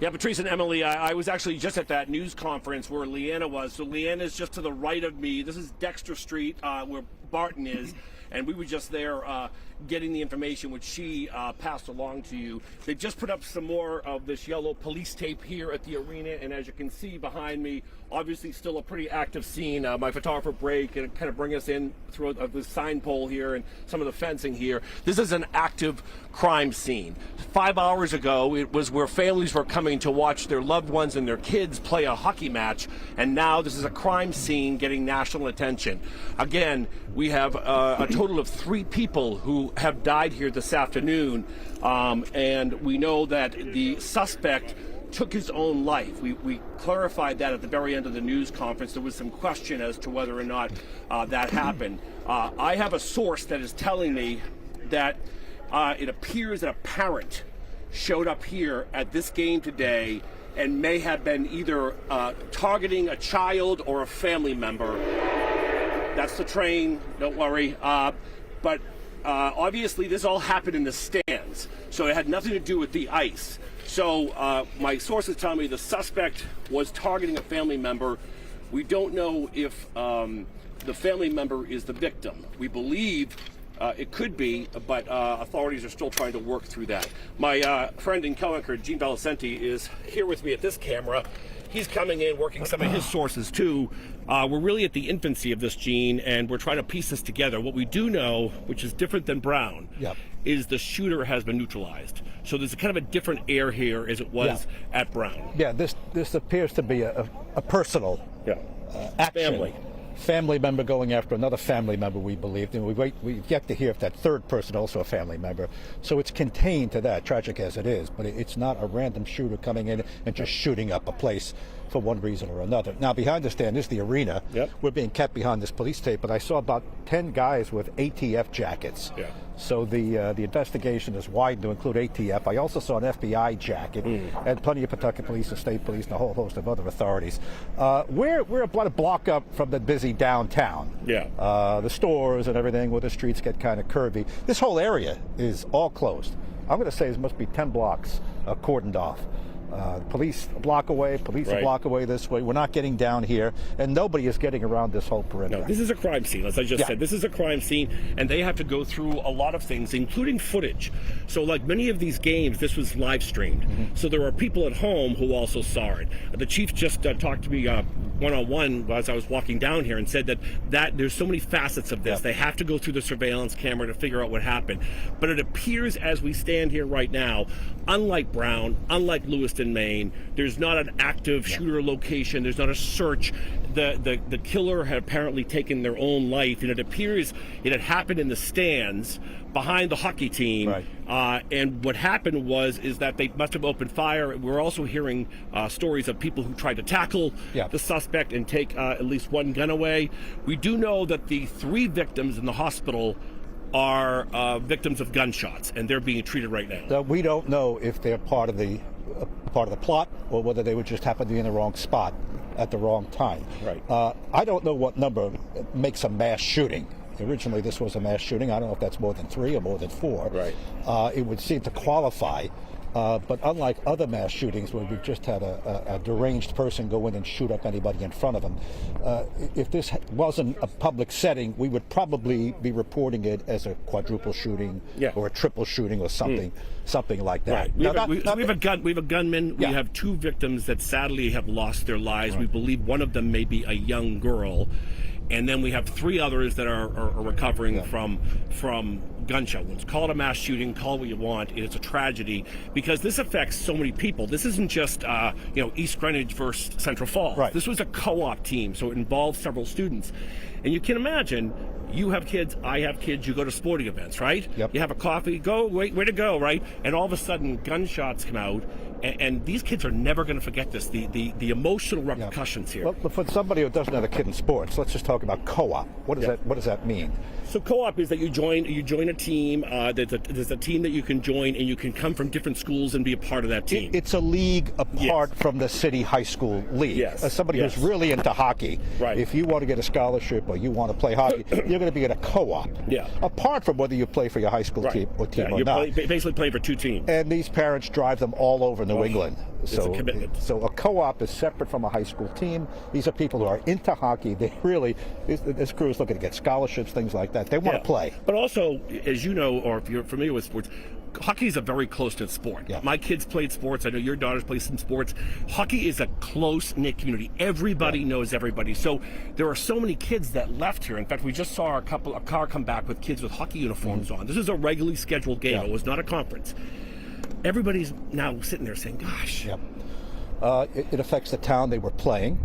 Yeah, Patrice and Emily, I was actually just at that news conference where Leanna was. So Leanna is just to the right of me. This is Dexter Street, where Barton is. and we were just there getting the information which she passed along to you. They just put up some more of this yellow police tape here at the arena, and as you can see behind me, obviously still a pretty active scene. My photographer break and kind of bring us in through the sign pole here and some of the fencing here. This is an active crime scene. 5 hours ago, it was where families were coming to watch their loved ones and their kids play a hockey match, and now this is a crime scene getting national attention. Again, we have a total of 3 people who have died here this afternoon, and we know that the suspect took his own life. We clarified that at the very end of the news conference. There was some question as to whether or not that happened. I have a source that is telling me that it appears that a parent showed up here at this game today and may have been either targeting a child or a family member. That's the train, don't worry. But obviously this all happened in the stands, so it had nothing to do with the ice. So my sources tell me the suspect was targeting a family member. We don't know if the family member is the victim. We believe it could be, but authorities are still trying to work through that. My friend in Coventry, Gene Bellicenti, is here with me at this camera. He's coming in, working some of his sources too. We're really at the infancy of this, Gene, and we're trying to piece this together. What we do know, which is different than Brown, is the shooter has been neutralized. So there's a kind of a different air here as it was at Brown. Yeah, this appears to be a personal action. Family member going after another family member, we believe. And we've yet to hear if that third person also a family member. So it's contained to that, tragic as it is, but it's not a random shooter coming in and just shooting up a place for one reason or another. Now, behind the stand is the arena. We're being kept behind this police tape, but I saw about 10 guys with ATF jackets. So the investigation is widened to include ATF. I also saw an FBI jacket and plenty of Pawtucket police and state police and a whole host of other authorities. We're about a block up from the busy downtown. The stores and everything where the streets get kind of curvy. This whole area is all closed. I'm going to say it must be 10 blocks cordoned off. Police a block away, police a block away this way. We're not getting down here, and nobody is getting around this whole perimeter. No, this is a crime scene, as I just said. This is a crime scene, and they have to go through a lot of things, including footage. So like many of these games, this was live streamed. So there are people at home who also saw it. The chief just talked to me one-on-one as I was walking down here and said that there's so many facets of this. They have to go through the surveillance camera to figure out what happened. But it appears as we stand here right now, unlike Brown, unlike Lewiston, Maine, there's not an active shooter location. There's not a search. The killer had apparently taken their own life, and it appears it had happened in the stands behind the hockey team. And what happened is that they must have opened fire. We're also hearing stories of people who tried to tackle the suspect and take at least one gun away. We do know that the 3 victims in the hospital are victims of gunshots, and they're being treated right now. We don't know if they're part of the plot or whether they would just happen to be in the wrong spot at the wrong time. I don't know what number makes a mass shooting. Originally, this was a mass shooting. I don't know if that's more than 3 or more than 4. It would seem to qualify. But unlike other mass shootings where we've just had a deranged person go in and shoot up anybody in front of them, if this wasn't a public setting, we would probably be reporting it as a quadruple shooting or a triple shooting or something like that. We have a gunman. We have 2 victims that sadly have lost their lives. We believe one of them may be a young girl. And then we have 3 others that are recovering from gunshot wounds. Call it a mass shooting, call it what you want. It's a tragedy because this affects so many people. This isn't just East Greenwich versus Central Falls. This was a co-op team, so it involved several students. And you can imagine, you have kids, I have kids, you go to sporting events, right? You have a coffee, way to go, right? And all of a sudden, gunshots come out, and these kids are never going to forget this, the emotional repercussions here. Well, but for somebody who doesn't have a kid in sports, let's just talk about co-op. What does that mean? So co-op is that you join a team. There's a team that you can join, and you can come from different schools and be a part of that team. It's a league apart from the city high school league. As somebody who's really into hockey, if you want to get a scholarship or you want to play hockey, you're going to be in a co-op. Apart from whether you play for your high school team or not. You're basically playing for 2 teams. And these parents drive them all over New England It's a commitment. So a co-op is separate from a high school team. These are people who are into hockey. They really, this crew is looking to get scholarships, things like that. They want to play. But also, as you know, or if you're familiar with sports, hockey is a very close-knit sport. Yeah. My kids played sports. I know your daughters play some sports. Hockey is a close-knit community. Everybody knows everybody. So there are so many kids that left here. In fact, we just saw a car come back with kids with hockey uniforms on. This is a regularly scheduled game. It was not a conference. Everybody's now sitting there saying, gosh. It affects the town they were playing.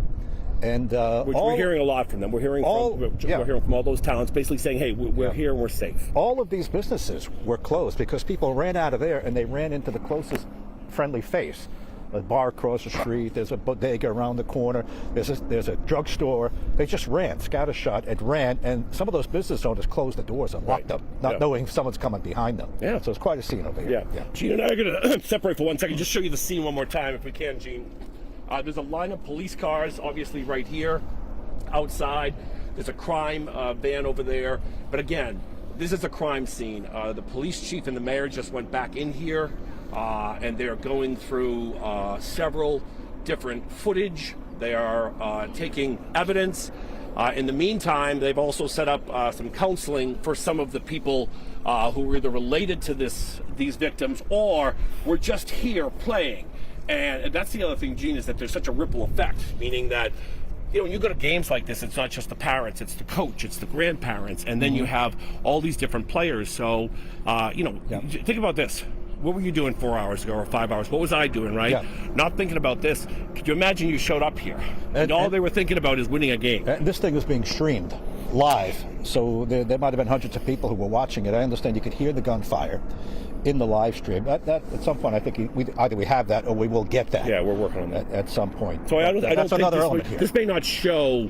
And we're hearing a lot from them. We're hearing from all those towns basically saying, hey, we're here and we're safe. All of these businesses were closed because people ran out of there and they ran into the closest friendly face. A bar across the street, there's a bodega around the corner, there's a drugstore. They just ran, scattershot, and ran, and some of those business owners closed the doors and locked up, not knowing someone's coming behind them. Yeah. So it's quite a scene over here. Gene and I are going to separate for 1 second, just show you the scene one more time if we can, Gene. There's a line of police cars, obviously right here, outside. There's a crime van over there. But again, this is a crime scene. The police chief and the mayor just went back in here, and they're going through several different footage. They are taking evidence. In the meantime, they've also set up some counseling for some of the people who were either related to these victims or were just here playing. And that's the other thing, Gene, is that there's such a ripple effect, meaning that, when you go to games like this, it's not just the parents, it's the coach, it's the grandparents, and then you have all these different players. So, think about this. What were you doing 4 hours ago or 5 hours? What was I doing, right? Yeah. Not thinking about this. Could you imagine you showed up here and all they were thinking about is winning a game? This thing was being streamed live, so there might have been hundreds of people who were watching it. I understand you could hear the gunfire in the live stream. That at some point, I think either we have that or we will get that. Yeah, we're working on that at some point. So I don't that's think another element here. This may not show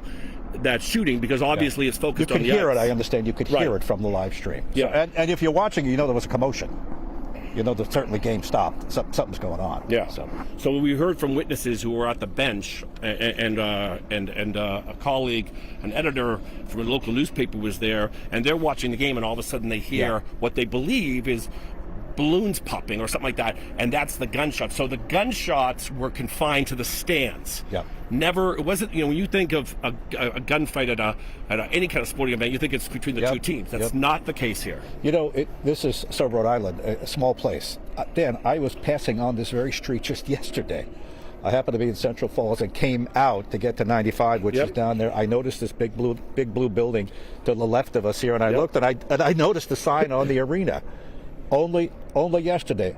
that shooting because obviously it's focused on the You could hear it. I understand you could hear it from the live stream. Yeah. So, and if you're watching, you know there was a commotion. You know that certainly game stopped. Something's going on. Yeah. So we heard from witnesses who were at the bench, and a colleague, an editor from a local newspaper was there, and they're watching the game, and all of a sudden they hear what they believe is balloons popping or something like that, and that's the gunshot. So the gunshots were confined to the stands. Yeah. Never, it wasn't, when you think of a gunfight at any kind of sporting event, you think it's between the two teams. That's not the case here. This is Rhode Island, a small place. Dan, I was passing on this very street just yesterday. I happened to be in Central Falls and came out to get to 95, which is down there. I noticed this big blue building to the left of us here, and I looked and I noticed the sign on the arena. Only yesterday.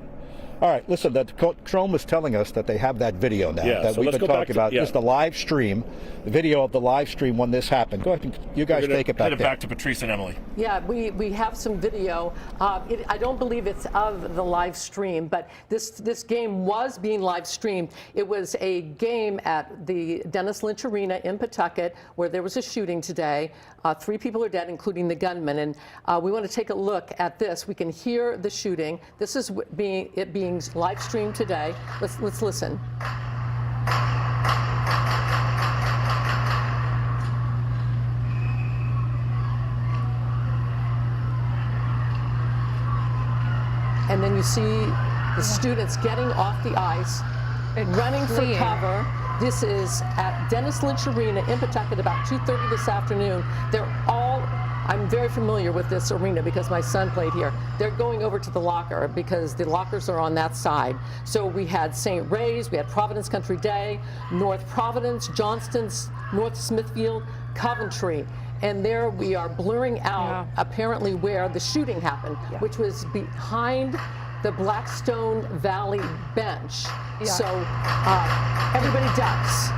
All right, listen, the Chrome was telling us that they have that video now that we've been talking about. This is the live stream, the video of the live stream when this happened. Go ahead, you guys take it back. Head it back to Patrice and Emily. Yeah, we have some video. I don't believe it's of the live stream, but this game was being live streamed. It was a game at the Lynch Arena in Pawtucket where there was a shooting today. 3 people are dead, including the gunman. And we want to take a look at this. We can hear the shooting. This is being live streamed today. Let's listen. And then you see the students getting off the ice and running for cover. This is at Lynch Arena in Pawtucket about 2:30 this afternoon. I'm very familiar with this arena because my son played here. They're going over to the locker because the lockers are on that side. So we had St. Ray's, we had Providence Country Day, North Providence-Johnston, North Smithfield, Coventry. And there we are blurring out apparently where the shooting happened, which was behind the Blackstone Valley bench. So everybody ducks.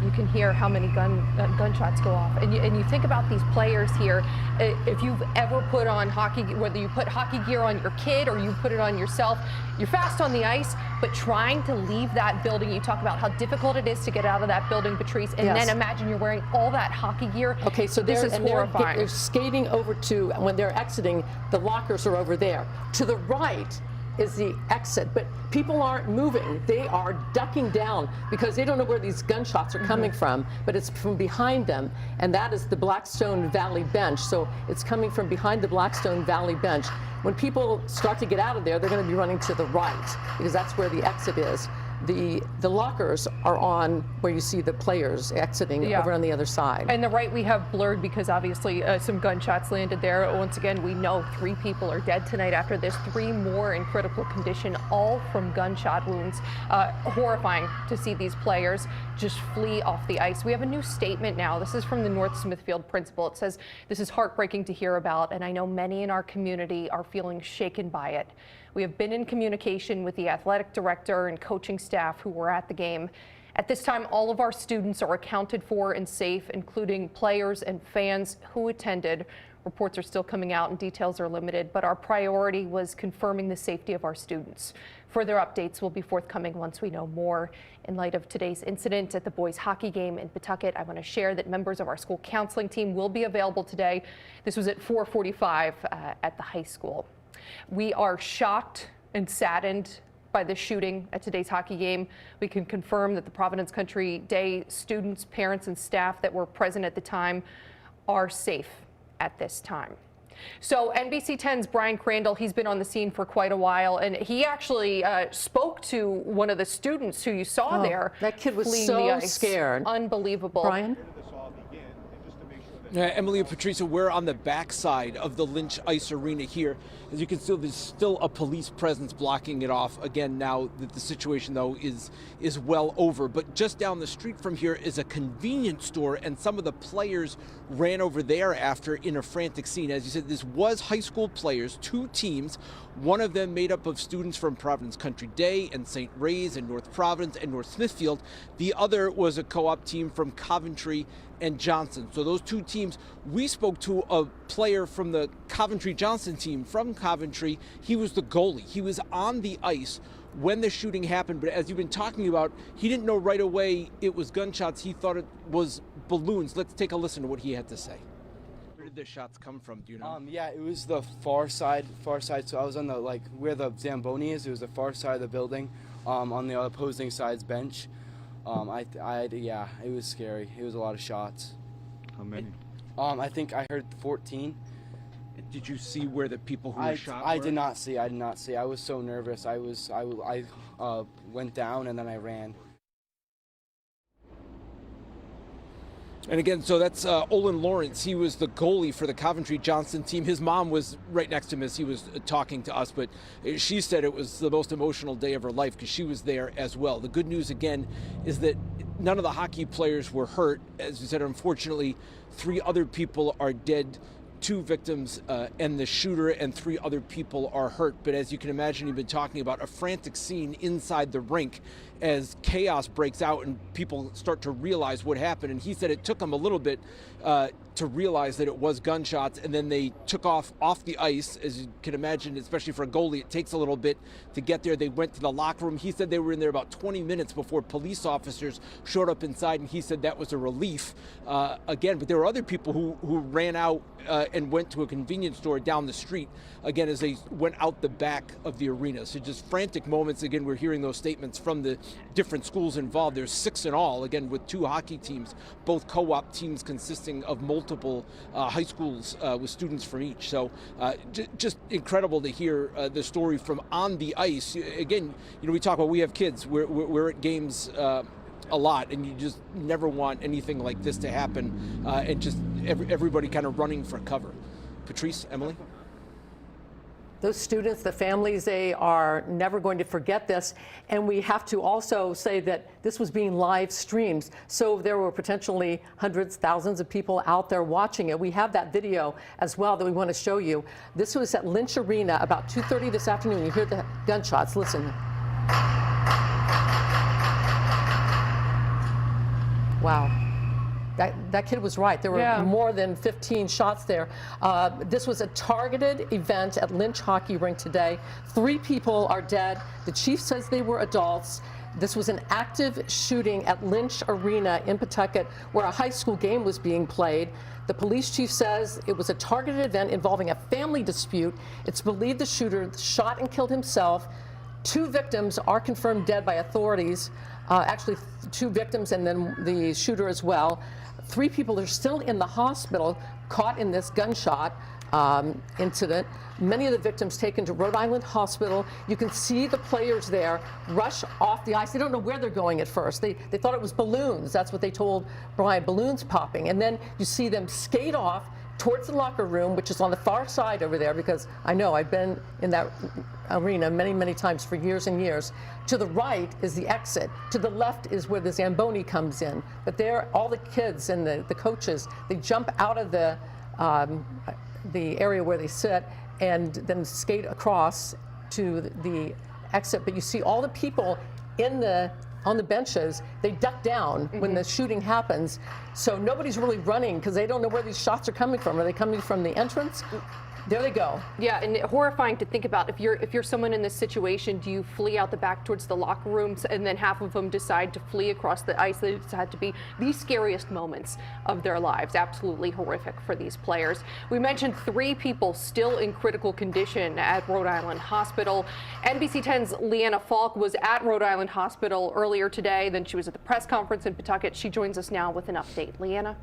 You can hear how many gunshots go off. And you think about these players here. If you've ever put on hockey, whether you put hockey gear on your kid or you put it on yourself, you're fast on the ice, but trying to leave that building, you talk about how difficult it is to get out of that building, Patrice, and then imagine you're wearing all that hockey gear. Okay, so this is horrifying. They're skating over to, when they're exiting, the lockers are over there. To the right is the exit, but people aren't moving. They are ducking down because they don't know where these gunshots are coming from, but it's from behind them, and that is the Blackstone Valley bench. So it's coming from behind the Blackstone Valley bench. When people start to get out of there, they're going to be running to the right because that's where the exit is. The lockers are on where you see the players exiting over on the other side. And the right we have blurred because obviously some gunshots landed there. Once again, we know 3 people are dead tonight after this, 3 more in critical condition, all from gunshot wounds. Horrifying to see these players just flee off the ice. We have a new statement now. This is from the North Smithfield principal. It says, "This is heartbreaking to hear about, and I know many in our community are feeling shaken by it. We have been in communication with the athletic director and coaching staff who were at the game. At this time, all of our students are accounted for and safe, including players and fans who attended. Reports are still coming out and details are limited, but our priority was confirming the safety of our students. Further updates will be forthcoming once we know more." In light of today's incident at the boys hockey game in Pawtucket, I want to share that members of our school counseling team will be available today. This was at 4:45 at the high school. We are shocked and saddened by the shooting at today's hockey game. We can confirm that the Providence Country Day students, parents, and staff that were present at the time are safe at this time. So NBC 10's Brian Crandall, he's been on the scene for quite a while, and he actually spoke to one of the students who you saw there. That kid was fleeing so the ice. scared. Unbelievable. Brian? Emily and Patricia, we're on the backside of the Lynch Ice Arena here. As you can see, there's still a police presence blocking it off. Again, now that the situation, though, is well over. But just down the street from here is a convenience store, and some of the players ran over there after in a frantic scene. As you said, this was high school players, 2 teams. One of them made up of students from Providence Country Day and St. Ray's and North Providence and North Smithfield. The other was a co-op team from Coventry and Johnston. So those 2 teams, we spoke to a player from the Coventry-Johnston team from Coventry. He was the goalie. He was on the ice when the shooting happened, but as you've been talking about, he didn't know right away it was gunshots. He thought it was balloons. Let's take a listen to what he had to say. Where did the shots come from, do you know? Yeah, it was the far side. So I was on the, where the Zamboni is. It was the far side of the building, on the opposing side's bench. Yeah, it was scary. It was a lot of shots. How many? I think I heard 14. Did you see where the people who were shot were? I did not see. I was so nervous. I went down and then I ran. And again, so that's Olin Lawrence. He was the goalie for the Coventry-Johnston team. His mom was right next to him as he was talking to us, but she said it was the most emotional day of her life because she was there as well. The good news, again, is that none of the hockey players were hurt. As you said, unfortunately, 3 other people are dead, 2 victims and the shooter, and 3 other people are hurt. But as you can imagine, you've been talking about a frantic scene inside the rink as chaos breaks out and people start to realize what happened. And he said it took him a little bit to realize that it was gunshots, and then they took off the ice. As you can imagine, especially for a goalie, it takes a little bit to get there. They went to the locker room. He said they were in there about 20 minutes before police officers showed up inside, and he said that was a relief. Again, but there were other people who ran out and went to a convenience store down the street, again, as they went out the back of the arena. So just frantic moments. Again, we're hearing those statements from the different schools involved. There's 6 in all, again, with 2 hockey teams, both co-op teams consisting of multiple high schools with students from each. So just incredible to hear the story from on the ice. Again, we talk about, we have kids. We're at games a lot, and you just never want anything like this to happen, and just everybody kind of running for cover. Patrice, Emily? Those students, the families, they are never going to forget this. And we have to also say that this was being live streamed. So there were potentially hundreds, thousands of people out there watching it. We have that video as well that we want to show you. This was at Lynch Arena about 2:30 this afternoon. You hear the gunshots. Listen. Wow. That kid was right. There were more than 15 shots there. This was a targeted event at Lynch Hockey Rink today. 3 people are dead. The chief says they were adults. This was an active shooting at Lynch Arena in Pawtucket where a high school game was being played. The police chief says it was a targeted event involving a family dispute. It's believed the shooter shot and killed himself. 2 victims are confirmed dead by authorities. Actually, 2 victims and then the shooter as well. 3 people are still in the hospital caught in this gunshot. incident. Many of the victims taken to Rhode Island Hospital. You can see the players there rush off the ice. They don't know where they're going at first. They thought it was balloons. That's what they told Brian, balloons popping. And then you see them skate off towards the locker room, which is on the far side over there, because I know I've been in that arena many, many times for years and years. To the right is the exit. To the left is where the Zamboni comes in. But there, all the kids and the coaches, they jump out of the area where they sit and then skate across to the exit. But you see all the people on the benches, they duck down when the shooting happens. So nobody's really running because they don't know where these shots are coming from. Are they coming from the entrance? There they go. Yeah, and horrifying to think about. If you're someone in this situation, do you flee out the back towards the locker rooms, and then half of them decide to flee across the ice? They decide to be the scariest moments of their lives. Absolutely horrific for these players. We mentioned 3 people still in critical condition at Rhode Island Hospital. NBC 10's Leanna Falk was at Rhode Island Hospital earlier today. Then she was at the press conference in Pawtucket. She joins us now with an update. Leanna?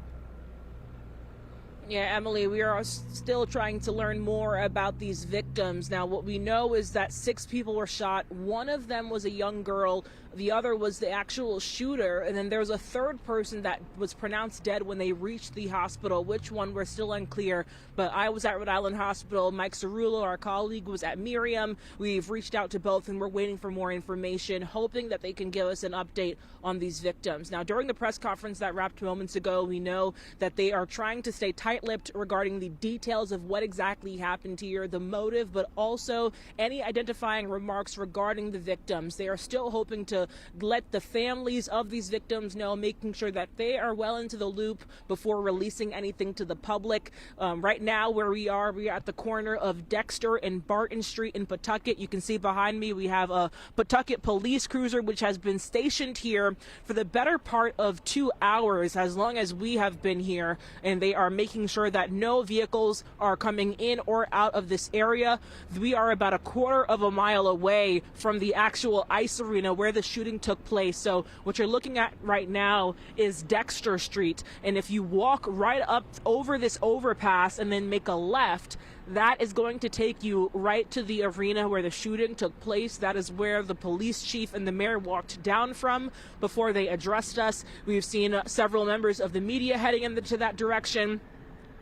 Yeah, Emily, we are still trying to learn more about these victims. Now, what we know is that 6 people were shot. One of them was a young girl. The other was the actual shooter. And then there's a third person that was pronounced dead when they reached the hospital. Which one, we're still unclear. But I was at Rhode Island Hospital. Mike Cerullo, our colleague, was at Miriam. We've reached out to both, and we're waiting for more information, hoping that they can give us an update on these victims. Now, during the press conference that wrapped moments ago, we know that they are trying to stay tight-lipped regarding the details of what exactly happened here, the motive, but also any identifying remarks regarding the victims. They are still hoping to let the families of these victims know, making sure that they are well into the loop before releasing anything to the public. Right now, where we are at the corner of Dexter and Barton Street in Pawtucket. You can see behind me we have a Pawtucket police cruiser which has been stationed here for the better part of 2 hours, as long as we have been here, and they are making sure that no vehicles are coming in or out of this area. We are about a quarter of a mile away from the actual ice arena where the shooting took place. So what you're looking at right now is Dexter Street, and if you walk right up over this overpass and then make a left, that is going to take you right to the arena where the shooting took place. That is where the police chief and the mayor walked down from before they addressed us. We've seen several members of the media heading into that direction.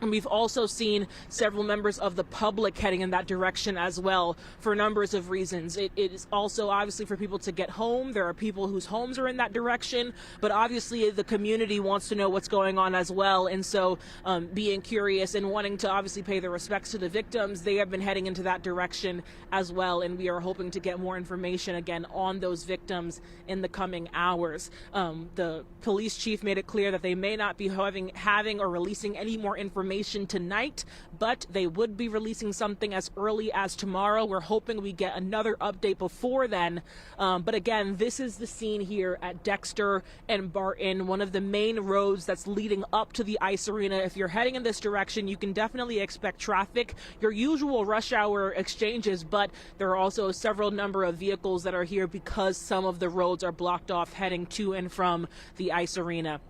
And we've also seen several members of the public heading in that direction as well for numbers of reasons. It is also obviously for people to get home. There are people whose homes are in that direction, but obviously the community wants to know what's going on as well. And so being curious and wanting to obviously pay their respects to the victims, they have been heading into that direction as well. And we are hoping to get more information again on those victims in the coming hours. The police chief made it clear that they may not be having or releasing any more information tonight, but they would be releasing something as early as tomorrow. We're hoping we get another update before then. But again, this is the scene here at Dexter and Barton, one of the main roads that's leading up to the ice arena. If you're heading in this direction, you can definitely expect traffic, your usual rush hour exchanges, but there are also several number of vehicles that are here because some of the roads are blocked off heading to and from the ice arena.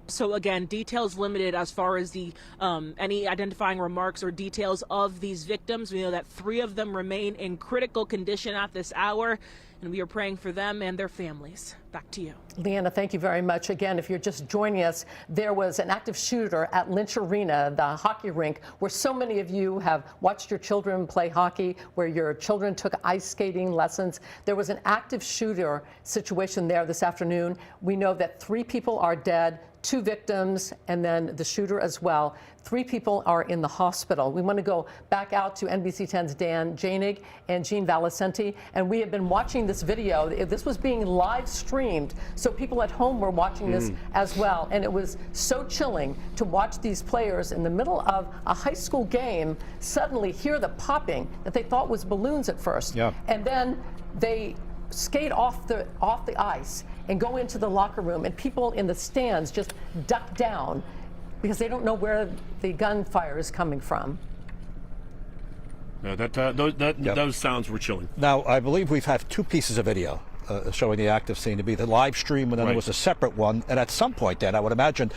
So again, details limited as far as the any identifying remarks or details of these victims. We know that 3 of them remain in critical condition at this hour, and we are praying for them and their families. Back to you. Leanna, thank you very much. Again, if you're just joining us, there was an active shooter at Lynch Arena, the hockey rink, where so many of you have watched your children play hockey, where your children took ice skating lessons. There was an active shooter situation there this afternoon. We know that 3 people are dead, 2 victims, and then the shooter as well. 3 people are in the hospital. We want to go back out to NBC 10's Dan Janig and Jean Valicenti, and we have been watching this video. This was being live streamed, so people at home were watching this as well, and it was so chilling to watch these players in the middle of a high school game suddenly hear the popping that they thought was balloons at first, and then they skate off the ice and go into the locker room, and people in the stands just duck down because they don't know where the gunfire is coming from. Those sounds were chilling. Now, I believe we've had 2 pieces of video. showing the active scene to be the live stream, and then there was a separate one. And at some point then, I would imagine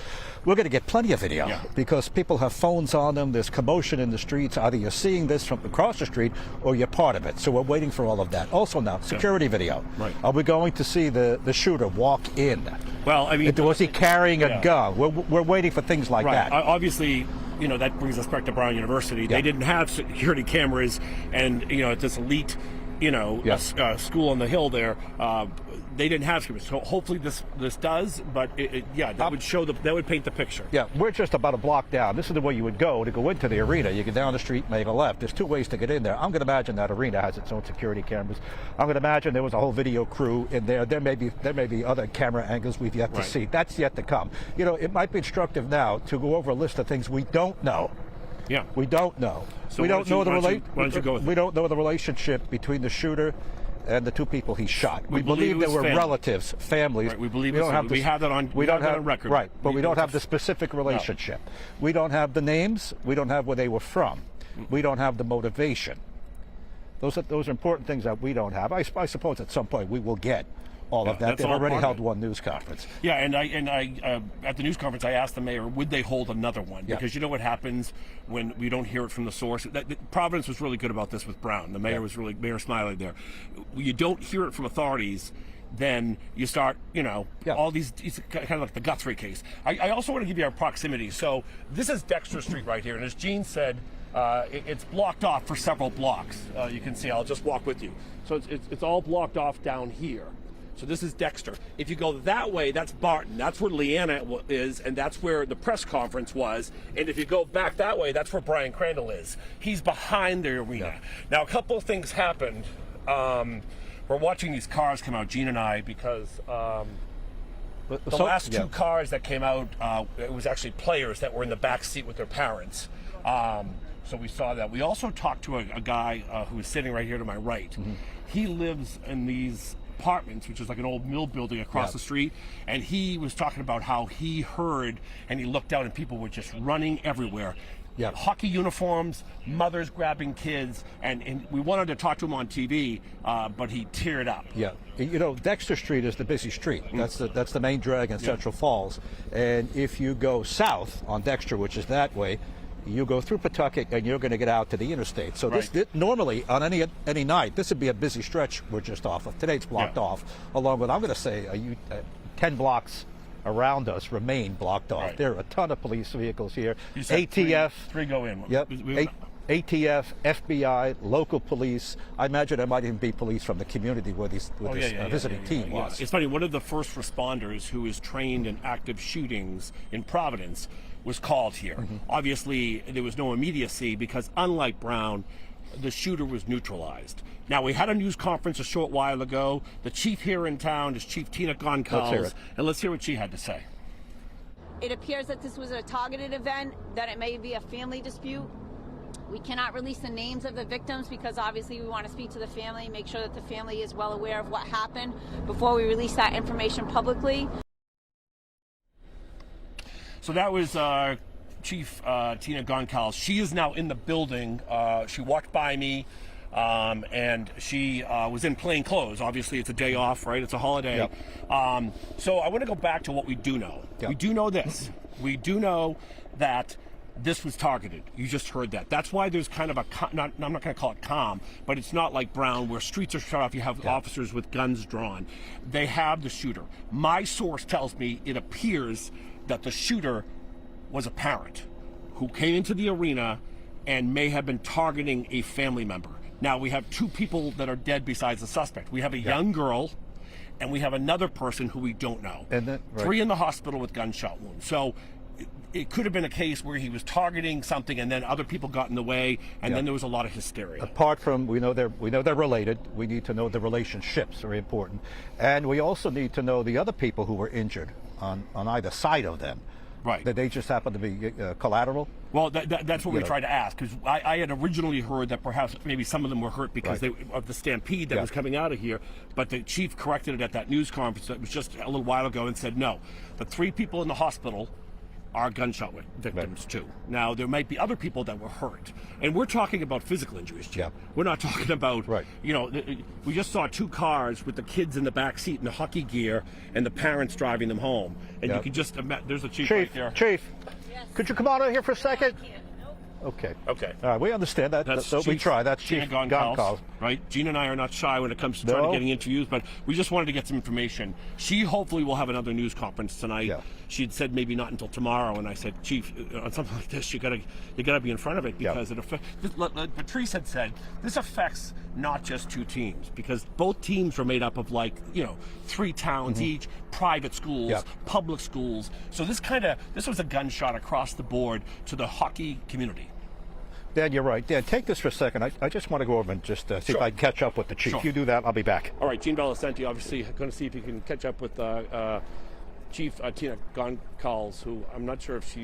we're going to get plenty of video because people have phones on them. There's commotion in the streets. Either you're seeing this from across the street or you're part of it. So we're waiting for all of that. Also now, security video. Right. Are we going to see the shooter walk in? Well, I mean, was he carrying a gun? We're waiting for things like that. Obviously, that brings us back to Brown University. They didn't have security cameras, and at this elite, school on the hill there, they didn't have cameras. So hopefully this does, but that would show that would paint the picture. Yeah, we're just about a block down. This is the way you would go to go into the arena. You get down the street, make a left. There's two ways to get in there. I'm going to imagine that arena has its own security cameras. I'm going to imagine there was a whole video crew in there. There may be other camera angles we've yet to see. That's yet to come. It might be instructive now to go over a list of things we don't know. Yeah, we don't know. So we don't know the we don't know the relationship between the shooter and the two people he shot. We believe there were families. Right, we believe we don't have we have that on. We don't have that on record. Right, but we don't have the specific relationship. No. We don't have the names. We don't have where they were from. We don't have the motivation. Those are important things that we don't have. I suppose at some point we will get all of that. They've already held one news conference. Yeah, and I at the news conference I asked the mayor, would they hold another one? Because you know what happens when we don't hear it from the source. Providence was really good about this with Brown. The mayor was really Mayor Smiley there. You don't hear it from authorities, then you start, all these. It's kind of like the Guthrie case. I also want to give you our proximity. So this is Dexter Street right here, and as Gene said, it's blocked off for several blocks. You can see. I'll just walk with you. So it's all blocked off down here. So this is Dexter. If you go that way, that's Barton. That's where Leanna is, and that's where the press conference was. And if you go back that way, that's where Brian Crandall is. He's behind the arena. Now, a couple of things happened. We're watching these cars come out, Gene and I, because the last two cars that came out, it was actually players that were in the back seat with their parents. So we saw that. We also talked to a guy who was sitting right here to my right. Mm-hmm. He lives in these apartments, which is like an old mill building across the street, and he was talking about how he heard and he looked out and people were just running everywhere. Hockey uniforms, mothers grabbing kids, and we wanted to talk to him on TV, but he teared up. Dexter Street is the busy street. That's the main drag in Central Falls, and if you go south on Dexter, which is that way, you go through Pawtucket and you're going to get out to the interstate. So this normally on any night, this would be a busy stretch we're just off of. Today it's blocked off, along with, I'm going to say, 10 blocks around us remain blocked off. There are a ton of police vehicles here. ATF. Three go in. Yep. ATF, FBI, local police. I imagine there might even be police from the community where this visiting team was. It's funny, one of the first responders who is trained in active shootings in Providence was called here. Mm-hmm. Obviously, there was no immediacy because, unlike Brown, the shooter was neutralized. Now, we had a news conference a short while ago. The chief here in town is Chief Tina Goncalves, and let's hear what she had to say. It appears that this was a targeted event, that it may be a family dispute. We cannot release the names of the victims because obviously we want to speak to the family, make sure that the family is well aware of what happened before we release that information publicly. So that was Chief Tina Goncalves. She is now in the building. She walked by me, and she was in plain clothes. Obviously, it's a day off, right? It's a holiday. So I want to go back to what we do know. We do know this. We do know that this was targeted. You just heard that. That's why there's kind of I'm not going to call it calm, but it's not like Brown where streets are shut off. You have officers with guns drawn. They have the shooter. My source tells me it appears that the shooter was a parent who came into the arena and may have been targeting a family member. Now, we have two people that are dead besides the suspect. We have a young girl, and we have another person who we don't know. And then, three in the hospital with gunshot wounds. So it could have been a case where he was targeting something and then other people got in the way, and then there was a lot of hysteria. Apart from, we know they're related, we need to know the relationships, very important. And we also need to know the other people who were injured on either side of them. Right. That they just happen to be collateral? Well, that's what we tried to ask, because I had originally heard that perhaps maybe some of them were hurt because of the stampede that was coming out of here, but the chief corrected it at that news conference that was just a little while ago and said, no, the three people in the hospital are gunshot victims too. Now, there might be other people that were hurt, and we're talking about physical injuries, Jim. We're not talking about, you know, we just saw 2 cars with the kids in the back seat in the hockey gear and the parents driving them home, and you can just imagine. There's a chief right there. Chief, could you come out here for a second? Okay. Okay. All right, we understand that. We try. That's Chief Goncalves. Right? Gina and I are not shy when it comes to trying to getting interviews, but we just wanted to get some information. She hopefully will have another news conference tonight. Yeah. She had said maybe not until tomorrow, and I said, Chief, on something like this, you gotta be in front of it because it affects. Patrice had said this affects not just 2 teams, because both teams were made up of 3 towns each, private schools, public schools. So this was a gunshot across the board to the hockey community. Dan, you're right. Dan, take this for a second. I just want to go over and just see if I can catch up with the chief. You do that, I'll be back. All right, Gene Belicenti, obviously going to see if he can catch up with Chief Tina Goncalves, who I'm not sure if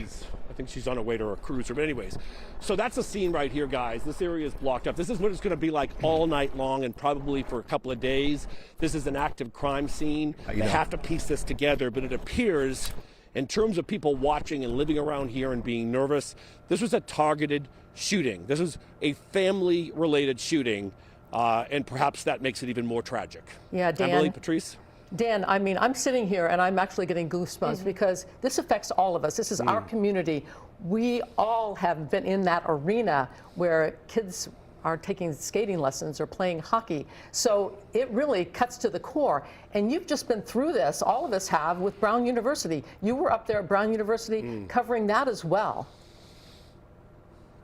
I think she's on her way to her cruiser. But anyways, so that's the scene right here, guys. This area is blocked up. This is what it's going to be like all night long and probably for a couple of days. This is an active crime scene. They have to piece this together, but it appears, in terms of people watching and living around here and being nervous, this was a targeted shooting. This is a family-related shooting, and perhaps that makes it even more tragic. Yeah, Dan. Emily, Patrice? Dan, I mean, I'm sitting here and I'm actually getting goosebumps because this affects all of us. This is our community. We all have been in that arena where kids are taking skating lessons or playing hockey. So it really cuts to the core. And you've just been through this, all of us have, with Brown University. You were up there at Brown University covering that as well.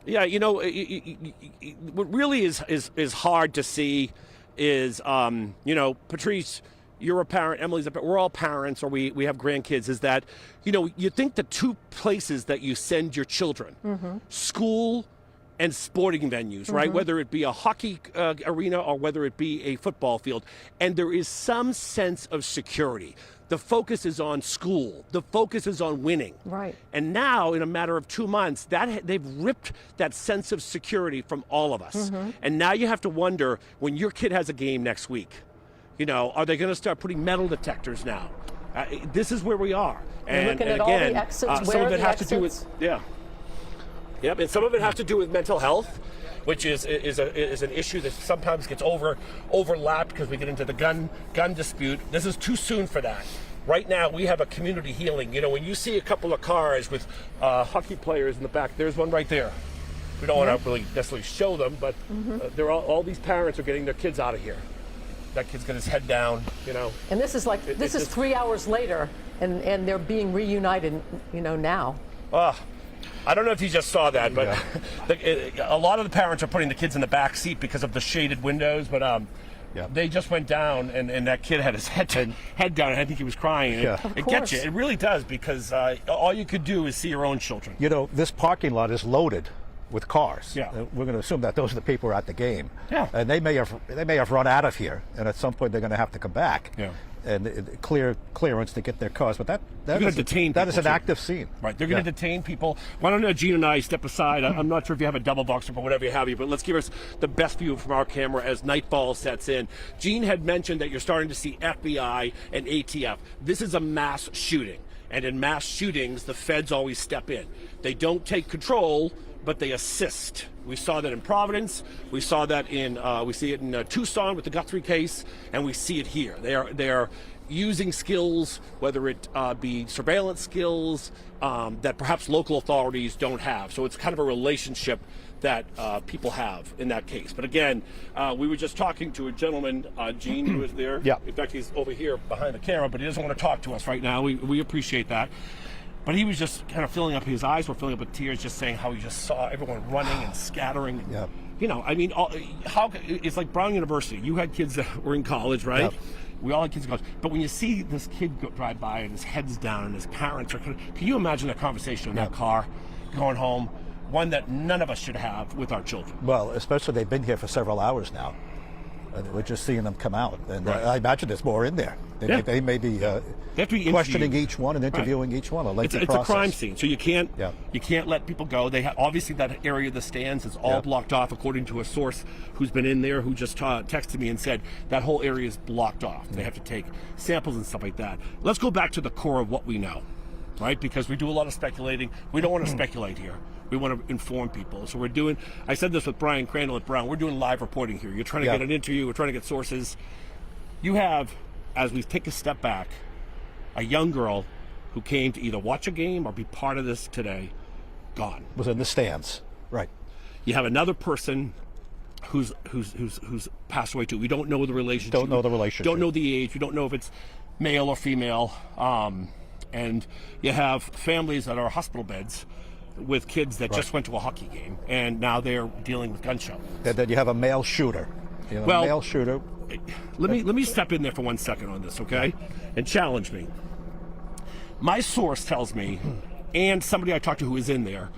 Yeah, you know, what really is hard to see is, you know, Patrice, you're a parent, Emily's a parent, we're all parents, or we have grandkids, is that, you know, you think the 2 places that you send your children, school and sporting venues, right? Whether it be a hockey arena or whether it be a football field, and there is some sense of security. The focus is on school. The focus is on winning. Right. And now, in a matter of 2 months, they've ripped that sense of security from all of us. And now you have to wonder, when your kid has a game next week, you know, are they going to start putting metal detectors now? This is where we are. And again, all the exits, some of it has to do with and some of it has to do with mental health, which is an issue that sometimes gets overlapped because we get into the gun dispute. This is too soon for that. Right now, we have a community healing. You know, when you see a couple of cars with hockey players in the back, there's one right there. We don't want to really necessarily show them, but all these parents are getting their kids out of here. That kid's got his head down, you know. And this is like, this is 3 hours later, and they're being reunited, you know, now. I don't know if you just saw that, but a lot of the parents are putting the kids in the back seat because of the shaded windows, but they just went down, and that kid had his head down, and I think he was crying. It gets you. It really does, because all you could do is see your own children. You know, this parking lot is loaded with cars. We're going to assume that those are the people who are at the game. And they may have run out of here, and at some point they're going to have to come back. And clearance to get their cars, but that is an active scene. Right, they're going to detain people. Why don't Gene and I step aside? I'm not sure if you have a double boxer or whatever you have, but let's give us the best view from our camera as nightfall sets in. Gene had mentioned that you're starting to see FBI and ATF. This is a mass shooting, and in mass shootings, the feds always step in. They don't take control, but they assist. We saw that in Providence. We saw that we see it in Tucson with the Guthrie case, and we see it here. They are using skills, whether it be surveillance skills that perhaps local authorities don't have. So it's kind of a relationship that people have in that case. But again, we were just talking to a gentleman, Gene, who was there. In fact, he's over here behind the camera, but he doesn't want to talk to us right now. We appreciate that. But he was just kind of his eyes were filling up with tears, just saying how he just saw everyone running and scattering. You know, I mean, it's like Brown University. You had kids that were in college, right? We all had kids in college. But when you see this kid drive by and his head's down and his parents can you imagine that conversation in that car going home? One that none of us should have with our children. Well, especially they've been here for several hours now. We're just seeing them come out, and I imagine there's more in there. They may be questioning each one and interviewing each one. It's a crime scene, so you can't let people go. They obviously that area of the stands is all blocked off, according to a source who's been in there, who just texted me and said that whole area is blocked off. They have to take samples and stuff like that. Let's go back to the core of what we know. right? Because we do a lot of speculating. We don't want to speculate here. We want to inform people. So we're doing, I said this with Brian Crandall at Brown, we're doing live reporting here. You're trying to get an interview, we're trying to get sources. You have, as we take a step back, a young girl who came to either watch a game or be part of this today, gone. Was in the stands, right. You have another person who's passed away too. We don't know the relationship. Don't know the relationship. Don't know the age. We don't know if it's male or female. And you have families that are hospital beds with kids that just went to a hockey game, and now they're dealing with gunshot. And then you have a male shooter. A male shooter. Let me step in there for 1 second on this, okay? And challenge me. My source tells me, and somebody I talked to who is in there,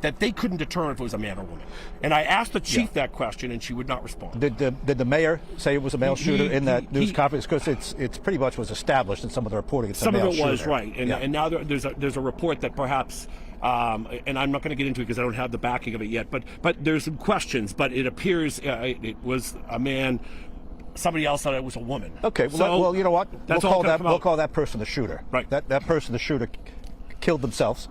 that they couldn't determine if it was a man or woman. And I asked the chief that question, and she would not respond. Did the mayor say it was a male shooter in that news conference? Because it's pretty much was established in some of the reporting. It's some a male of it was shooter. right, and now there's a report that perhaps, and I'm not going to get into it because I don't have the backing of it yet. But there's some questions. But it appears it was a man. Somebody else thought it was a woman. Okay. Well, you know what? We'll call that person the shooter. Right. That person, the shooter, killed themselves.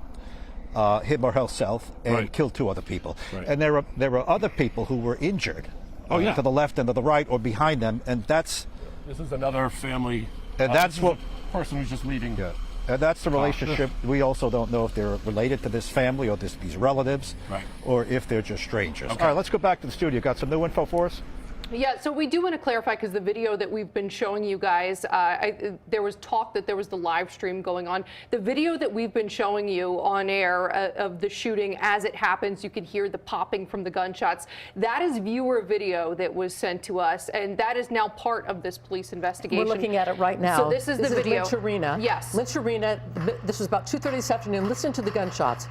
Him or herself, and killed 2 other people. Right. And there were other people who were injured to the left and to the right or behind them, and that's... This is another family. And that's what... person who's just leaving. Yeah. And that's the relationship. We also don't know if they're related to this family or these relatives, or if they're just strangers. Okay. All right, let's go back to the studio. Got some new info for us? Yeah, so we do want to clarify, because the video that we've been showing you guys, there was talk that there was the live stream going on. The video that we've been showing you on air of the shooting as it happens, you can hear the popping from the gunshots. That is viewer video that was sent to us, and that is now part of this police investigation. We're looking at it right now. So this is the video. Lynch Arena. Yes. Lynch Arena. This was about 2:30 this afternoon. Listen to the gunshots.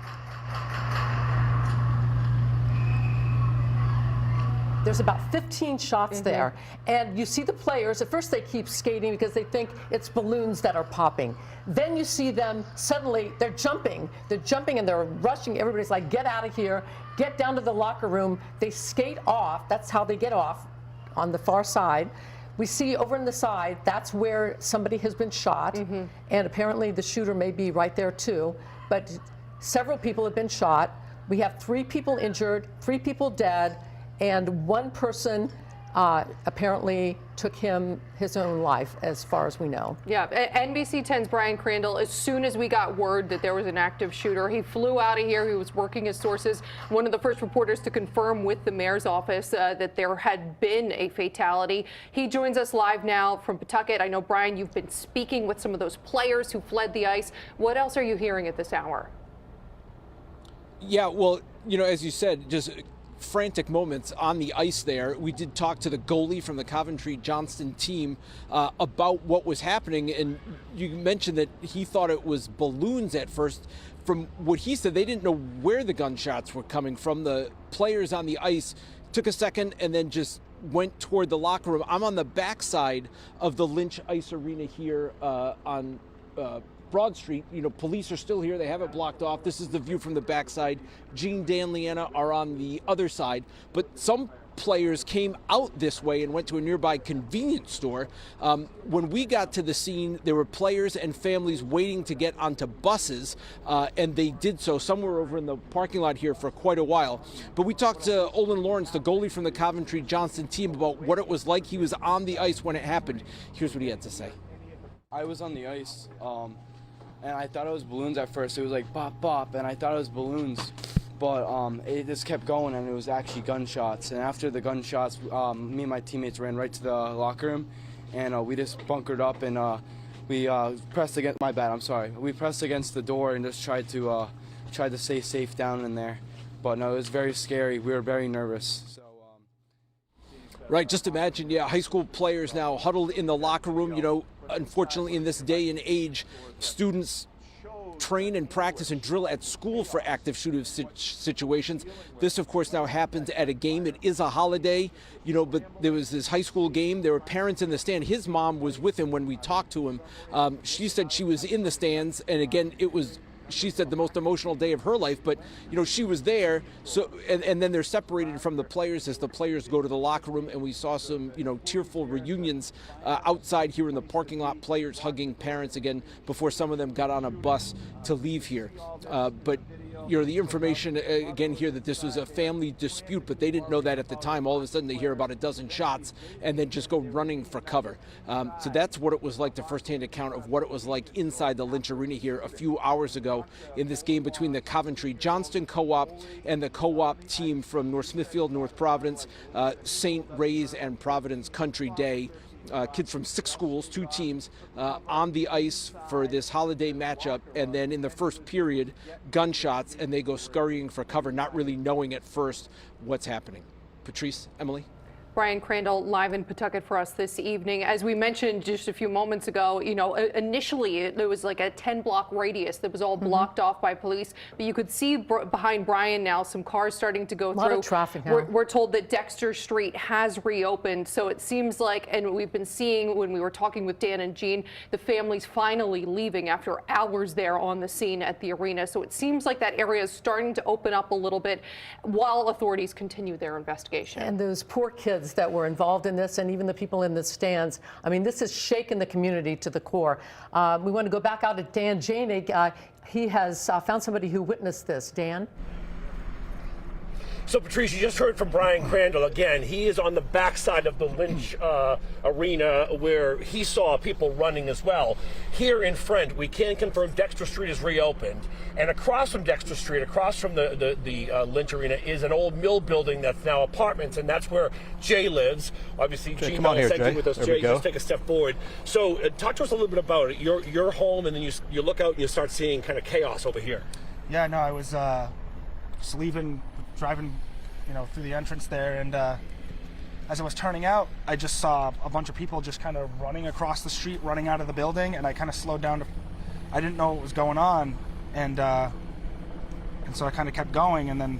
There's about 15 shots there, and you see the players. At first they keep skating because they think it's balloons that are popping. Then you see them suddenly, they're jumping and they're rushing. Everybody's like, get out of here, get down to the locker room. They skate off. That's how they get off, on the far side. We see over on the side, that's where somebody has been shot, and apparently the shooter may be right there too, but several people have been shot. We have 3 people injured, 3 people dead, and 1 person apparently took his own life, as far as we know. Yeah, NBC 10's Brian Crandall, as soon as we got word that there was an active shooter, he flew out of here. He was working his sources. One of the first reporters to confirm with the mayor's office that there had been a fatality. He joins us live now from Pawtucket. I know, Brian, you've been speaking with some of those players who fled the ice. What else are you hearing at this hour? Yeah, well, you know, as you said, just frantic moments on the ice there. We did talk to the goalie from the Coventry-Johnston team about what was happening, and you mentioned that he thought it was balloons at first. From what he said, they didn't know where the gunshots were coming from. The players on the ice took a second and then just went toward the locker room. I'm on the backside of the Lynch Ice Arena here on Broad Street. You know, police are still here. They have it blocked off. This is the view from the backside. Gene, Dan, Leanna are on the other side. But some players came out this way and went to a nearby convenience store. When we got to the scene, there were players and families waiting to get onto buses, and they did so. Some were over in the parking lot here for quite a while. But we talked to Olin Lawrence, the goalie from the Coventry-Johnston team, about what it was like. He was on the ice when it happened. Here's what he had to say. I was on the ice, and I thought it was balloons at first. It was like bop, bop, and I thought it was balloons. But it just kept going, and it was actually gunshots. And after the gunshots, me and my teammates ran right to the locker room, and we just bunkered up, and we pressed against. My bad. I'm sorry. We pressed against the door and just tried to stay safe down in there. But no, it was very scary. We were very nervous. So. Right. Just imagine, high school players now huddled in the locker room. You know, unfortunately, in this day and age, students train and practice and drill at school for active shooter situations. This, of course, now happens at a game. It is a holiday, you know, but there was this high school game. There were parents in the stand. His mom was with him when we talked to him. She said she was in the stands, and again, it was she said the most emotional day of her life, but she was there. So and then they're separated from the players as the players go to the locker room, and we saw some tearful reunions outside here in the parking lot. Players hugging parents again before some of them got on a bus to leave here. But the information again here that this was a family dispute, but they didn't know that at the time. All of a sudden they hear about a dozen shots and then just go running for cover. So that's what it was like, the firsthand account of what it was like inside the Lynch Arena here a few hours ago in this game between the Coventry-Johnston co-op and the co-op team from North Smithfield, North Providence, St. Ray's and Providence Country Day. Kids from 6 schools, 2 teams on the ice for this holiday matchup, and then in the first period, gunshots, and they go scurrying for cover, not really knowing at first what's happening. Patrice, Emily? Brian Crandall live in Pawtucket for us this evening. As we mentioned just a few moments ago, initially there was like a 10-block radius that was all blocked off by police, but you could see behind Brian now some cars starting to go through. A lot of traffic now. We're told that Dexter Street has reopened, so it seems like, and we've been seeing when we were talking with Dan and Jean, the families finally leaving after hours there on the scene at the arena. So it seems like that area is starting to open up a little bit while authorities continue their investigation. And those poor kids that were involved in this, and even the people in the stands. I mean, this has shaken the community to the core. We want to go back out to Dan Janig. He has found somebody who witnessed this. Dan? So, Patrice, you just heard from Brian Crandall again. He is on the backside of the Lynch Arena where he saw people running as well. Here in front, we can confirm Dexter Street is reopened. And across from Dexter Street, across from the Lynch Arena, is an old mill building that's now apartments, and that's where Jay lives. Obviously, Jay, Gene come on here, sent Jay. you with us. There Jay, we go. just take a step forward. So, talk to us a little bit about it. You're home, and then you look out and you start seeing kind of chaos over here. Yeah, no, I was just driving, through the entrance there, and as I was turning out, I just saw a bunch of people just kind of running across the street, running out of the building, and I kind of slowed down. I didn't know what was going on, and so I kind of kept going, and then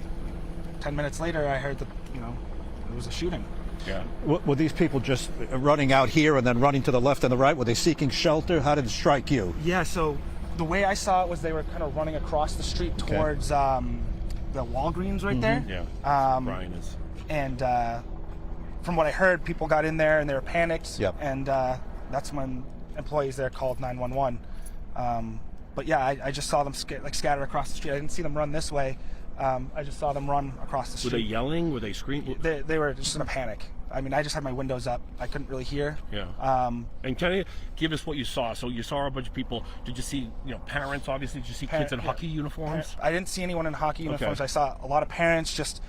10 minutes later, I heard that, there was a shooting. Yeah. Were these people just running out here and then running to the left and the right? Were they seeking shelter? How did it strike you? Yeah, so the way I saw it was they were kind of running across the street towards the Walgreens right there. Yeah, Brian is. And from what I heard, people got in there and they were panicked. Yep. And that's when employees there called 911. But yeah, I just saw them scattered across the street. I didn't see them run this way. I just saw them run across the street. Were they yelling? Were they screaming? They were just in a panic. I mean, I just had my windows up. I couldn't really hear. Yeah. And can you give us what you saw? So you saw a bunch of people. Did you see, parents? Obviously, did you see kids in hockey uniforms? I didn't see anyone in hockey uniforms. Okay. I saw a lot of parents just,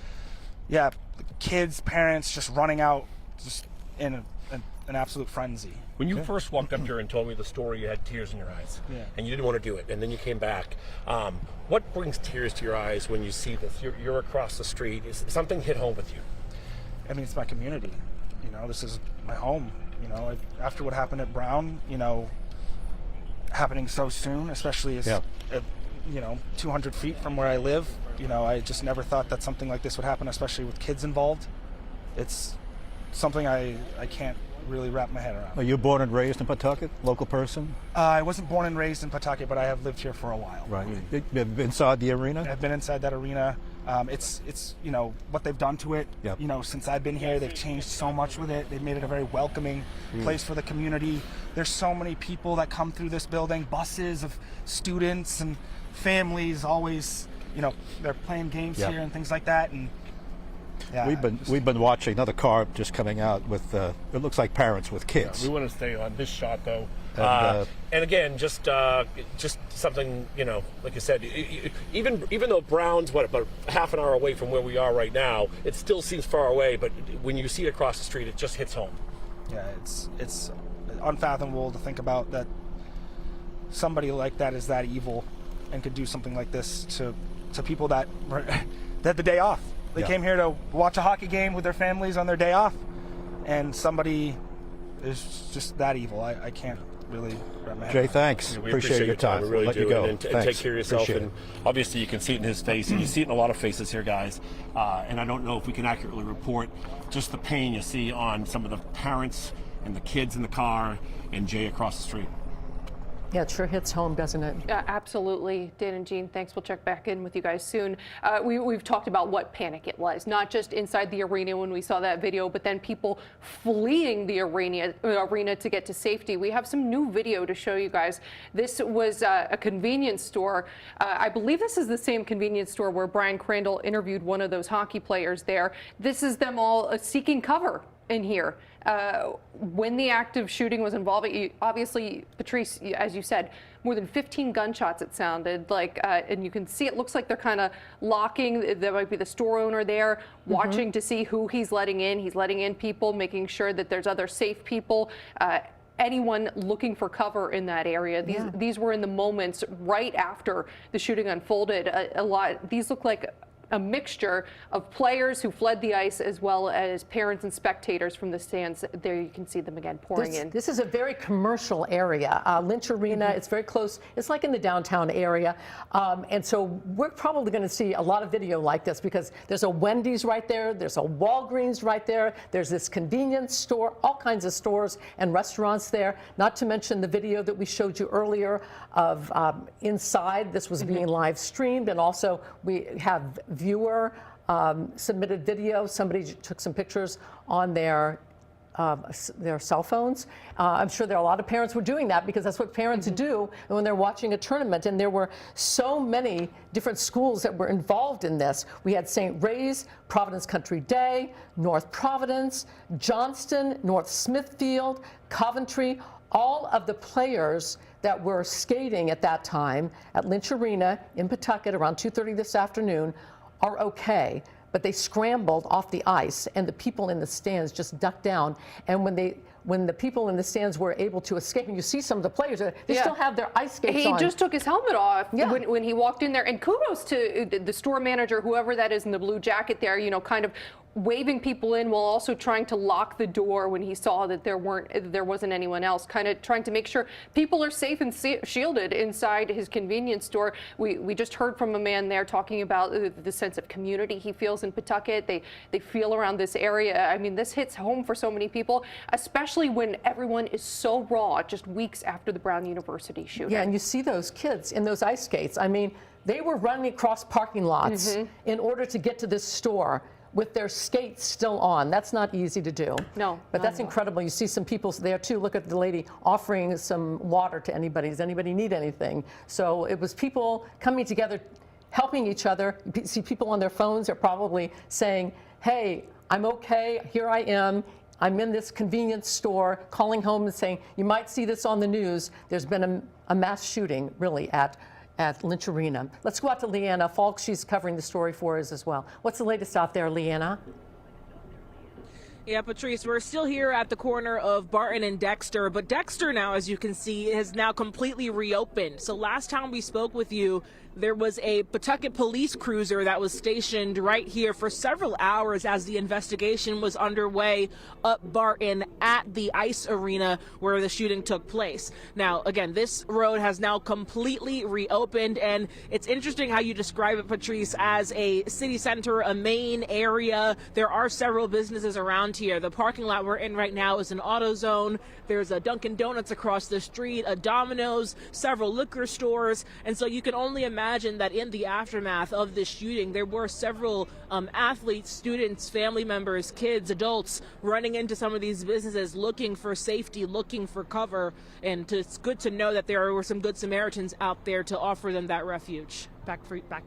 kids, parents just running out, just in an absolute frenzy. When you first walked up here and told me the story, you had tears in your eyes, and you didn't want to do it, and then you came back. What brings tears to your eyes when you see this? You're across the street. Is something hit home with you? I mean, it's my community. This is my home. After what happened at Brown, happening so soon, especially as, 200 feet from where I live, I just never thought that something like this would happen, especially with kids involved. It's something I can't really wrap my head around. Are you born and raised in Pawtucket? Local person? I wasn't born and raised in Pawtucket, but I have lived here for a while. Right. You've been inside the arena? I've been inside that arena. It's what they've done to it. Yep. Since I've been here, they've changed so much with it. They've made it a very welcoming place for the community. There's so many people that come through this building, buses of students and families always, they're playing games here and things like that. And yeah, we've been watching another car just coming out with it looks like parents with kids. Yeah, we want to stay on this shot though. And again, just something, like you said, even though Brown's about half an hour away from where we are right now, it still seems far away, but when you see it across the street, it just hits home. Yeah, it's unfathomable to think about that somebody like that is that evil and could do something like this to people that had the day off. They came here to watch a hockey game with their families on their day off, and somebody is just that evil. I can't really wrap my head Jay, around. thanks. Yeah, we appreciate your time. We really Let do. you go. And take care of yourself. Appreciate And obviously, you can see it in his face, and you see it in a lot of faces here, guys. And I don't know if we can accurately report just the pain you see on some of the parents and the kids in the car, and Jay across the street. Yeah, it sure hits home, doesn't it? Absolutely. Dan and Jean, thanks. We'll check back in with you guys soon. We've talked about what panic it was, not just inside the arena when we saw that video, but then people fleeing the arena to get to safety. We have some new video to show you guys. This was a convenience store. I believe this is the same convenience store where Brian Crandall interviewed one of those hockey players there. This is them all seeking cover in here. When the active shooting was involved, obviously, Patrice, as you said, more than 15 gunshots it sounded like, and you can see it looks like they're kind of locking. There might be the store owner there watching to see who he's letting in. He's letting in people, making sure that there's other safe people. Anyone looking for cover in that area. These were in the moments right after the shooting unfolded. These look like a mixture of players who fled the ice as well as parents and spectators from the stands. There you can see them again pouring in. This is a very commercial area. Lynch Arena, it's very close. It's like in the downtown area. And so we're probably going to see a lot of video like this because there's a Wendy's right there. There's a Walgreens right there. There's this convenience store, all kinds of stores and restaurants there. Not to mention the video that we showed you earlier of inside. This was being live streamed. And also we have viewer submitted video. Somebody took some pictures on their cell phones. I'm sure there are a lot of parents who are doing that because that's what parents do when they're watching a tournament. And there were so many different schools that were involved in this. We had St. Ray's, Providence Country Day, North Providence, Johnston, North Smithfield, Coventry. All of the players that were skating at that time at Lynch Arena in Pawtucket around 2:30 this afternoon are okay, but they scrambled off the ice and the people in the stands just ducked down. And when the people in the stands were able to escape, and you see some of the players, they still have their ice skates on. He just took his helmet off when he walked in there. And kudos to the store manager, whoever that is in the blue jacket there, you know, kind of waving people in while also trying to lock the door when he saw that there wasn't anyone else, kind of trying to make sure people are safe and shielded inside his convenience store. We just heard from a man there talking about the sense of community he feels in Pawtucket. They feel around this area. I mean, this hits home for so many people, especially when everyone is so raw just weeks after the Brown University shooting. Yeah, and you see those kids in those ice skates. I mean, they were running across parking lots in order to get to this store with their skates still on. That's not easy to do. No. But that's incredible. You see some people there too. Look at the lady offering some water to anybody. Does anybody need anything? So it was people coming together, helping each other. You see people on their phones are probably saying, hey, I'm okay, here I am. I'm in this convenience store, calling home and saying, you might see this on the news. There's been a mass shooting really at Lynch Arena. Let's go out to Leanna Falk. She's covering the story for us as well. What's the latest out there, Leanna? Yeah, Patrice, we're still here at the corner of Barton and Dexter, but Dexter now, as you can see, has now completely reopened. So last time we spoke with you, there was a Pawtucket police cruiser that was stationed right here for several hours as the investigation was underway up Barton at the ice arena where the shooting took place. Now, again, this road has now completely reopened, and it's interesting how you describe it, Patrice, as a city center, a main area. There are several businesses around here. The parking lot we're in right now is an AutoZone. There's a Dunkin' Donuts across the street, a Domino's, several liquor stores, and so you can only imagine that in the aftermath of this shooting, there were several athletes, students, family members, kids, adults running into some of these businesses looking for safety, looking for cover, and it's good to know that there were some good Samaritans out there to offer them that refuge. Back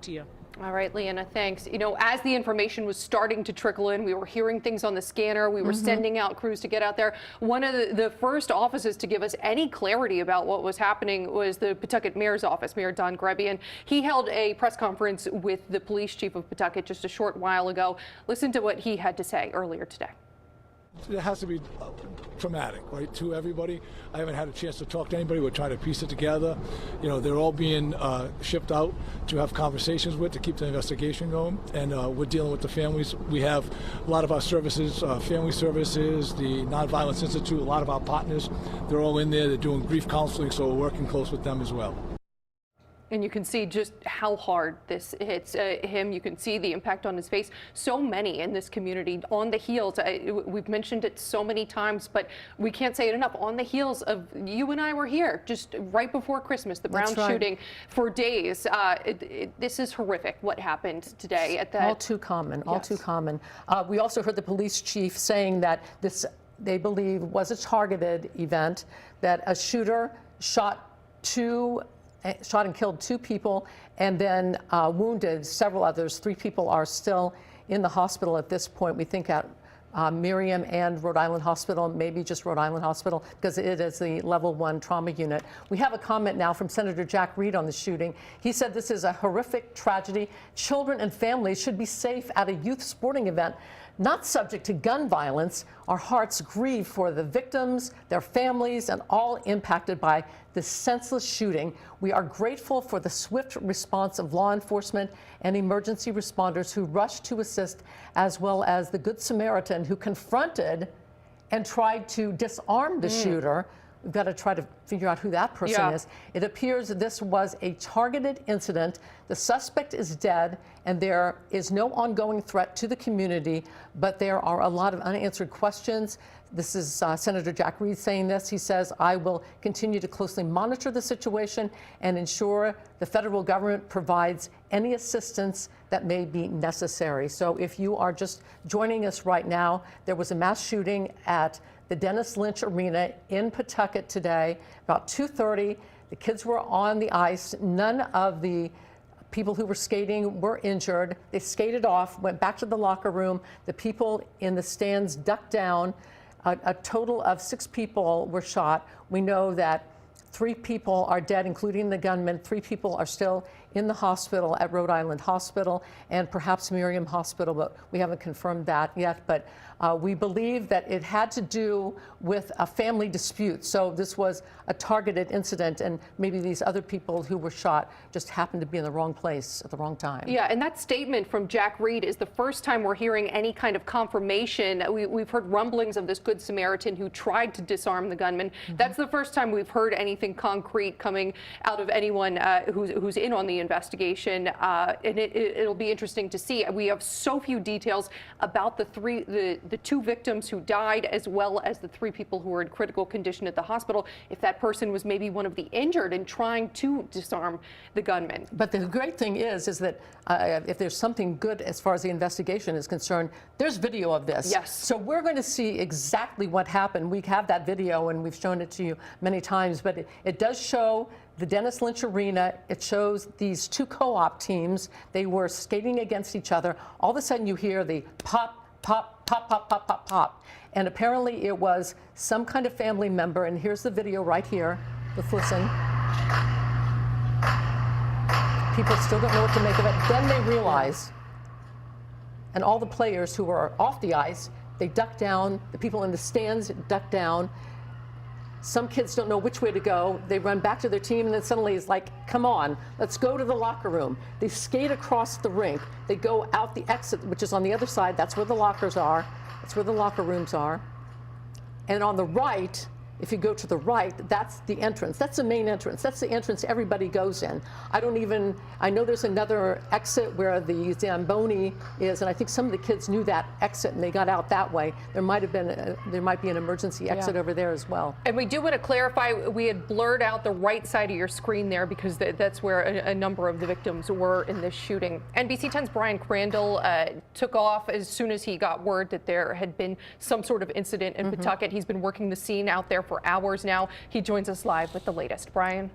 to you. All right, Leanna, thanks. You know, as the information was starting to trickle in, we were hearing things on the scanner. We were sending out crews to get out there. One of the first offices to give us any clarity about what was happening was the Pawtucket Mayor's office, Mayor Don Grebian. He held a press conference with the police chief of Pawtucket just a short while ago. Listen to what he had to say earlier today. It has to be traumatic, right, to everybody. I haven't had a chance to talk to anybody. We're trying to piece it together. You know, they're all being shipped out to have conversations with to keep the investigation going, and we're dealing with the families. We have a lot of our services, family services, the Nonviolence Institute, a lot of our partners. They're all in there. They're doing grief counseling, so we're working close with them as well. And you can see just how hard this hits him. You can see the impact on his face. So many in this community on the heels. We've mentioned it so many times, but we can't say it enough. On the heels of you and I were here just right before Christmas, the Brown shooting for days. This is horrific what happened today at that. All too common, all too common. We also heard the police chief saying that this, they believe, was a targeted event, that a shooter shot and killed 2 people and then wounded several others. 3 people are still in the hospital at this point. We think at Miriam and Rhode Island Hospital, maybe just Rhode Island Hospital, because it is the level 1 trauma unit. We have a comment now from Senator Jack Reed on the shooting. He said this is a horrific tragedy. Children and families should be safe at a youth sporting event, not subject to gun violence. Our hearts grieve for the victims, their families, and all impacted by this senseless shooting. We are grateful for the swift response of law enforcement and emergency responders who rushed to assist, as well as the Good Samaritan who confronted and tried to disarm the shooter. We've got to try to figure out who that person is. It appears that this was a targeted incident. The suspect is dead, and there is no ongoing threat to the community, but there are a lot of unanswered questions. This is Senator Jack Reed saying this. He says, I will continue to closely monitor the situation and ensure the federal government provides any assistance that may be necessary. So if you are just joining us right now, there was a mass shooting at the Lynch Arena in Pawtucket today, about 2:30. The kids were on the ice. None of the people who were skating were injured. They skated off, went back to the locker room. The people in the stands ducked down. A total of 6 people were shot. We know that 3 people are dead, including the gunman. 3 people are still in the hospital at Rhode Island Hospital and perhaps Miriam Hospital, but we haven't confirmed that yet. But we believe that it had to do with a family dispute. So this was a targeted incident, and maybe these other people who were shot just happened to be in the wrong place at the wrong time. Yeah, and that statement from Jack Reed is the first time we're hearing any kind of confirmation. We've heard rumblings of this Good Samaritan who tried to disarm the gunman. That's the first time we've heard anything concrete coming out of anyone who's in on the investigation, and it'll be interesting to see. We have so few details about the 2 victims who died, as well as the 3 people who were in critical condition at the hospital, if that person was maybe one of the injured and trying to disarm the gunman. But the great thing is that if there's something good as far as the investigation is concerned, there's video of this. Yes. So we're going to see exactly what happened. We have that video, and we've shown it to you many times, but it does show the Lynch Arena. It shows these 2 co-op teams. They were skating against each other. All of a sudden you hear the pop, pop, pop, pop, pop, pop, pop. And apparently it was some kind of family member. And here's the video right here. Let's listen. People still don't know what to make of it. Then they realize, and all the players who were off the ice, they duck down. The people in the stands duck down. Some kids don't know which way to go. They run back to their team, and then suddenly it's like, come on, let's go to the locker room. They skate across the rink. They go out the exit, which is on the other side. That's where the lockers are. That's where the locker rooms are. And on the right, if you go to the right, that's the entrance. That's the main entrance. That's the entrance everybody goes in. I know there's another exit where the Zamboni is, and I think some of the kids knew that exit and they got out that way. There might be an emergency exit over there as well. And we do want to clarify, we had blurred out the right side of your screen there because that's where a number of the victims were in this shooting. NBC 10's Brian Crandall took off as soon as he got word that there had been some sort of incident in Pawtucket. He's been working the scene out there for hours now. He joins us live with the latest. Brian?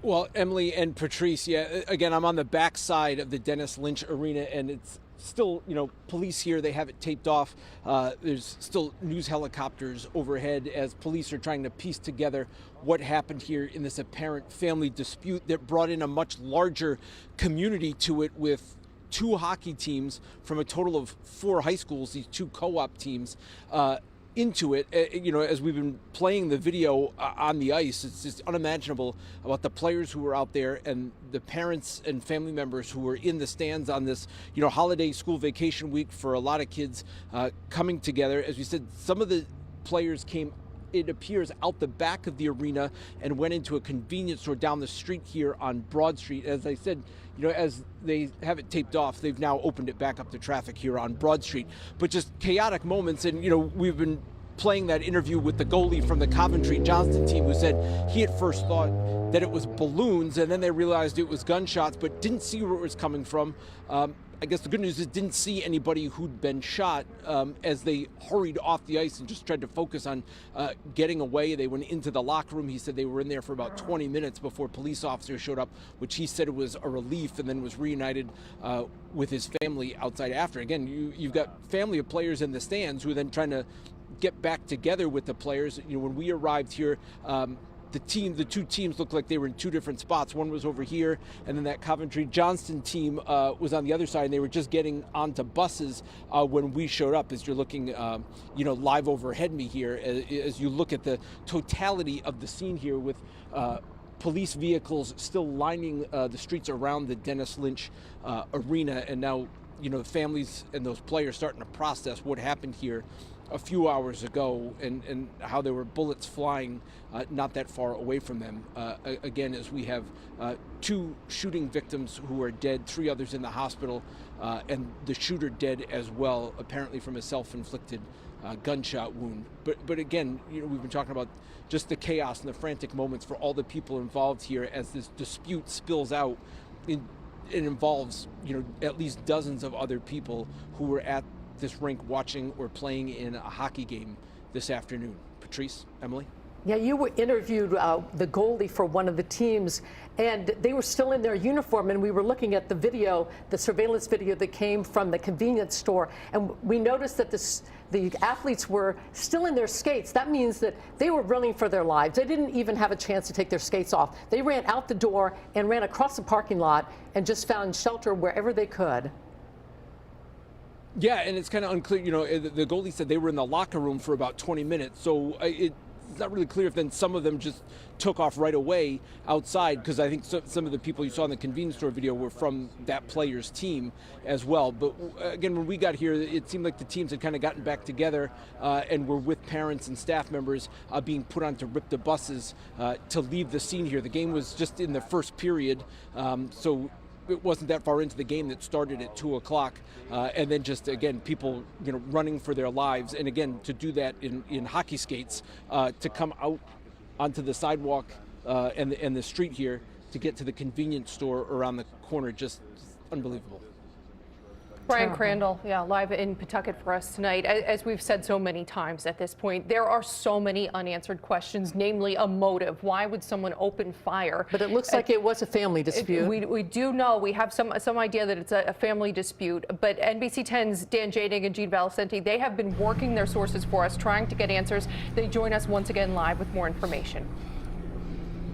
Well, Emily and Patrice, again, I'm on the back side of the Lynch Arena, and it's still, police here. They have it taped off. There's still news helicopters overhead as police are trying to piece together what happened here in this apparent family dispute that brought in a much larger community to it, with 2 hockey teams from a total of 4 high schools, these 2 co-op teams, into it. As we've been playing the video on the ice, it's just unimaginable about the players who were out there and the parents and family members who were in the stands on this, holiday school vacation week for a lot of kids coming together. As we said, some of the players came it appears, out the back of the arena and went into a convenience store down the street here on Broad Street. As I said, as they have it taped off, they've now opened it back up to traffic here on Broad Street. But just chaotic moments, and we've been playing that interview with the goalie from the Coventry-Johnston team who said he at first thought that it was balloons, and then they realized it was gunshots, but didn't see where it was coming from. I guess the good news is didn't see anybody who'd been shot as they hurried off the ice and just tried to focus on getting away. They went into the locker room. He said they were in there for about 20 minutes before police officers showed up, which he said was a relief, and then was reunited with his family outside after. Again, you've got family of players in the stands who are then trying to get back together with the players. When we arrived here, the two teams looked like they were in two different spots. One was over here, and then that Coventry-Johnston team was on the other side, and they were just getting onto buses when we showed up. As you're looking, live overhead me here, as you look at the totality of the scene here with police vehicles still lining the streets around the Dennis Lynch Arena, and now the families and those players starting to process what happened here a few hours ago, and how there were bullets flying not that far away from them. Again, as we have 2 shooting victims who are dead, 3 others in the hospital, and the shooter dead as well, apparently from a self-inflicted gunshot wound. But again, we've been talking about just the chaos and the frantic moments for all the people involved here as this dispute spills out. It involves at least dozens of other people who were at this rink watching or playing in a hockey game this afternoon. Patrice, Emily? Yeah, you were interviewed the goalie for one of the teams, and they were still in their uniform, and we were looking at the video, the surveillance video that came from the convenience store, and we noticed that the athletes were still in their skates. That means that they were running for their lives. They didn't even have a chance to take their skates off. They ran out the door and ran across the parking lot and just found shelter wherever they could. Yeah, and it's kind of unclear. The goalie said they were in the locker room for about 20 minutes, so it's not really clear if then some of them just took off right away outside, because I think some of the people you saw in the convenience store video were from that player's team as well. But again, when we got here, it seemed like the teams had kind of gotten back together and were with parents and staff members being put on to rip the buses to leave the scene here. The game was just in the first period, so it wasn't that far into the game that started at 2 o'clock, and then just again people running for their lives, and again to do that in hockey skates, to come out onto the sidewalk and the street here to get to the convenience store around the corner, just unbelievable. Brian Crandall, live in Pawtucket for us tonight. As we've said so many times at this point, there are so many unanswered questions, namely a motive. Why would someone open fire? But it looks like it was a family dispute. We do know, we have some idea that it's a family dispute, but NBC 10's Dan Jading and Gene Valicenti, they have been working their sources for us, trying to get answers. They join us once again live with more information.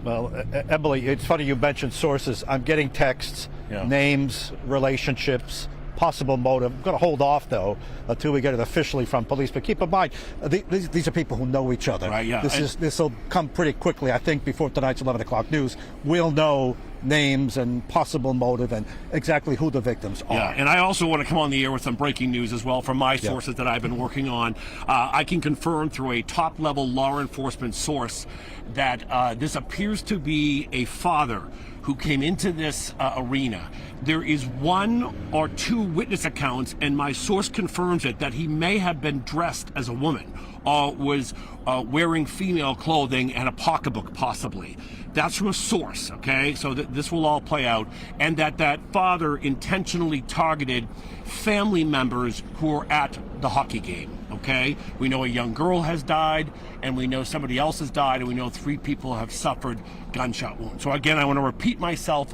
Well, Emily, it's funny you mentioned sources. I'm getting texts, names, relationships, possible motive. I'm going to hold off, though, until we get it officially from police. But keep in mind, these are people who know each other. Right, yeah. This will come pretty quickly. I think before tonight's 11 o'clock news, we'll know names and possible motive and exactly who the victims are. Yeah, and I also want to come on the air with some breaking news as well from my sources that I've been working on. I can confirm through a top-level law enforcement source that this appears to be a father who came into this arena. There is 1 or 2 witness accounts, and my source confirms it, that he may have been dressed as a woman or was wearing female clothing and a pocketbook possibly. That's from a source, okay? So this will all play out. And that father intentionally targeted family members who were at the hockey game, okay? We know a young girl has died, and we know somebody else has died, and we know 3 people have suffered gunshot wounds. So again, I want to repeat myself,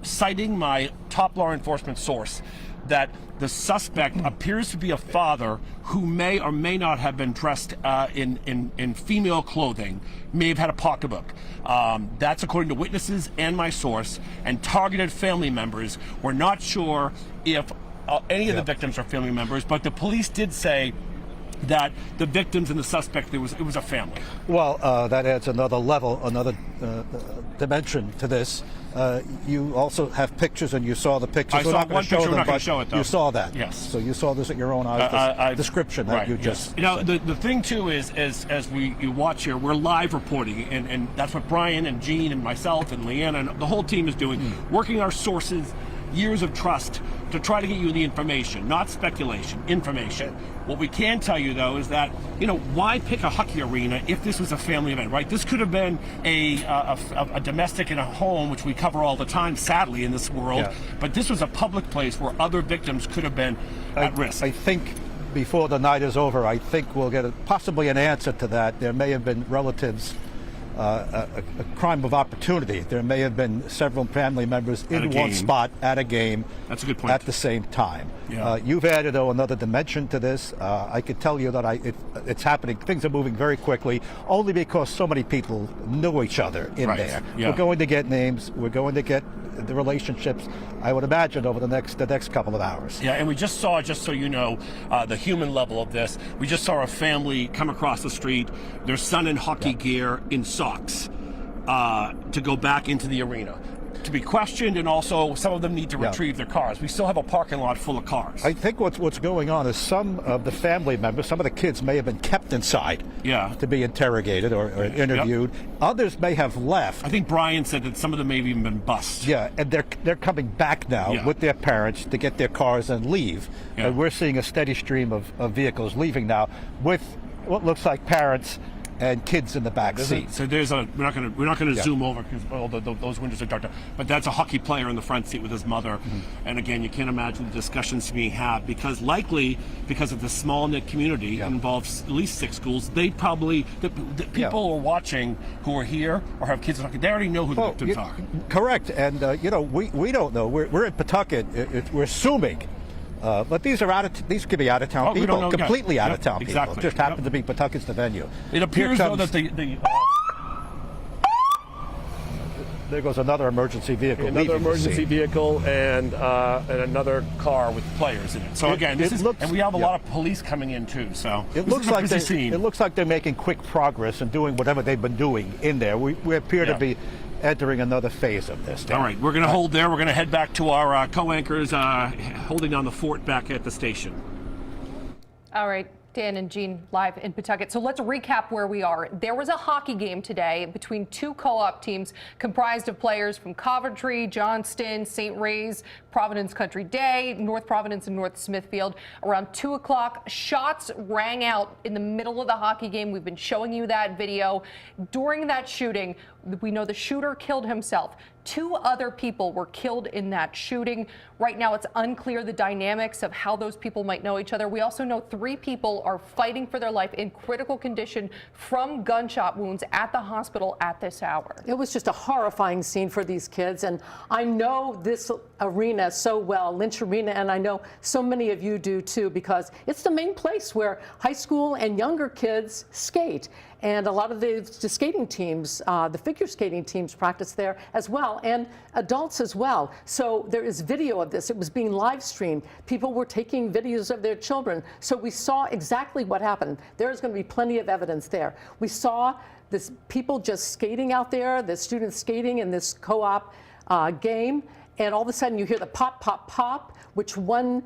citing my top law enforcement source, that the suspect appears to be a father who may or may not have been dressed in female clothing, may have had a pocketbook. That's according to witnesses and my source, and targeted family members. We're not sure if any of the victims are family members, but the police did say that the victims and the suspect, it was a family. Well, that adds another level, another dimension to this. You also have pictures, and you saw the pictures. I saw one picture. We're not going to show it, though. You saw that. Yes. So you saw this at your own eyes. This description that you just. You know, the thing too is, as you watch here, we're live reporting, and that's what Brian and Jean and myself and Leanna and the whole team is doing, working our sources, years of trust to try to get you the information, not speculation, information. What we can tell you, though, is that, you know, why pick a hockey arena if this was a family event, right? This could have been a domestic in a home, which we cover all the time, sadly, in this world. Yeah. But this was a public place where other victims could have been at risk. I think before the night is over, I think we'll get possibly an answer to that. There may have been relatives. A crime of opportunity. There may have been several family members in one spot at a game. That's a good point. At the same time. Yeah. You've added, though, another dimension to this. I could tell you that it's happening. Things are moving very quickly, only because so many people know each other in there. Yeah. We're going to get names. We're going to get the relationships, I would imagine, over the next couple of hours. Yeah, and we just saw, just so you know, the human level of this, we just saw a family come across the street, their son in hockey gear, in socks, to go back into the arena to be questioned, and also some of them need to retrieve their cars. We still have a parking lot full of cars. I think what's going on is some of the family members, some of the kids may have been kept inside to be interrogated or interviewed. Yep. Others may have left. I think Brian said that some of them may have even been bussed. Yeah, and they're coming back now with their parents to get their cars and leave. Yeah. And we're seeing a steady stream of vehicles leaving now with what looks like parents and kids in the back seat. So there's we're not going to zoom over because those windows are dark. But that's a hockey player in the front seat with his mother. Mm-hmm. And again, you can't imagine the discussions being had because of the small knit community that involves at least 6 schools. They probably the people who are watching who are here or have kids in hockey, they already know who the victims are. Correct. And we don't know. We're in Pawtucket. We're assuming. But these these could be out-of-town people, completely out-of-town people. Exactly. Just happen to be Pawtucket's the venue. It appears, though, that there goes another emergency vehicle. Another emergency vehicle and another car with players in it. So again, and we have a lot of police coming in too. So it looks like they're making quick progress and doing whatever they've been doing in there. We appear to be entering another phase of this. All right, we're going to hold there. We're going to head back to our co-anchors holding down the fort back at the station. All right, Dan and Jean live in Pawtucket. So let's recap where we are. There was a hockey game today between 2 co-op teams comprised of players from Coventry-Johnston, St. Ray's, Providence Country Day, North Providence and North Smithfield. Around 2 o'clock, shots rang out in the middle of the hockey game. We've been showing you that video. During that shooting, we know the shooter killed himself. 2 other people were killed in that shooting. Right now, it's unclear the dynamics of how those people might know each other. We also know 3 people are fighting for their life in critical condition from gunshot wounds at the hospital at this hour. It was just a horrifying scene for these kids, and I know this arena so well, Lynch Arena, and I know so many of you do too, because it's the main place where high school and younger kids skate. And a lot of the skating teams, the figure skating teams practice there as well, and adults as well. So there is video of this. It was being live streamed. People were taking videos of their children. So we saw exactly what happened. There's going to be plenty of evidence there. We saw this people just skating out there, the students skating in this co-op game, and all of a sudden you hear the pop, pop, pop, which the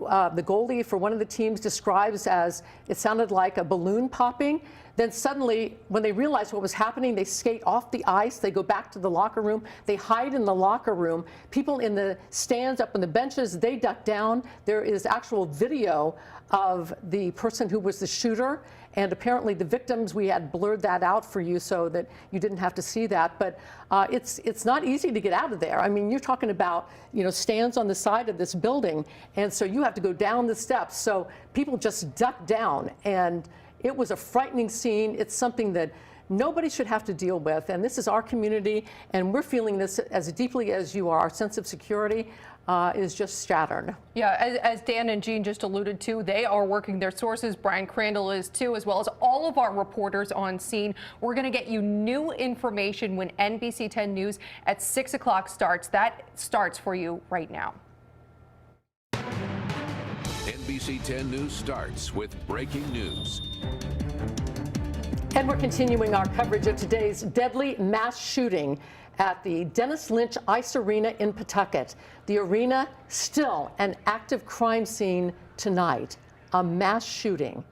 goalie for one of the teams describes as it sounded like a balloon popping. Then suddenly, when they realize what was happening, they skate off the ice. They go back to the locker room. They hide in the locker room. People in the stands up on the benches, they duck down. There is actual video of the person who was the shooter. And apparently the victims, we had blurred that out for you so that you didn't have to see that. But it's not easy to get out of there. I mean, you're talking about, stands on the side of this building. And so you have to go down the steps. So people just duck down. And it was a frightening scene. It's something that nobody should have to deal with. And this is our community, and we're feeling this as deeply as you are. Our sense of security is just shattered. Yeah, as Dan and Jean just alluded to, they are working their sources. Brian Crandall is too, as well as all of our reporters on scene. We're going to get you new information when NBC 10 News at 6 o'clock starts. That starts for you right now. NBC NBC 10 News starts with breaking news. And we're continuing our coverage of today's deadly mass shooting at the Dennis Lynch Ice Arena in Pawtucket. The arena still an active crime scene tonight, a mass shooting.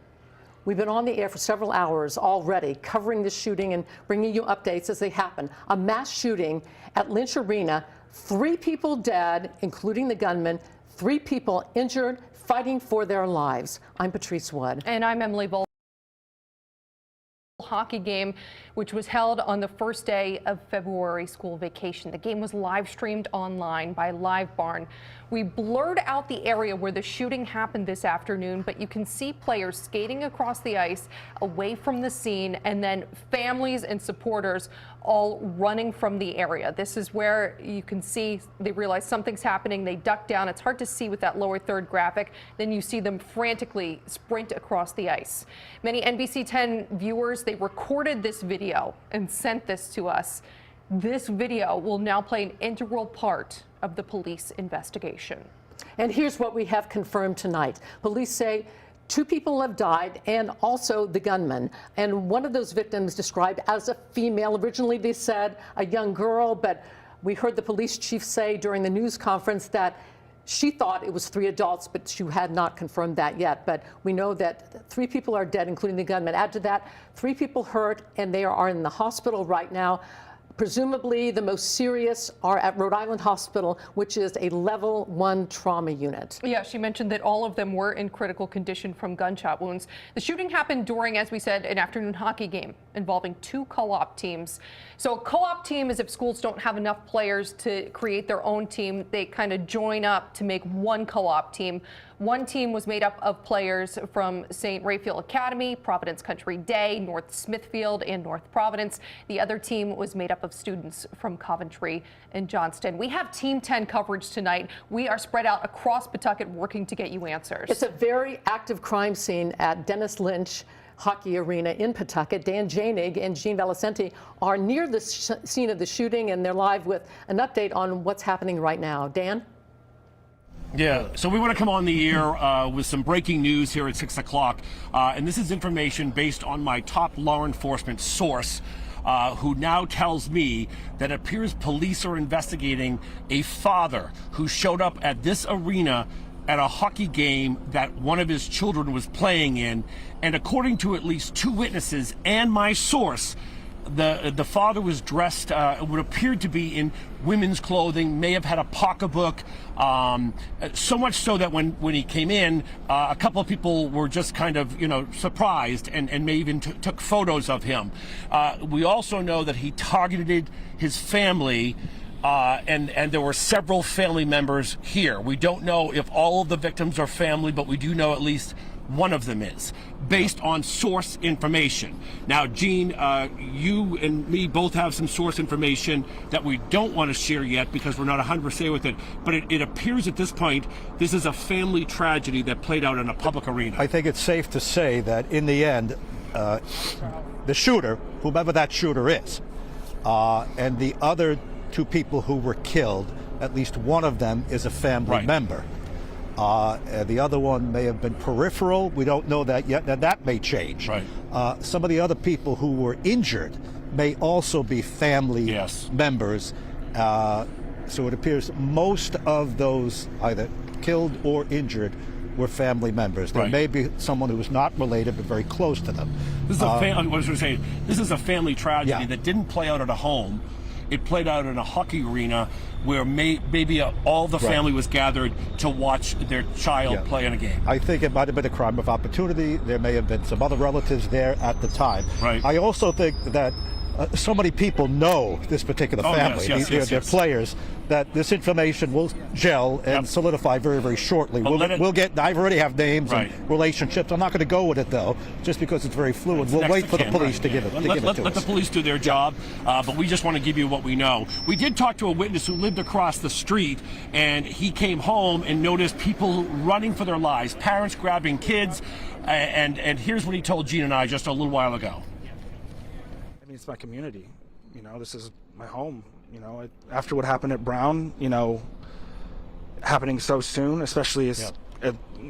We've been on the air for several hours already covering this shooting and bringing you updates as they happen. A mass shooting at Lynch Arena, 3 people dead, including the gunman, 3 people injured, fighting for their lives. I'm Patrice Wood. And I'm Emily Bull. Hockey game, which was held on the first day of February school vacation. The game was live streamed online by Live Barn. We blurred out the area where the shooting happened this afternoon, but you can see players skating across the ice away from the scene, and then families and supporters all running from the area. This is where you can see they realize something's happening. They duck down. It's hard to see with that lower third graphic. Then you see them frantically sprint across the ice. Many NBC 10 viewers, they recorded this video and sent this to us. This video will now play an integral part of the police investigation. And here's what we have confirmed tonight. Police say 2 people have died, and also the gunman. And one of those victims described as a female. Originally they said a young girl, but we heard the police chief say during the news conference that she thought it was 3 adults, but she had not confirmed that yet. But we know that 3 people are dead, including the gunman. Add to that, 3 people hurt, and they are in the hospital right now. Presumably the most serious are at Rhode Island Hospital, which is a level 1 trauma unit. Yeah, she mentioned that all of them were in critical condition from gunshot wounds. The shooting happened during, as we said, an afternoon hockey game involving 2 co-op teams. So a co-op team is if schools don't have enough players to create their own team, they kind of join up to make one co-op team. One team was made up of players from St. Raphael Academy, Providence Country Day, North Smithfield, and North Providence. The other team was made up of students from Coventry and Johnston. We have Team 10 coverage tonight. We are spread out across Pawtucket working to get you answers. It's a very active crime scene at Dennis Lynch Hockey Arena in Pawtucket. Dan Janig and Jean Valicenti are near the scene of the shooting, and they're live with an update on what's happening right now. Dan? Yeah, so we want to come on the air with some breaking news here at 6 o'clock. And this is information based on my top law enforcement source, who now tells me that it appears police are investigating a father who showed up at this arena at a hockey game that one of his children was playing in. And according to at least 2 witnesses and my source, the father was dressed, would appear to be in women's clothing, may have had a pocketbook, so much so that when he came in, a couple of people were just kind of, surprised and may even took photos of him. We also know that he targeted his family, and there were several family members here. We don't know if all of the victims are family, but we do know at least one of them is, based on source information. Now, Gene, you and me both have some source information that we don't want to share yet because we're not 100% with it, but it appears at this point this is a family tragedy that played out in a public arena. I think it's safe to say that in the end, the shooter, whomever that shooter is, and the other 2 people who were killed, at least one of them is a family member. The other one may have been peripheral. We don't know that yet, and that may change. Some of the other people who were injured may also be family members. So it appears most of those either killed or injured were family members. There may be someone who was not related but very close to them. This is this is a family tragedy that didn't play out at a home. It played out in a hockey arena where maybe all the family was gathered to watch their child play in a game. I think it might have been a crime of opportunity. There may have been some other relatives there at the time. I also think that so many people know this particular family. They're players, that this information will gel and solidify very, very shortly. I already have names and relationships. I'm not going to go with it, though, just because it's very fluid. We'll wait for the police to give it to us. Let the police do their job, but we just want to give you what we know. We did talk to a witness who lived across the street, and he came home and noticed people running for their lives, parents grabbing kids, and here's what he told Gene and I just a little while ago. I mean, it's my community. This is my home. After what happened at Brown, happening so soon, especially as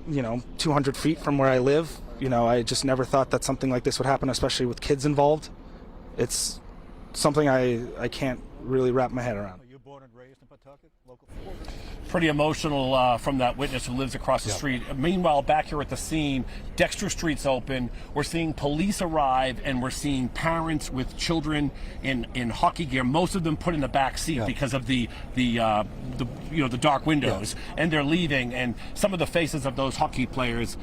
you know, 200 feet from where I live. You know, I just never thought that something like this would happen, especially with kids involved. It's something I can't really wrap my head around. Are you born and raised in Pawtucket? Local? Pretty emotional from that witness who lives across the street. Meanwhile, back here at the scene, Dexter Street's open. We're seeing police arrive, and we're seeing parents with children in hockey gear. Most of them put in the back seat because of the dark windows, and they're leaving. And some of the faces of those hockey players,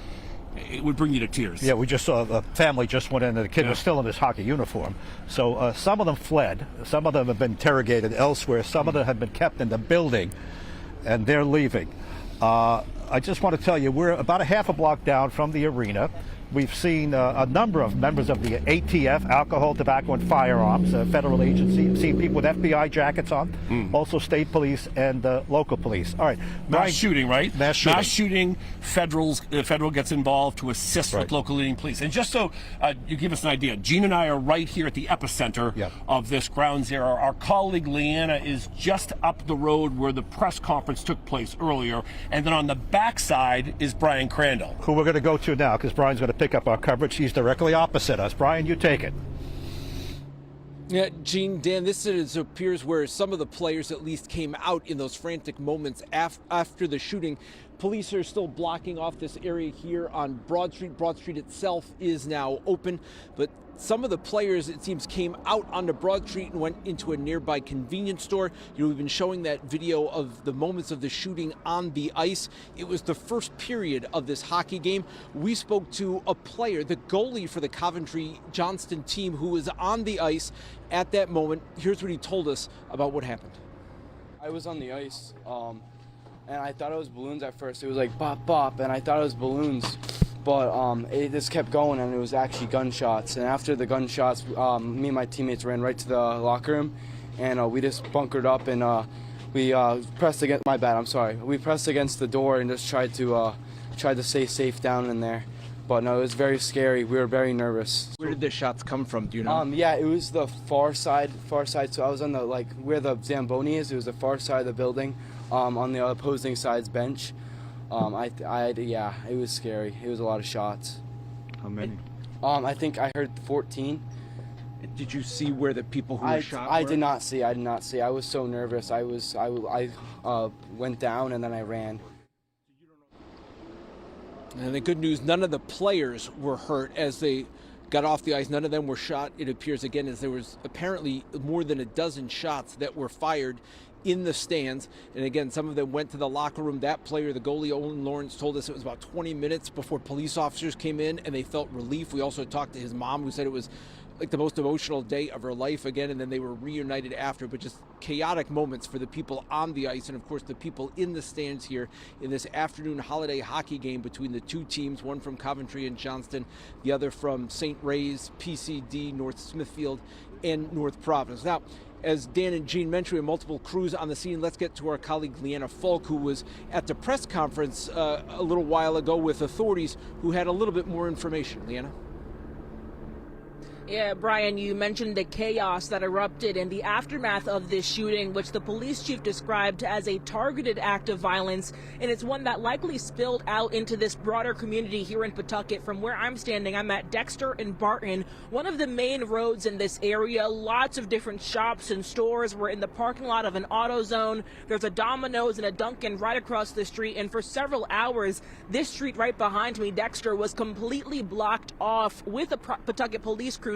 it would bring you to tears. Yeah, we just saw a family just went in, and the kid was still in his hockey uniform. So some of them fled. Some of them have been interrogated elsewhere. Some of them have been kept in the building, and they're leaving. I just want to tell you, we're about a half a block down from the arena. We've seen a number of members of the ATF, Alcohol, Tobacco, and Firearms, a federal agency. We've seen people with FBI jackets on, also state police and local police. All right. Mass shooting, right? Mass shooting. Mass shooting, federal gets involved to assist with local leading police. And just so you give us an idea, Gene and I are right here at the epicenter of this ground zero. Our colleague Leanna is just up the road where the press conference took place earlier. And then on the backside is Brian Crandall, who we're going to go to now, because Brian's going to pick up our coverage. He's directly opposite us. Brian, you take it. Yeah, Gene, Dan, this appears where some of the players at least came out in those frantic moments after the shooting. Police are still blocking off this area here on Broad Street. Broad Street itself is now open, but some of the players, it seems, came out onto Broad Street and went into a nearby convenience store. You know, we've been showing that video of the moments of the shooting on the ice. It was the first period of this hockey game. We spoke to a player, the goalie for the Coventry-Johnston team, who was on the ice at that moment. Here's what he told us about what happened. I was on the ice, and I thought it was balloons at first. It was like bop, bop, and I thought it was balloons. But it just kept going, and it was actually gunshots. And after the gunshots, me and my teammates ran right to the locker room, and we just bunkered up, and we pressed against. My bad. I'm sorry. We pressed against the door and just tried to stay safe down in there. But no, it was very scary. We were very nervous. Where did the shots come from? Do you know? Yeah, it was the far side. So I was on the where the Zamboni is. It was the far side of the building, on the opposing side's bench. Yeah, it was scary. It was a lot of shots. How many? I think I heard 14. Did you see where the people who were shot were? I did not see. I was so nervous. I went down and then I ran. And the good news, none of the players were hurt as they got off the ice. None of them were shot, it appears, again, as there was apparently more than a dozen shots that were fired in the stands. And again, some of them went to the locker room. That player, the goalie, Owen Lawrence, told us it was about 20 minutes before police officers came in and they felt relief. We also talked to his mom, who said it was like the most emotional day of her life again, and then they were reunited after. But just chaotic moments for the people on the ice and, of course, the people in the stands here in this afternoon holiday hockey game between the two teams, one from Coventry and Johnston, the other from St. Ray's, PCD, North Smithfield, and North Providence. Now, as Dan and Gene mentioned, we have multiple crews on the scene. Let's get to our colleague Leanna Falk, who was at the press conference a little while ago with authorities, who had a little bit more information. Leanna? Yeah, Brian, you mentioned the chaos that erupted in the aftermath of this shooting, which the police chief described as a targeted act of violence, and it's one that likely spilled out into this broader community here in Pawtucket. From where I'm standing, I'm at Dexter and Barton, one of the main roads in this area. Lots of different shops and stores. We're in the parking lot of an AutoZone. There's a Domino's and a Dunkin' right across the street, and for several hours, this street right behind me, Dexter, was completely blocked off with a Pawtucket police cruiser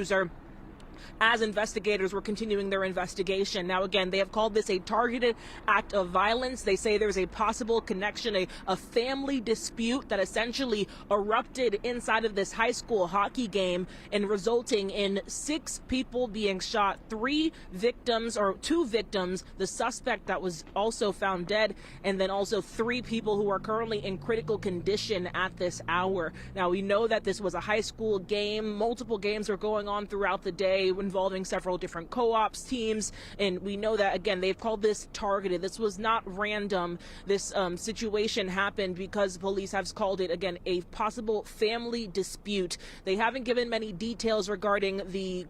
as investigators were continuing their investigation. Now, again, they have called this a targeted act of violence. They say there's a possible connection, a family dispute that essentially erupted inside of this high school hockey game and resulting in 6 people being shot, 2 victims, the suspect that was also found dead, and then also 3 people who are currently in critical condition at this hour. Now, we know that this was a high school game. Multiple games were going on throughout the day. today involving several different co-ops teams. And we know that, again, they've called this targeted. This was not random. This situation happened because police have called it, again, a possible family dispute. They haven't given many details regarding the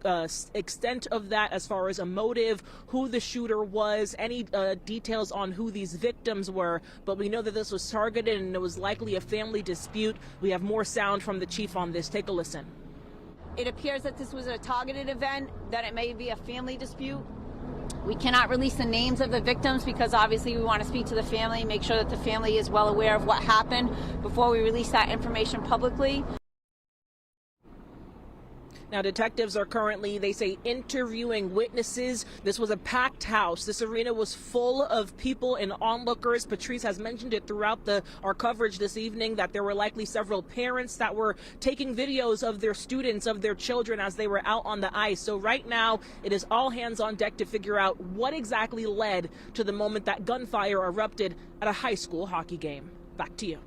extent of that as far as a motive, who the shooter was, any details on who these victims were. But we know that this was targeted and it was likely a family dispute. We have more sound from the chief on this. Take a listen. It appears that this was a targeted event, that it may be a family dispute. We cannot release the names of the victims because obviously we want to speak to the family, make sure that the family is well aware of what happened before we release that information publicly. Now, detectives are currently, they say, interviewing witnesses. This was a packed house. This arena was full of people and onlookers. Patrice has mentioned it throughout our coverage this evening that there were likely several parents that were taking videos of their students, of their children as they were out on the ice. So right now, it is all hands on deck to figure out what exactly led to the moment that gunfire erupted at a high school hockey game. Back to you.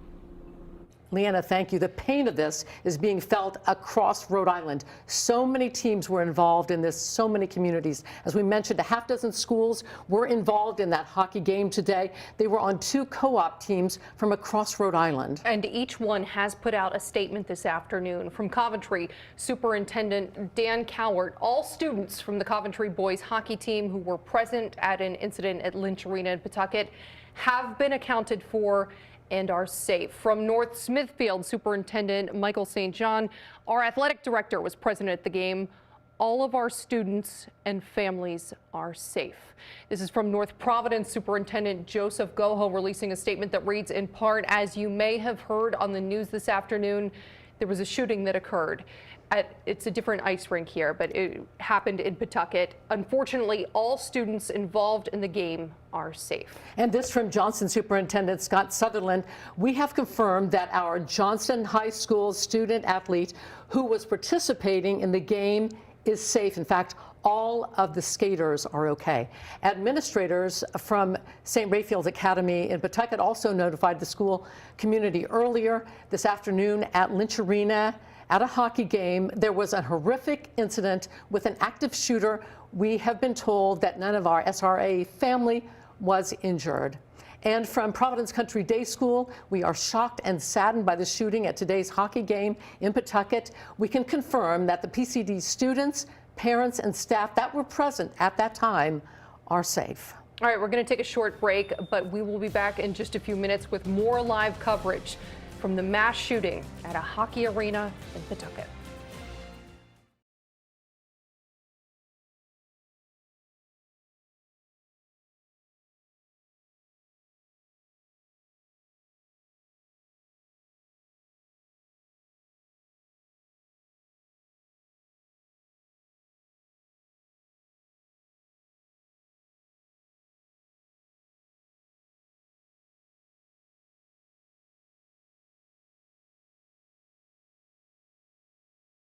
Leanna, thank you. The pain of this is being felt across Rhode Island. So many teams were involved in this, so many communities. As we mentioned, a half dozen schools were involved in that hockey game today. They were on 2 co-op teams from across Rhode Island. And each one has put out a statement this afternoon. From Coventry, Superintendent Dan Cowart, all students from the Coventry boys hockey team who were present at an incident at Lynch Arena in Pawtucket have been accounted for and are safe. From North Smithfield, Superintendent Michael St. John, our athletic director was present at the game. All of our students and families are safe. This is from North Providence, Superintendent Joseph Goho releasing a statement that reads, in part, as you may have heard on the news this afternoon, there was a shooting that occurred. It's a different ice rink here, but it happened in Pawtucket. Unfortunately, all students involved in the game are safe. And this from Johnston Superintendent Scott Sutherland. We have confirmed that our Johnston High School student athlete who was participating in the game is safe. In fact, all of the skaters are okay. Administrators from St. Raphael's Academy in Pawtucket also notified the school community earlier this afternoon at Lynch Arena. At a hockey game, there was a horrific incident with an active shooter. We have been told that none of our SRA family was injured. And from Providence Country Day School, we are shocked and saddened by the shooting at today's hockey game in Pawtucket. We can confirm that the PCD students, parents, and staff that were present at that time are safe. All right, we're going to take a short break, but we will be back in just a few minutes with more live coverage from the mass shooting at a hockey arena in Pawtucket.